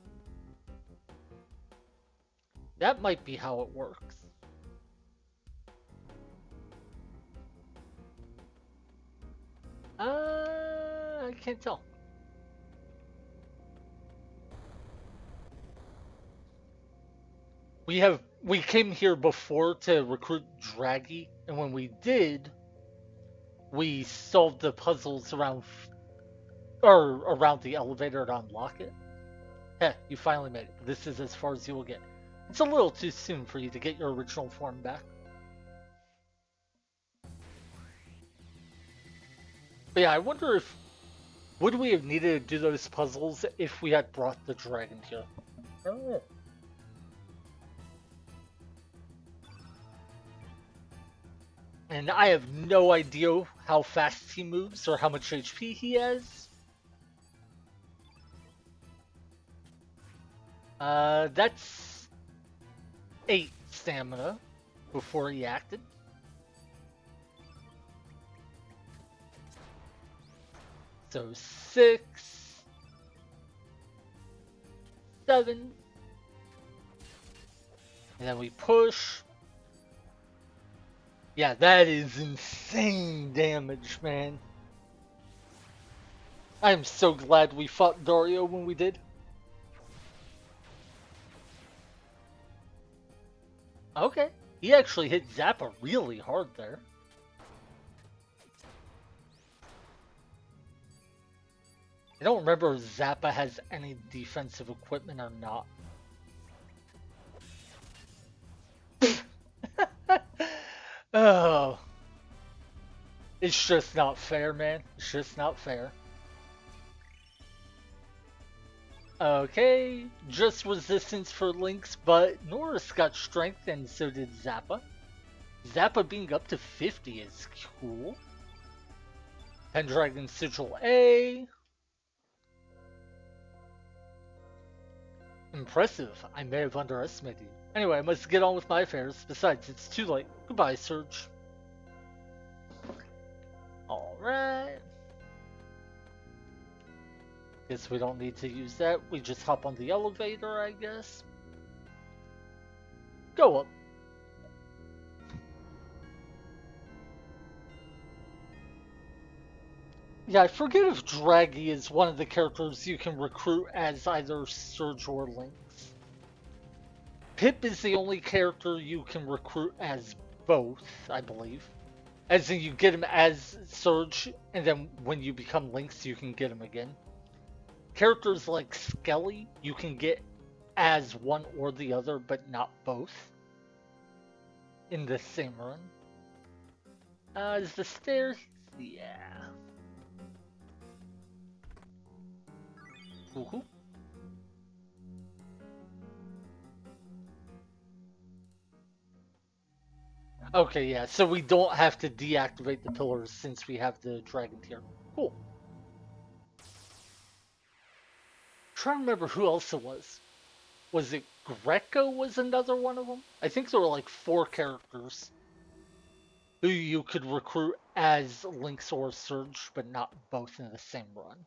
That might be how it works. I can't tell. We came here before to recruit Draggy, and when we did, we solved the puzzles around the elevator to unlock it. Heh, you finally made it. This is as far as you will get. It's a little too soon for you to get your original form back. But yeah, I wonder if would we have needed to do those puzzles if we had brought the dragon here? I don't know. And I have no idea how fast he moves or how much HP he has. That's 8 stamina before he acted. So 6, 7, and then we push. Yeah, that is insane damage, man. I'm so glad we fought Dario when we did. Okay, he actually hit Zappa really hard there. I don't remember if Zappa has any defensive equipment or not. Oh, it's just not fair, man. It's just not fair. Okay, just resistance for Lynx, but Norris got strength and so did Zappa. Zappa being up to 50 is cool. Pendragon Sigil A. Impressive. I may have underestimated you. Anyway, I must get on with my affairs. Besides, it's too late. Goodbye, Surge. Alright. Guess we don't need to use that. We just hop on the elevator, I guess. Go up. Yeah, I forget if Draggy is one of the characters you can recruit as either Surge or Lynx. Pip is the only character you can recruit as both, I believe. As in, you get him as Surge, and then when you become Lynx, you can get him again. Characters like Skelly, you can get as one or the other, but not both in the same run. Is the stairs? Yeah. Woohoo. Okay, yeah, so we don't have to deactivate the pillars since we have the dragon tier. Cool. Trying to remember who else it was. Was it Greco was another one of them? I think there were like 4 characters who you could recruit as Lynx or Surge, but not both in the same run.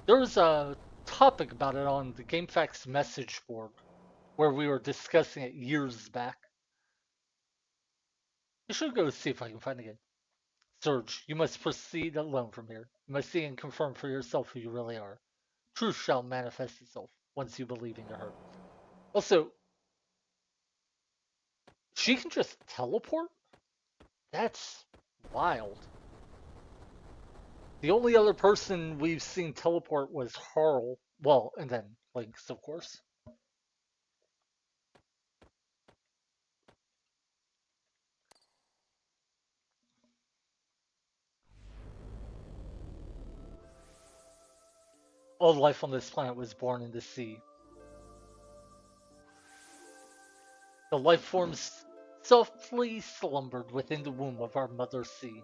There was a topic about it on the GameFAQs message board where we were discussing it years back. I should go see if I can find it again. Surge, you must proceed alone from here. You must see and confirm for yourself who you really are. Truth shall manifest itself once you believe in your heart. Also, she can just teleport? That's wild. The only other person we've seen teleport was Harl. Well, and then Lynx, of course. All life on this planet was born in the sea. The life forms softly slumbered within the womb of our mother sea.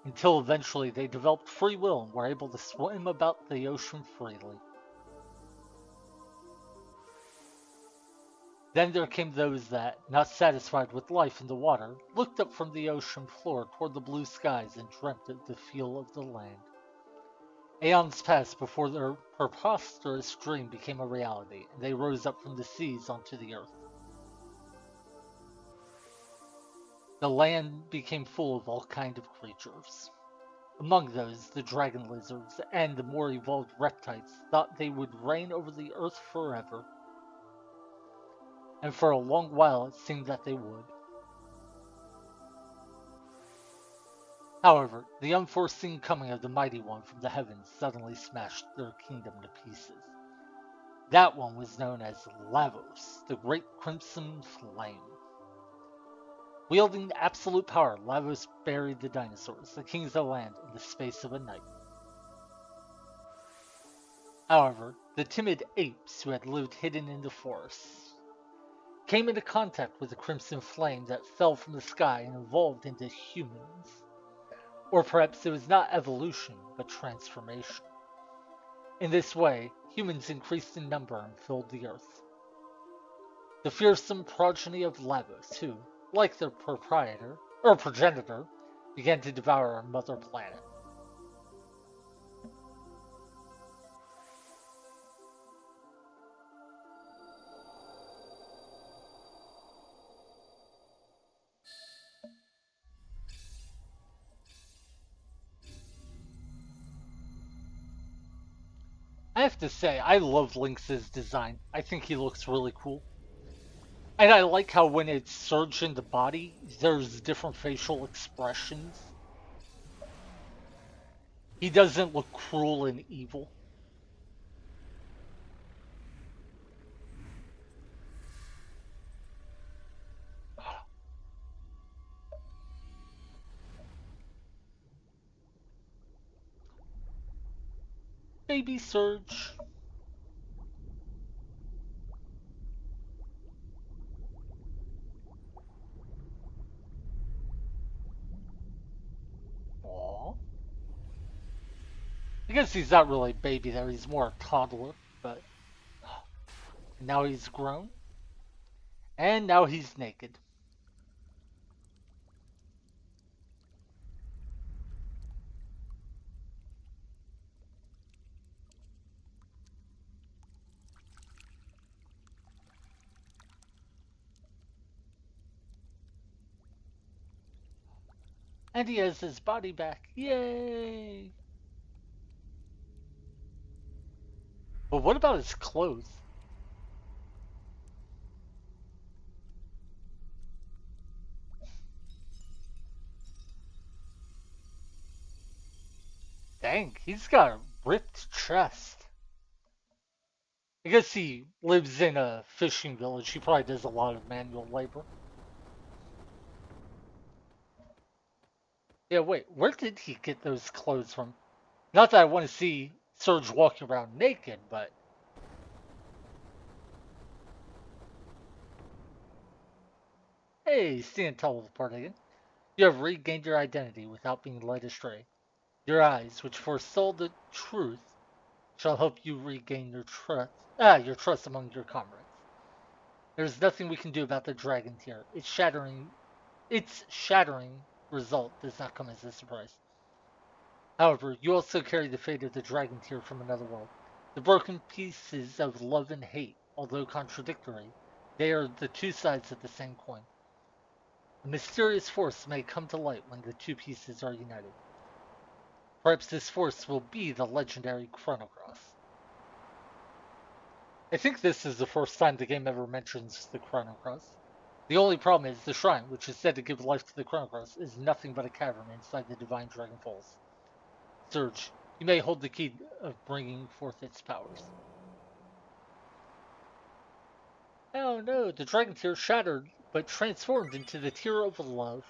Until eventually they developed free will and were able to swim about the ocean freely. Then there came those that, not satisfied with life in the water, looked up from the ocean floor toward the blue skies and dreamt of the feel of the land. Aeons passed before their preposterous dream became a reality, and they rose up from the seas onto the earth. The land became full of all kinds of creatures. Among those, the dragon lizards and the more evolved reptiles thought they would reign over the earth forever. And for a long while it seemed that they would. However, the unforeseen coming of the mighty one from the heavens suddenly smashed their kingdom to pieces. That one was known as Lavos, the Great Crimson Flame. Wielding absolute power, Lavos buried the dinosaurs, the kings of the land, in the space of a night. However, the timid apes who had lived hidden in the forests came into contact with the crimson flame that fell from the sky and evolved into humans. Or perhaps it was not evolution, but transformation. In this way, humans increased in number and filled the earth. The fearsome progeny of Lavos, who, like their progenitor, began to devour our mother planet. I have to say, I love Lynx's design. I think he looks really cool. And I like how when it's surged in the body, there's different facial expressions. He doesn't look cruel and evil. Baby Surge. Aww. I guess he's not really a baby there, he's more a toddler, but now he's grown. And now he's naked. And he has his body back. Yay! But what about his clothes? Dang, he's got a ripped chest. I guess he lives in a fishing village. He probably does a lot of manual labor. Yeah, wait, where did he get those clothes from? Not that I want to see Surge walking around naked, but hey, seeing teleport again. You have regained your identity without being led astray. Your eyes, which foresaw the truth, shall help you regain your trust among your comrades. There's nothing we can do about the dragon tier. Its shattering result does not come as a surprise. However, you also carry the fate of the dragon tier from another world. The broken pieces of love and hate, although contradictory, they are the two sides of the same coin. A mysterious force may come to light when the two pieces are united. Perhaps this force will be the legendary Chrono Cross. I think this is the first time the game ever mentions the Chrono Cross. The only problem is the shrine, which is said to give life to the Chrono Cross, is nothing but a cavern inside the Divine Dragon Falls. Surge, you may hold the key of bringing forth its powers. Oh no, the dragon tear shattered, but transformed into the tear of love.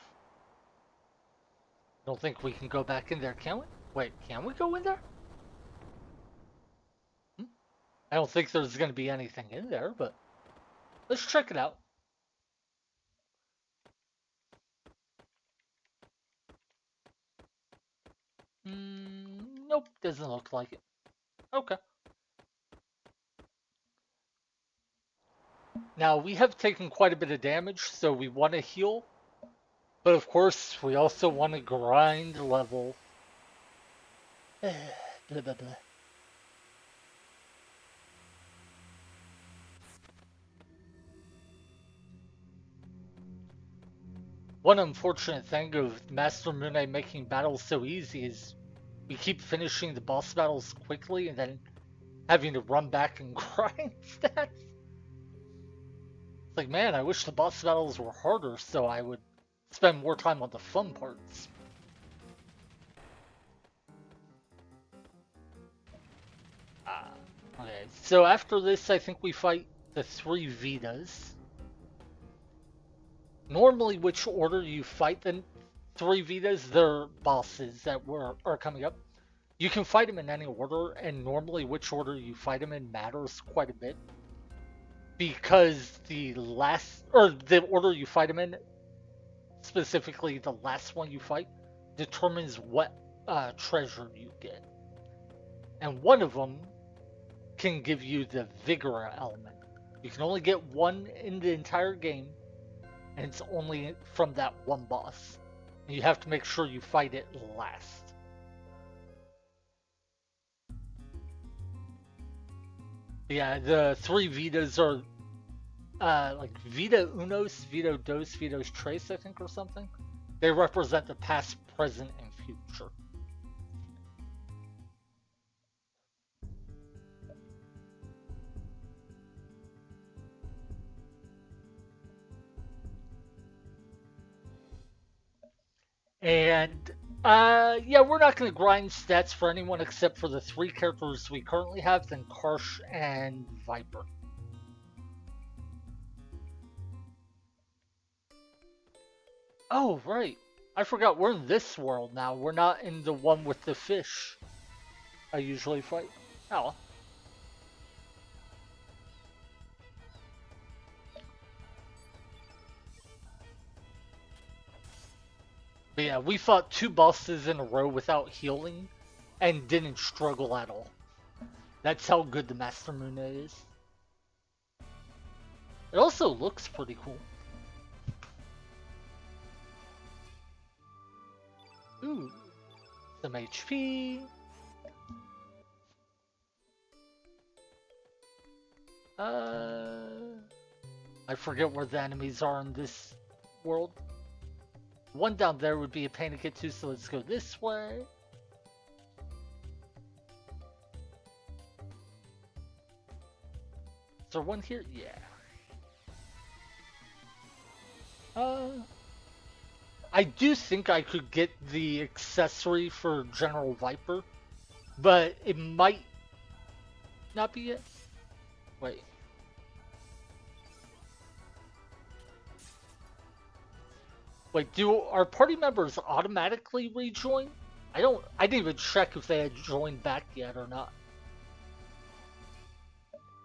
Don't think we can go back in there, can we? Wait, can we go in there? Hmm? I don't think there's going to be anything in there, but let's check it out. Nope, doesn't look like it. Okay. Now, we have taken quite a bit of damage, so we want to heal. But of course, we also want to grind level. blah, blah, blah. One unfortunate thing of Master Mune making battles so easy is we keep finishing the boss battles quickly and then having to run back and grind stats. It's like, man, I wish the boss battles were harder so I would spend more time on the fun parts. Okay, so after this, I think we fight the three Vitas. Normally, which order you fight the three Vitas, they're bosses that are coming up. You can fight them in any order, and normally which order you fight them in matters quite a bit. Because the order you fight them in, specifically the last one you fight, determines what treasure you get. And one of them can give you the Vigor element. You can only get one in the entire game, and it's only from that one boss. And you have to make sure you fight it last. Yeah, the three Vitas are like Vita Unos, Vita Dos, Vita Tres, I think, or something. They represent the past, present, and future. And yeah, we're not going to grind stats for anyone except for the three characters we currently have, then Karsh and Viper. Oh, right. I forgot we're in this world now. We're not in the one with the fish I usually fight. Oh. But yeah, we fought 2 bosses in a row without healing and didn't struggle at all. That's how good the Master Moon is. It also looks pretty cool. Ooh, some HP. I forget where the enemies are in this world. One down there would be a pain to get to, so let's go this way. Is there one here? Yeah. I do think I could get the accessory for General Viper, but it might not be it. Wait. Wait, do our party members automatically rejoin? I didn't even check if they had joined back yet or not.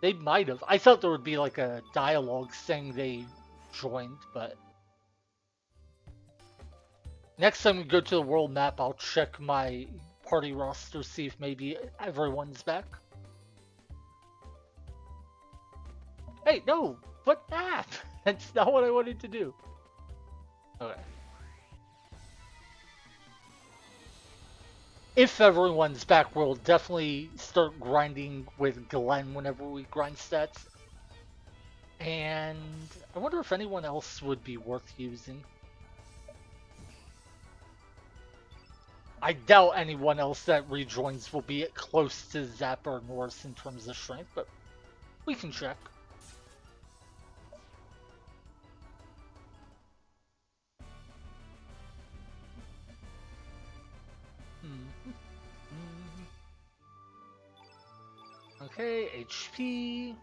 They might have. I thought there would be like a dialogue saying they joined, but next time we go to the world map, I'll check my party roster, see if maybe everyone's back. Hey, no! What map? That's not what I wanted to do. Okay. If everyone's back, we'll definitely start grinding with Glenn whenever we grind stats. And I wonder if anyone else would be worth using. I doubt anyone else that rejoins will be close to Zappa or Norris in terms of strength, but we can check. Okay, HP.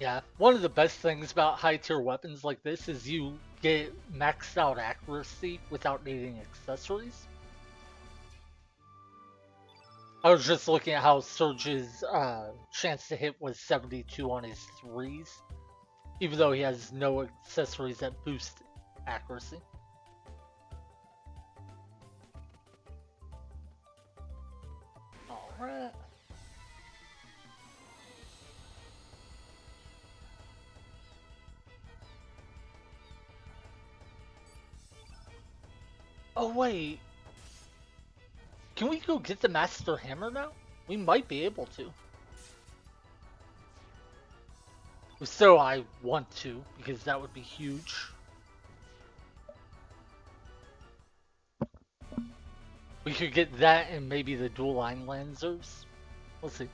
Yeah, one of the best things about high tier weapons like this is you get maxed out accuracy without needing accessories. I was just looking at how Surge's chance to hit was 72 on his threes, even though he has no accessories that boost accuracy. Alright. Oh wait, can we go get the Master Hammer now? We might be able to. So I want to, because that would be huge. We could get that and maybe the dual line Lancers. We'll see.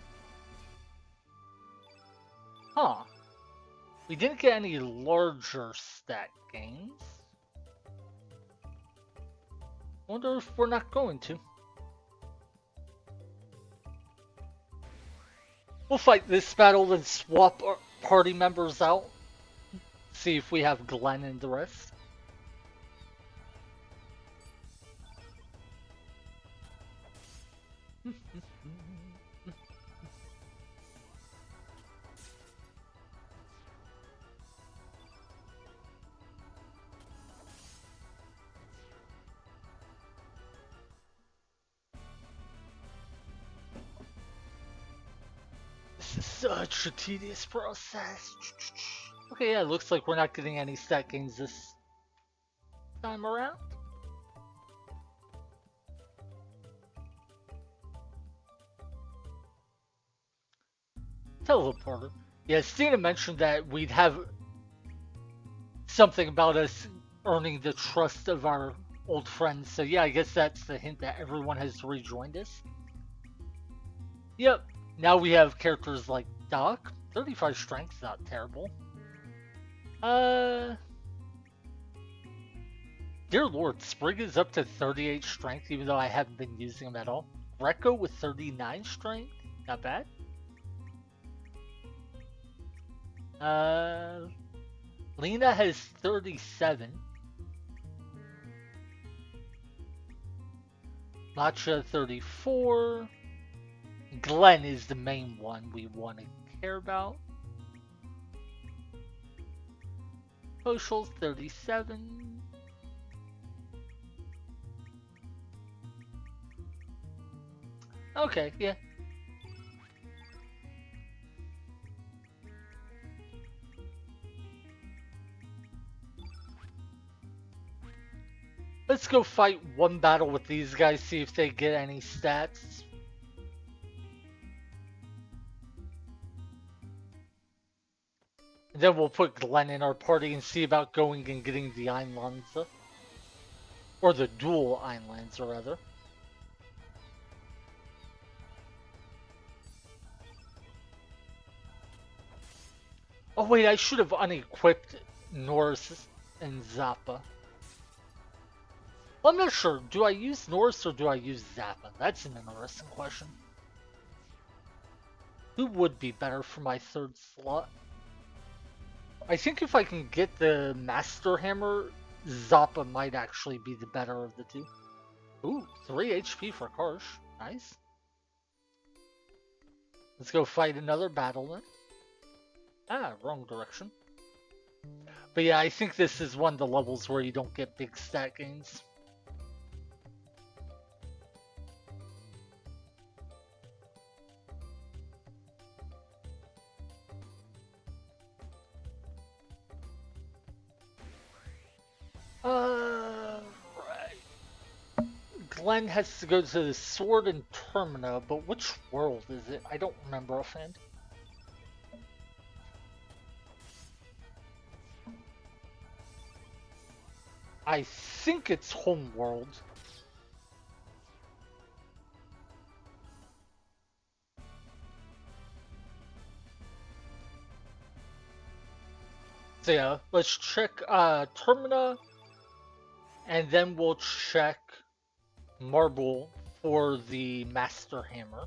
Huh. We didn't get any larger stat gains. Wonder if we're not going to. We'll fight this battle and swap our party members out. See if we have Glenn and the rest. This is such a tedious process. Okay, yeah, it looks like we're not getting any stat gains this time around. Teleporter. Yeah, Stina mentioned that we'd have something about us earning the trust of our old friends. So yeah, I guess that's the hint that everyone has rejoined us. Yep. Now we have characters like Doc. 35 strength, not terrible. Uh, dear Lord, Sprig is up to 38 strength, even though I haven't been using him at all. Recco with 39 strength, not bad. Uh, Lena has 37. Matcha 34. Glenn is the main one we want to care about. Poshal's 37. Okay, yeah. Let's go fight one battle with these guys, see if they get any stats. And then we'll put Glenn in our party and see about going and getting the Einlands. Or the dual Einlands, rather. Oh wait, I should have unequipped Norse and Zappa. Well, I'm not sure. Do I use Norse or do I use Zappa? That's an interesting question. Who would be better for my third slot? I think if I can get the Master Hammer, Zappa might actually be the better of the two. Ooh, 3 HP for Karsh. Nice. Let's go fight another battle then. Ah, wrong direction. But yeah, I think this is one of the levels where you don't get big stat gains. Right. Glenn has to go to the Sword and Termina, but which world is it? I don't remember offhand. I think it's Homeworld. So yeah, let's check Termina, and then we'll check Marble for the Master Hammer.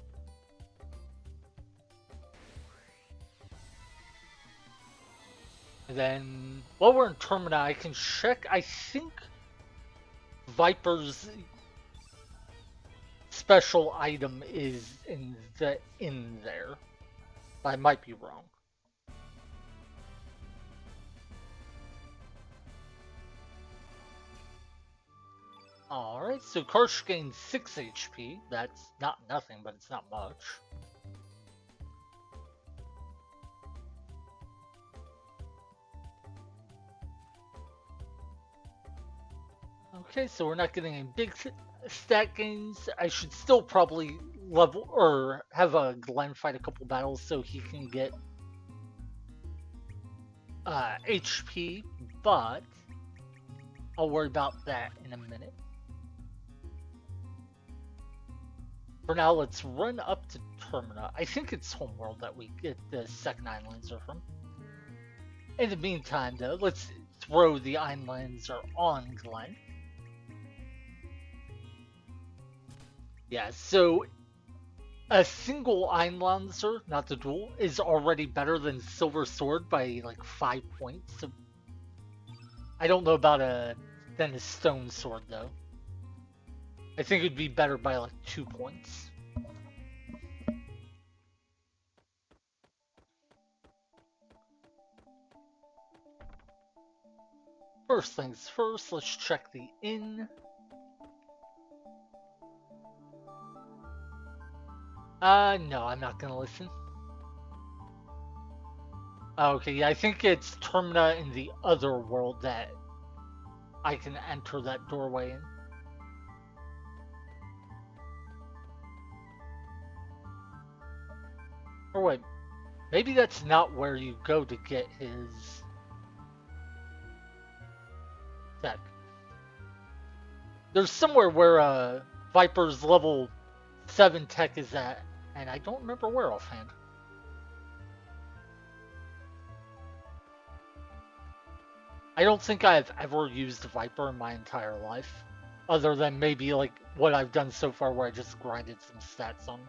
And then, while we're in Termina, I can check, I think Viper's special item is in there. I might be wrong. Alright, so Karsh gains 6 HP. That's not nothing, but it's not much. Okay, so we're not getting any big stat gains. I should still probably level or have a Glenn fight a couple battles so he can get HP, but I'll worry about that in a minute. For now, let's run up to Termina. I think it's Homeworld that we get the second Einlands from. In the meantime, though, let's throw the Einlands on Glenn. Yeah, so a single Einlancer, not the duel, is already better than Silver Sword by like 5 points. So I don't know about a Stone Sword though. I think it'd be better by like 2 points. First things first, let's check the inn. No, I'm not gonna listen. Okay, yeah, I think it's Termina in the other world that I can enter that doorway in. Or wait, maybe that's not where you go to get his tech. There's somewhere where Viper's level 7 tech is at, and I don't remember where offhand. I don't think I've ever used Viper in my entire life, other than maybe like what I've done so far where I just grinded some stats on.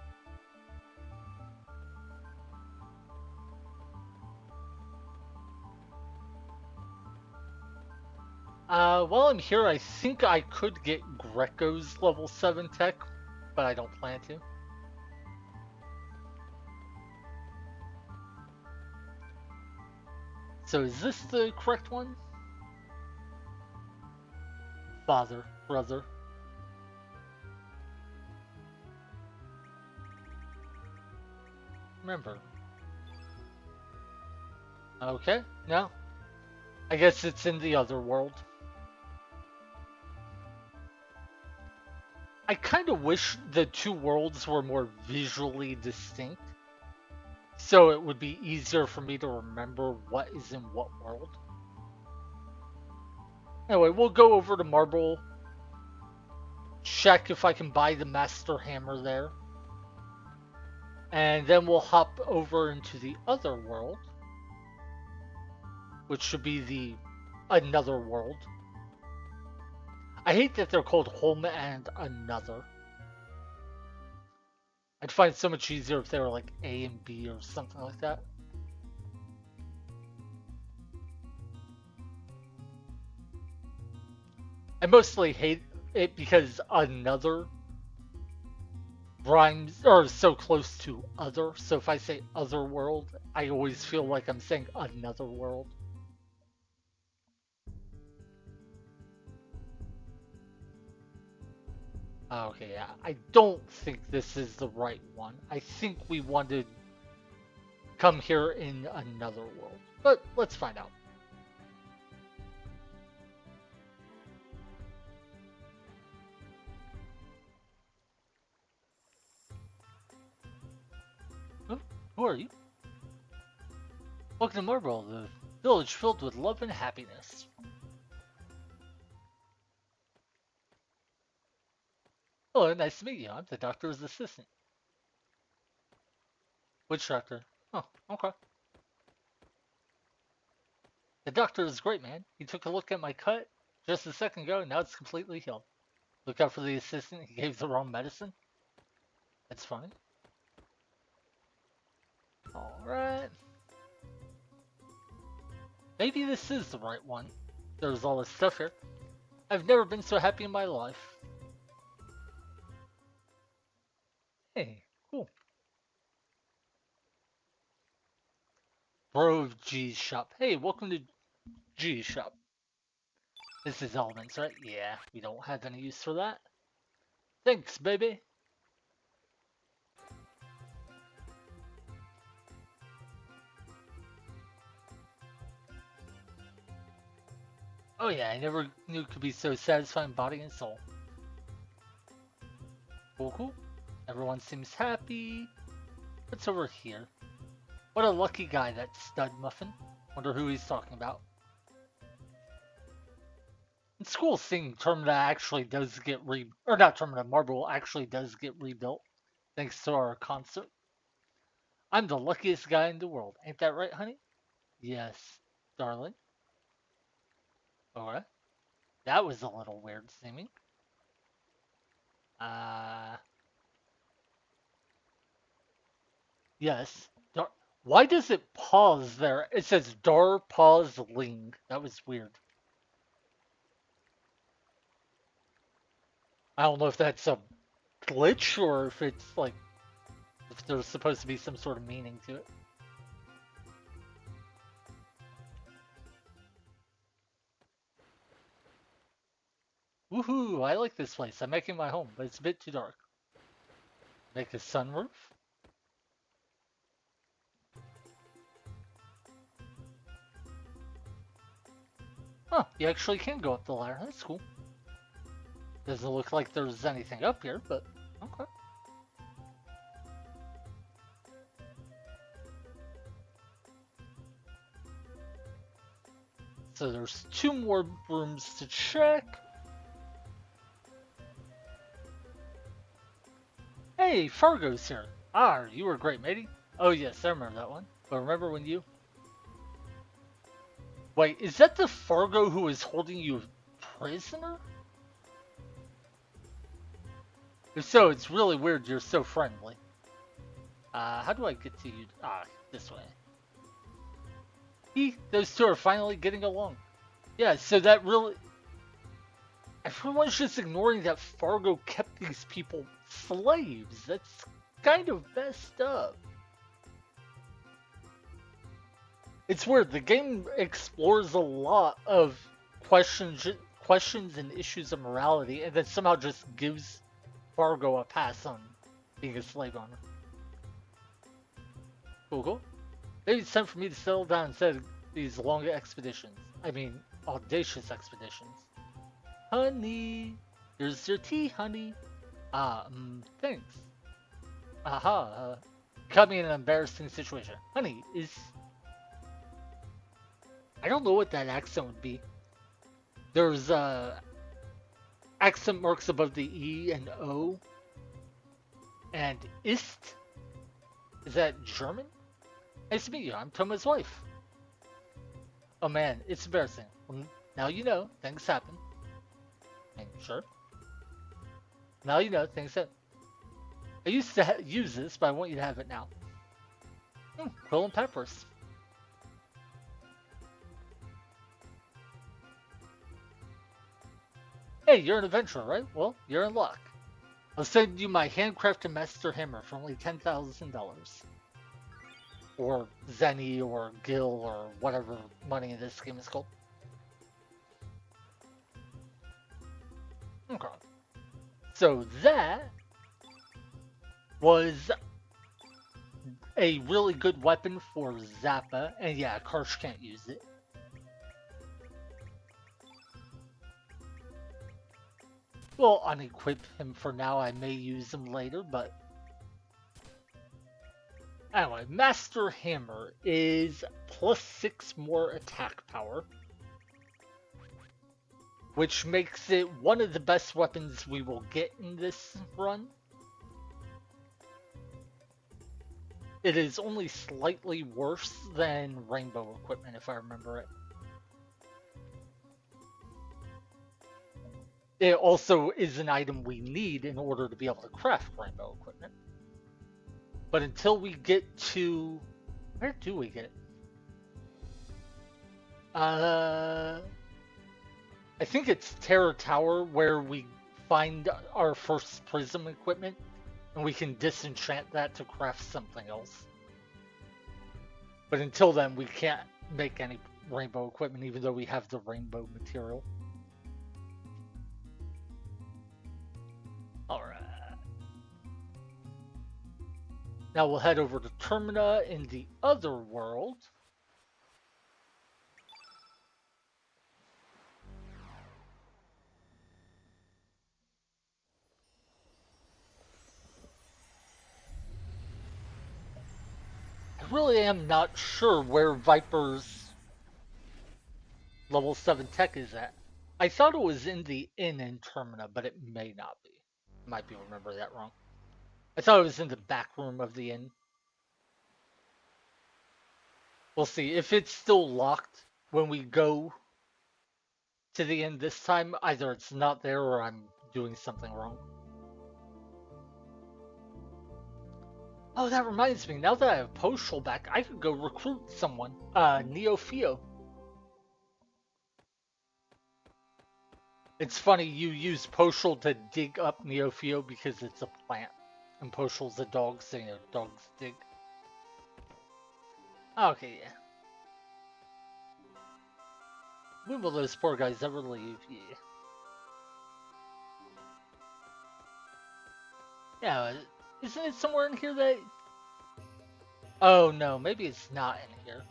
While I'm here, I think I could get Greco's level 7 tech, but I don't plan to. So is this the correct one? Father, brother. Remember. Okay, no. I guess it's in the other world. I kind of wish the two worlds were more visually distinct, so it would be easier for me to remember what is in what world. Anyway, we'll go over to Marble, check if I can buy the Master Hammer there, and then we'll hop over into the other world, which should be the another world. I hate that they're called home and another. I'd find it so much easier if they were like A and B or something like that. I mostly hate it because another rhymes or is so close to other. So if I say other world, I always feel like I'm saying another world. Okay, yeah. I don't think this is the right one. I think we want to come here in another world. But let's find out. Oh, who are you? Welcome to Marble, the village filled with love and happiness. Hello, nice to meet you. I'm the doctor's assistant. Which doctor? Oh, okay. The doctor is great, man. He took a look at my cut just a second ago, and now it's completely healed. Look out for the assistant. He gave the wrong medicine. That's funny. Alright. Maybe this is the right one. There's all this stuff here. I've never been so happy in my life. Hey, cool. Bro G's shop. Hey, welcome to G's shop. This is elements, right? Yeah, we don't have any use for that. Thanks, baby. Oh yeah, I never knew it could be so satisfying body and soul. Cool, cool. Everyone seems happy. What's over here? What a lucky guy, that stud muffin. Wonder who he's talking about. It's cool seeing Termina actually does get or not Termina, Marble actually does get rebuilt. Thanks to our concert. I'm the luckiest guy in the world. Ain't that right, honey? Yes, darling. Alright. That was a little weird seeming. Uh... Yes. Why does it pause there? It says Dar pause Ling. That was weird. I don't know if that's a glitch or if it's like if there's supposed to be some sort of meaning to it. Woohoo! I like this place. I'm making my home, but it's a bit too dark. Make a sunroof? Huh, you actually can go up the ladder. That's cool. Doesn't look like there's anything up here, but okay. So there's 2 more rooms to check. Hey, Fargo's here. Ah, you were great, matey. Oh yes, I remember that one. But remember when you... Wait, is that the Fargo who is holding you prisoner? If so, it's really weird you're so friendly. How do I get to you? This way. Those two are finally getting along. Yeah, so that really... Everyone's just ignoring that Fargo kept these people slaves. That's kind of messed up. It's weird. The game explores a lot of questions and issues of morality, and then somehow just gives Fargo a pass on being a slave owner. Cool. Maybe it's time for me to settle down instead of these long expeditions. I mean, audacious expeditions. Honey, here's your tea, honey. Thanks. Aha, caught me in an embarrassing situation. Honey, I don't know what that accent would be. There's, accent marks above the E and O. And ist? Is that German? Nice to meet you, I'm Thoma's wife. Oh man, it's embarrassing. Well, now you know, things happen. Sure. Now you know, things happen. I used to use this, but I want you to have it now. Quill and peppers. Hey, you're an adventurer, right? Well, you're in luck. I'll send you my handcrafted master hammer for only $10,000. Or Zenny, or Gil, or whatever money in this game is called. Okay. So that was a really good weapon for Zappa, and yeah, Karsh can't use it. We'll unequip him for now, I may use him later, but... Anyway, Master Hammer is plus 6 more attack power, which makes it one of the best weapons we will get in this run. It is only slightly worse than Rainbow equipment, if I remember it. It also is an item we need in order to be able to craft Rainbow equipment. But until we get to... Where do we get it? I think it's Terror Tower where we find our first prism equipment, and we can disenchant that to craft something else. But until then, we can't make any rainbow equipment, even though we have the rainbow material. Alright. Now we'll head over to Termina in the other world. I really am not sure where Viper's level 7 tech is at. I thought it was in the inn in Termina, but it may not be. Might be remember that wrong. I thought it was in the back room of the inn. We'll see. If it's still locked when we go to the inn this time, either it's not there or I'm doing something wrong. Oh, that reminds me. Now that I have Postal back, I could go recruit someone. Neofio. It's funny, you use Postal to dig up Neofio because it's a plant. And Postal's a dog, so you know, dogs dig. Okay, yeah. When will those poor guys ever leave? Yeah, isn't it somewhere in here that... Oh no, maybe it's not in here.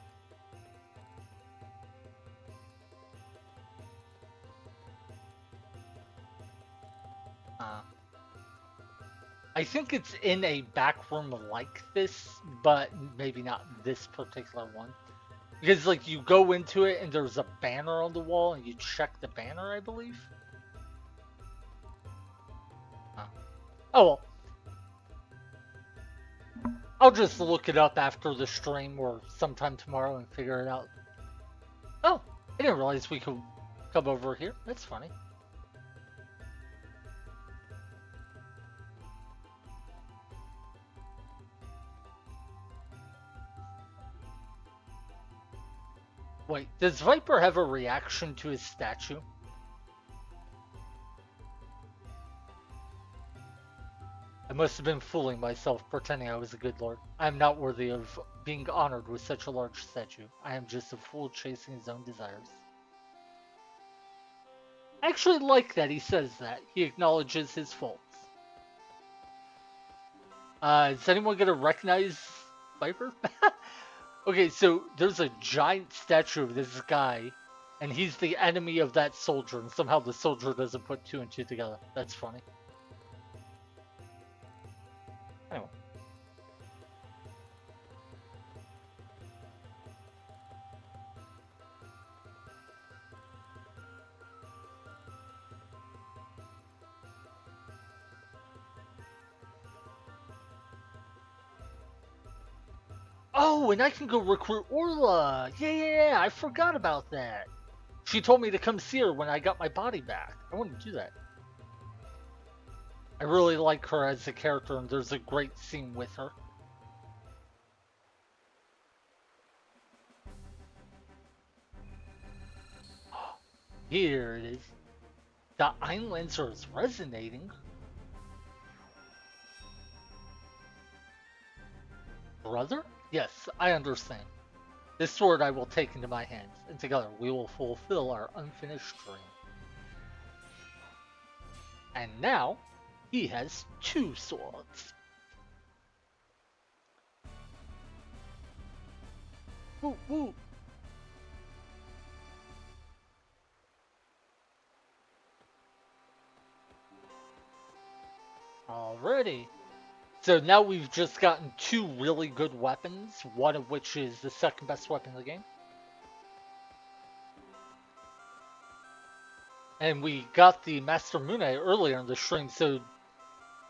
I think it's in a back room like this, but maybe not this particular one. Because, like, you go into it and there's a banner on the wall and you check the banner, I believe. Oh, well. I'll just look it up after the stream or sometime tomorrow and figure it out. Oh, I didn't realize we could come over here. That's funny. Wait, does Viper have a reaction to his statue? I must have been fooling myself, pretending I was a good lord. I am not worthy of being honored with such a large statue. I am just a fool chasing his own desires. I actually like that he says that. He acknowledges his faults. Is anyone gonna recognize Viper? Okay, so there's a giant statue of this guy, and he's the enemy of that soldier, and somehow the soldier doesn't put two and two together. That's funny. Anyway. Oh, and I can go recruit Orla! Yeah, I forgot about that. She told me to come see her when I got my body back. I want to do that. I really like her as a character, and there's a great scene with her. Here it is. The Einlancer is resonating. Brother? Yes, I understand. This sword I will take into my hands, and together we will fulfill our unfinished dream. And now, he has two swords. Woo woo! Alrighty. So now we've just gotten two really good weapons, one of which is the second best weapon in the game. And we got the Master Mune earlier in the stream, so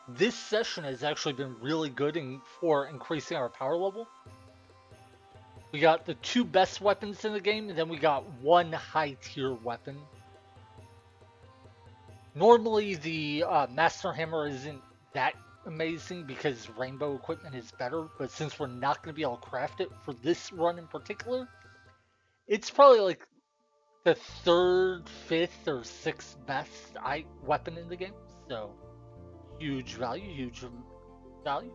this session has actually been really good for increasing our power level. We got the two best weapons in the game, and then we got one high tier weapon. Normally the Master Hammer isn't that amazing because rainbow equipment is better, but since we're not going to be able to craft it for this run in particular, it's probably like the third, fifth, or sixth best weapon in the game. So, huge value, huge value.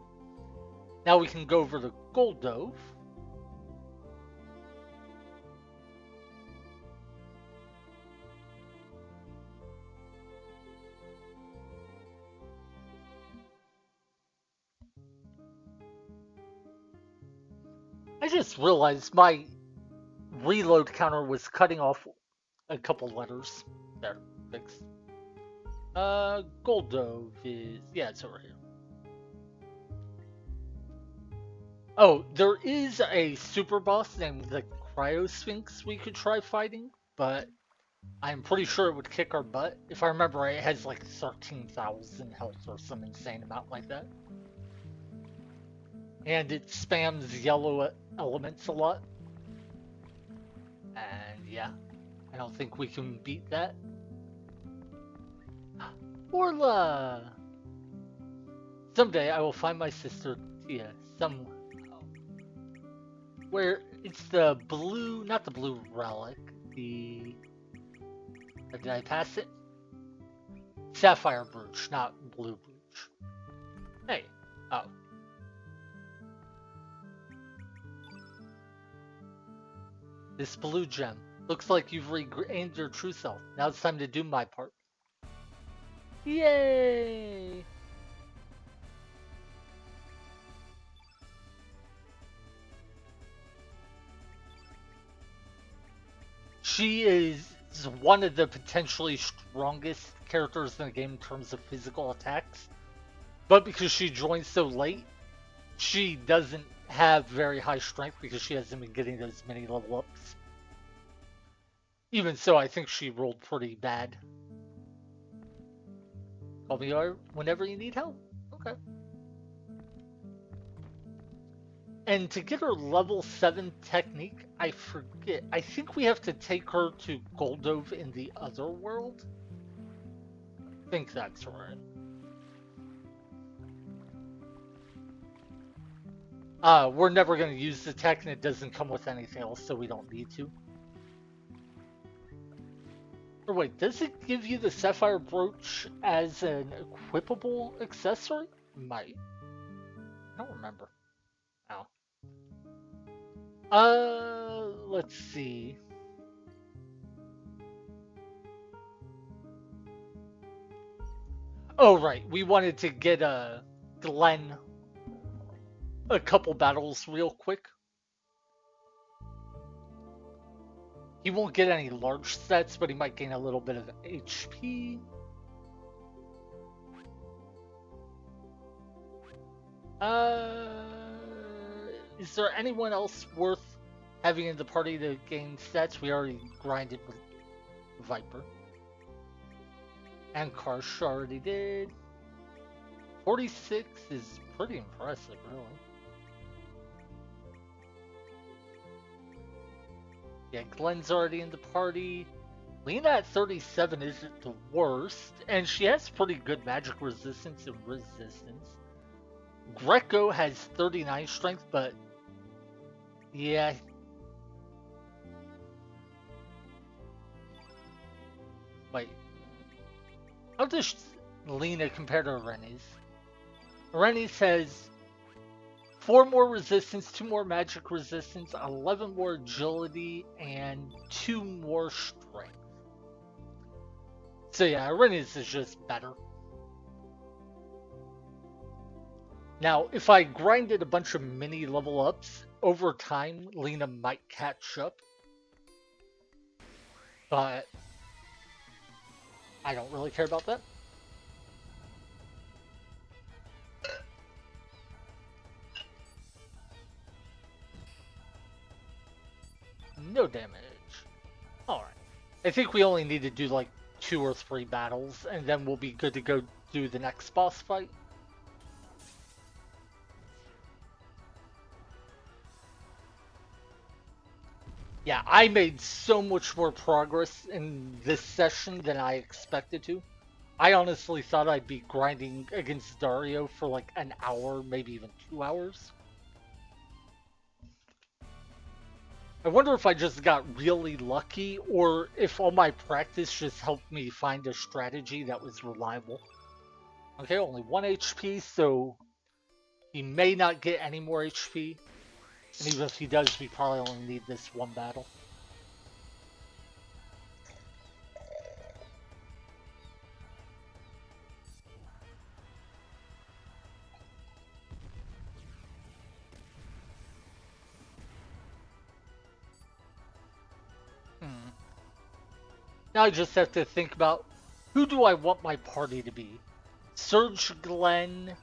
Now we can go over to Gold Dove. I just realized my reload counter was cutting off a couple letters. There, fixed. Gold Dove is, yeah, it's over here. Oh, there is a super boss named the Cryo Sphinx we could try fighting, but I'm pretty sure it would kick our butt. If I remember right, it has like 13,000 health or some insane amount like that. And it spams yellow elements a lot. And yeah, I don't think we can beat that. Orla! Someday I will find my sister Tia somewhere. Where it's the blue, not the blue relic, the... Did I pass it? Sapphire brooch, not blue brooch. Hey, oh. This blue gem. Looks like you've regained your true self. Now it's time to do my part. Yay! She is one of the potentially strongest characters in the game in terms of physical attacks. But because she joined so late, she doesn't have very high strength because she hasn't been getting those many level ups. Even so, I think she rolled pretty bad. Call me whenever you need help. Okay. And to get her level 7 technique, I forget. I think we have to take her to Goldove in the other world. I think that's right. We're never going to use the tech, and it doesn't come with anything else, so we don't need to. Or wait, does it give you the sapphire brooch as an equipable accessory? Might. I don't remember. Oh. Let's see. Oh, right. We wanted to get Glenn a couple battles real quick. He won't get any large stats, but he might gain a little bit of HP. Is there anyone else worth having in the party to gain stats? We already grinded with Viper. And Karsh already did. 46 is pretty impressive, really. Yeah, Glenn's already in the party. Lena at 37 isn't the worst, and she has pretty good magic resistance and resistance. Greco has 39 strength, but yeah. Wait. How does Lena compare to Rennie's? Rennie's has 4 more resistance, 2 more magic resistance, 11 more agility, and 2 more strength. So yeah, Rennie's is just better. Now, if I grinded a bunch of mini level ups, over time, Lena might catch up. But I don't really care about that. No damage. Alright. I think we only need to do like 2 or 3 battles, and then we'll be good to go do the next boss fight. Yeah, I made so much more progress in this session than I expected to. I honestly thought I'd be grinding against Dario for like an hour, maybe even 2 hours. I wonder if I just got really lucky, or if all my practice just helped me find a strategy that was reliable. Okay, only 1 HP, so he may not get any more HP. And even if he does, we probably only need this one battle. Now I just have to think about, who do I want my party to be? Surge, Glenn,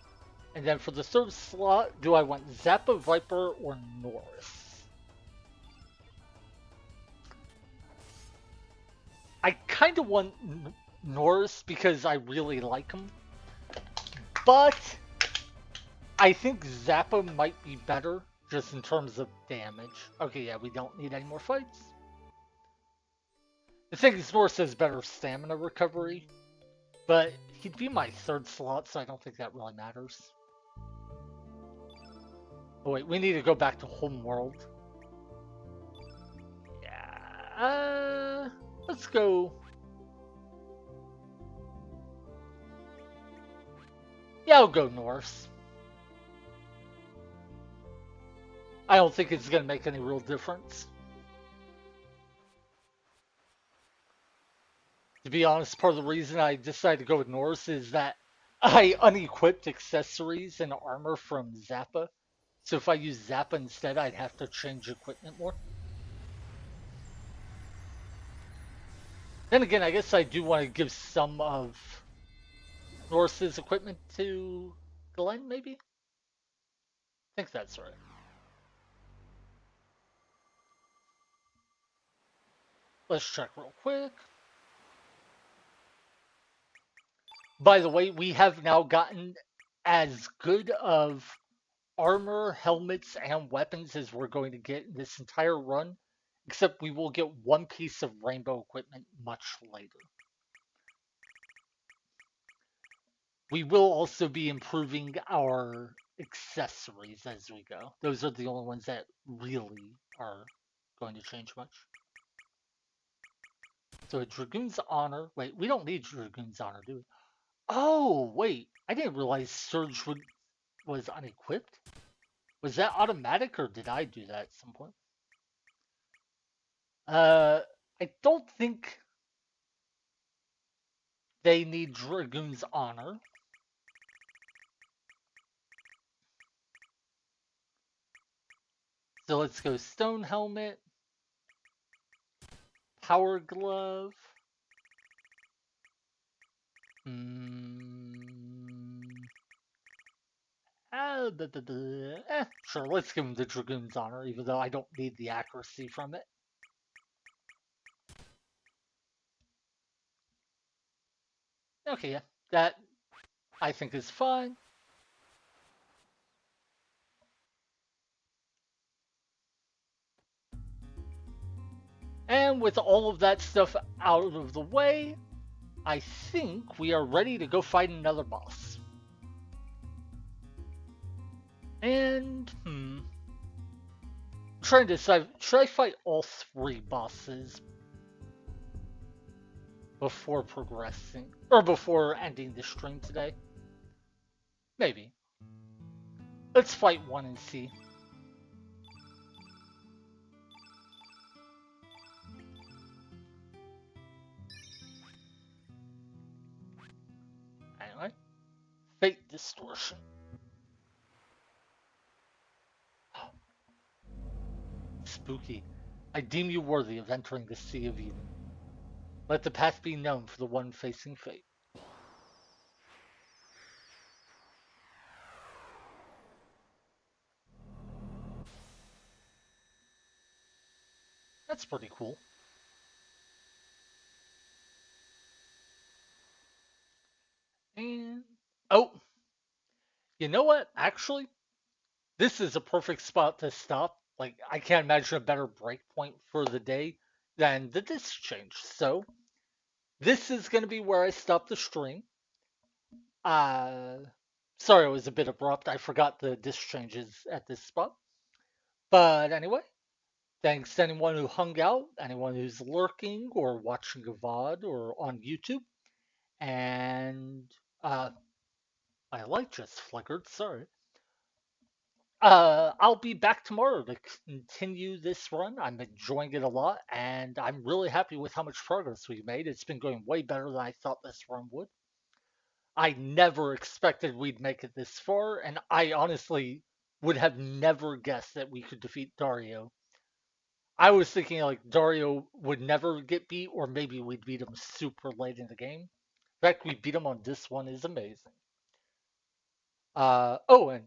and then for the third slot, do I want Zappa, Viper, or Norris? I kind of want Norris because I really like him, but I think Zappa might be better just in terms of damage. Okay, yeah, we don't need any more fights. The thing is, Norris has better stamina recovery, but he'd be my third slot, so I don't think that really matters. Oh wait, we need to go back to Homeworld. Yeah, let's go. Yeah, I'll go Norse. I don't think it's gonna make any real difference. To be honest, part of the reason I decided to go with Norse is that I unequipped accessories and armor from Zappa. So if I use Zappa instead, I'd have to change equipment more. Then again, I guess I do want to give some of Norse's equipment to Glenn, maybe? I think that's right. Let's check real quick. By the way, we have now gotten as good of armor, helmets, and weapons as we're going to get in this entire run, except we will get one piece of rainbow equipment much later. We will also be improving our accessories as we go. Those are the only ones that really are going to change much. So a Dragoon's Honor. Wait, we don't need Dragoon's Honor, do we? Oh, wait. I didn't realize was unequipped. Was that automatic or did I do that at some point? Uh, I don't think they need Dragoon's Honor. So let's go Stone Helmet, Power Glove. Hmm. Sure, let's give him the Dragoon's Honor, even though I don't need the accuracy from it. Okay, yeah, that I think is fine. And with all of that stuff out of the way, I think we are ready to go fight another boss. And, trying to decide, should I fight all three bosses before progressing, or before ending the stream today? Maybe. Let's fight one and see. Anyway, Fate Distortion. Spooky. I deem you worthy of entering the Sea of Eden. Let the path be known for the one facing fate. That's pretty cool. And oh, you know what? Actually, this is a perfect spot to stop. Like I can't imagine a better breakpoint for the day than the disc change. So this is going to be where I stop the stream. Uh, sorry, it was a bit abrupt. I forgot the disc changes at this spot. But anyway, thanks to anyone who hung out, anyone who's lurking or watching a VOD or on YouTube. And uh, my light just flickered. Sorry. I'll be back tomorrow to continue this run. I'm enjoying it a lot, and I'm really happy with how much progress we've made. It's been going way better than I thought this run would. I never expected we'd make it this far, and I honestly would have never guessed that we could defeat Dario. I was thinking like Dario would never get beat, or maybe we'd beat him super late in the game. The fact we beat him on this one is amazing. Oh, and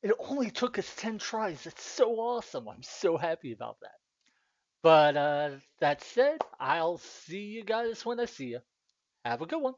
it only took us 10 tries. It's so awesome. I'm so happy about that. But that said, I'll see you guys when I see you. Have a good one.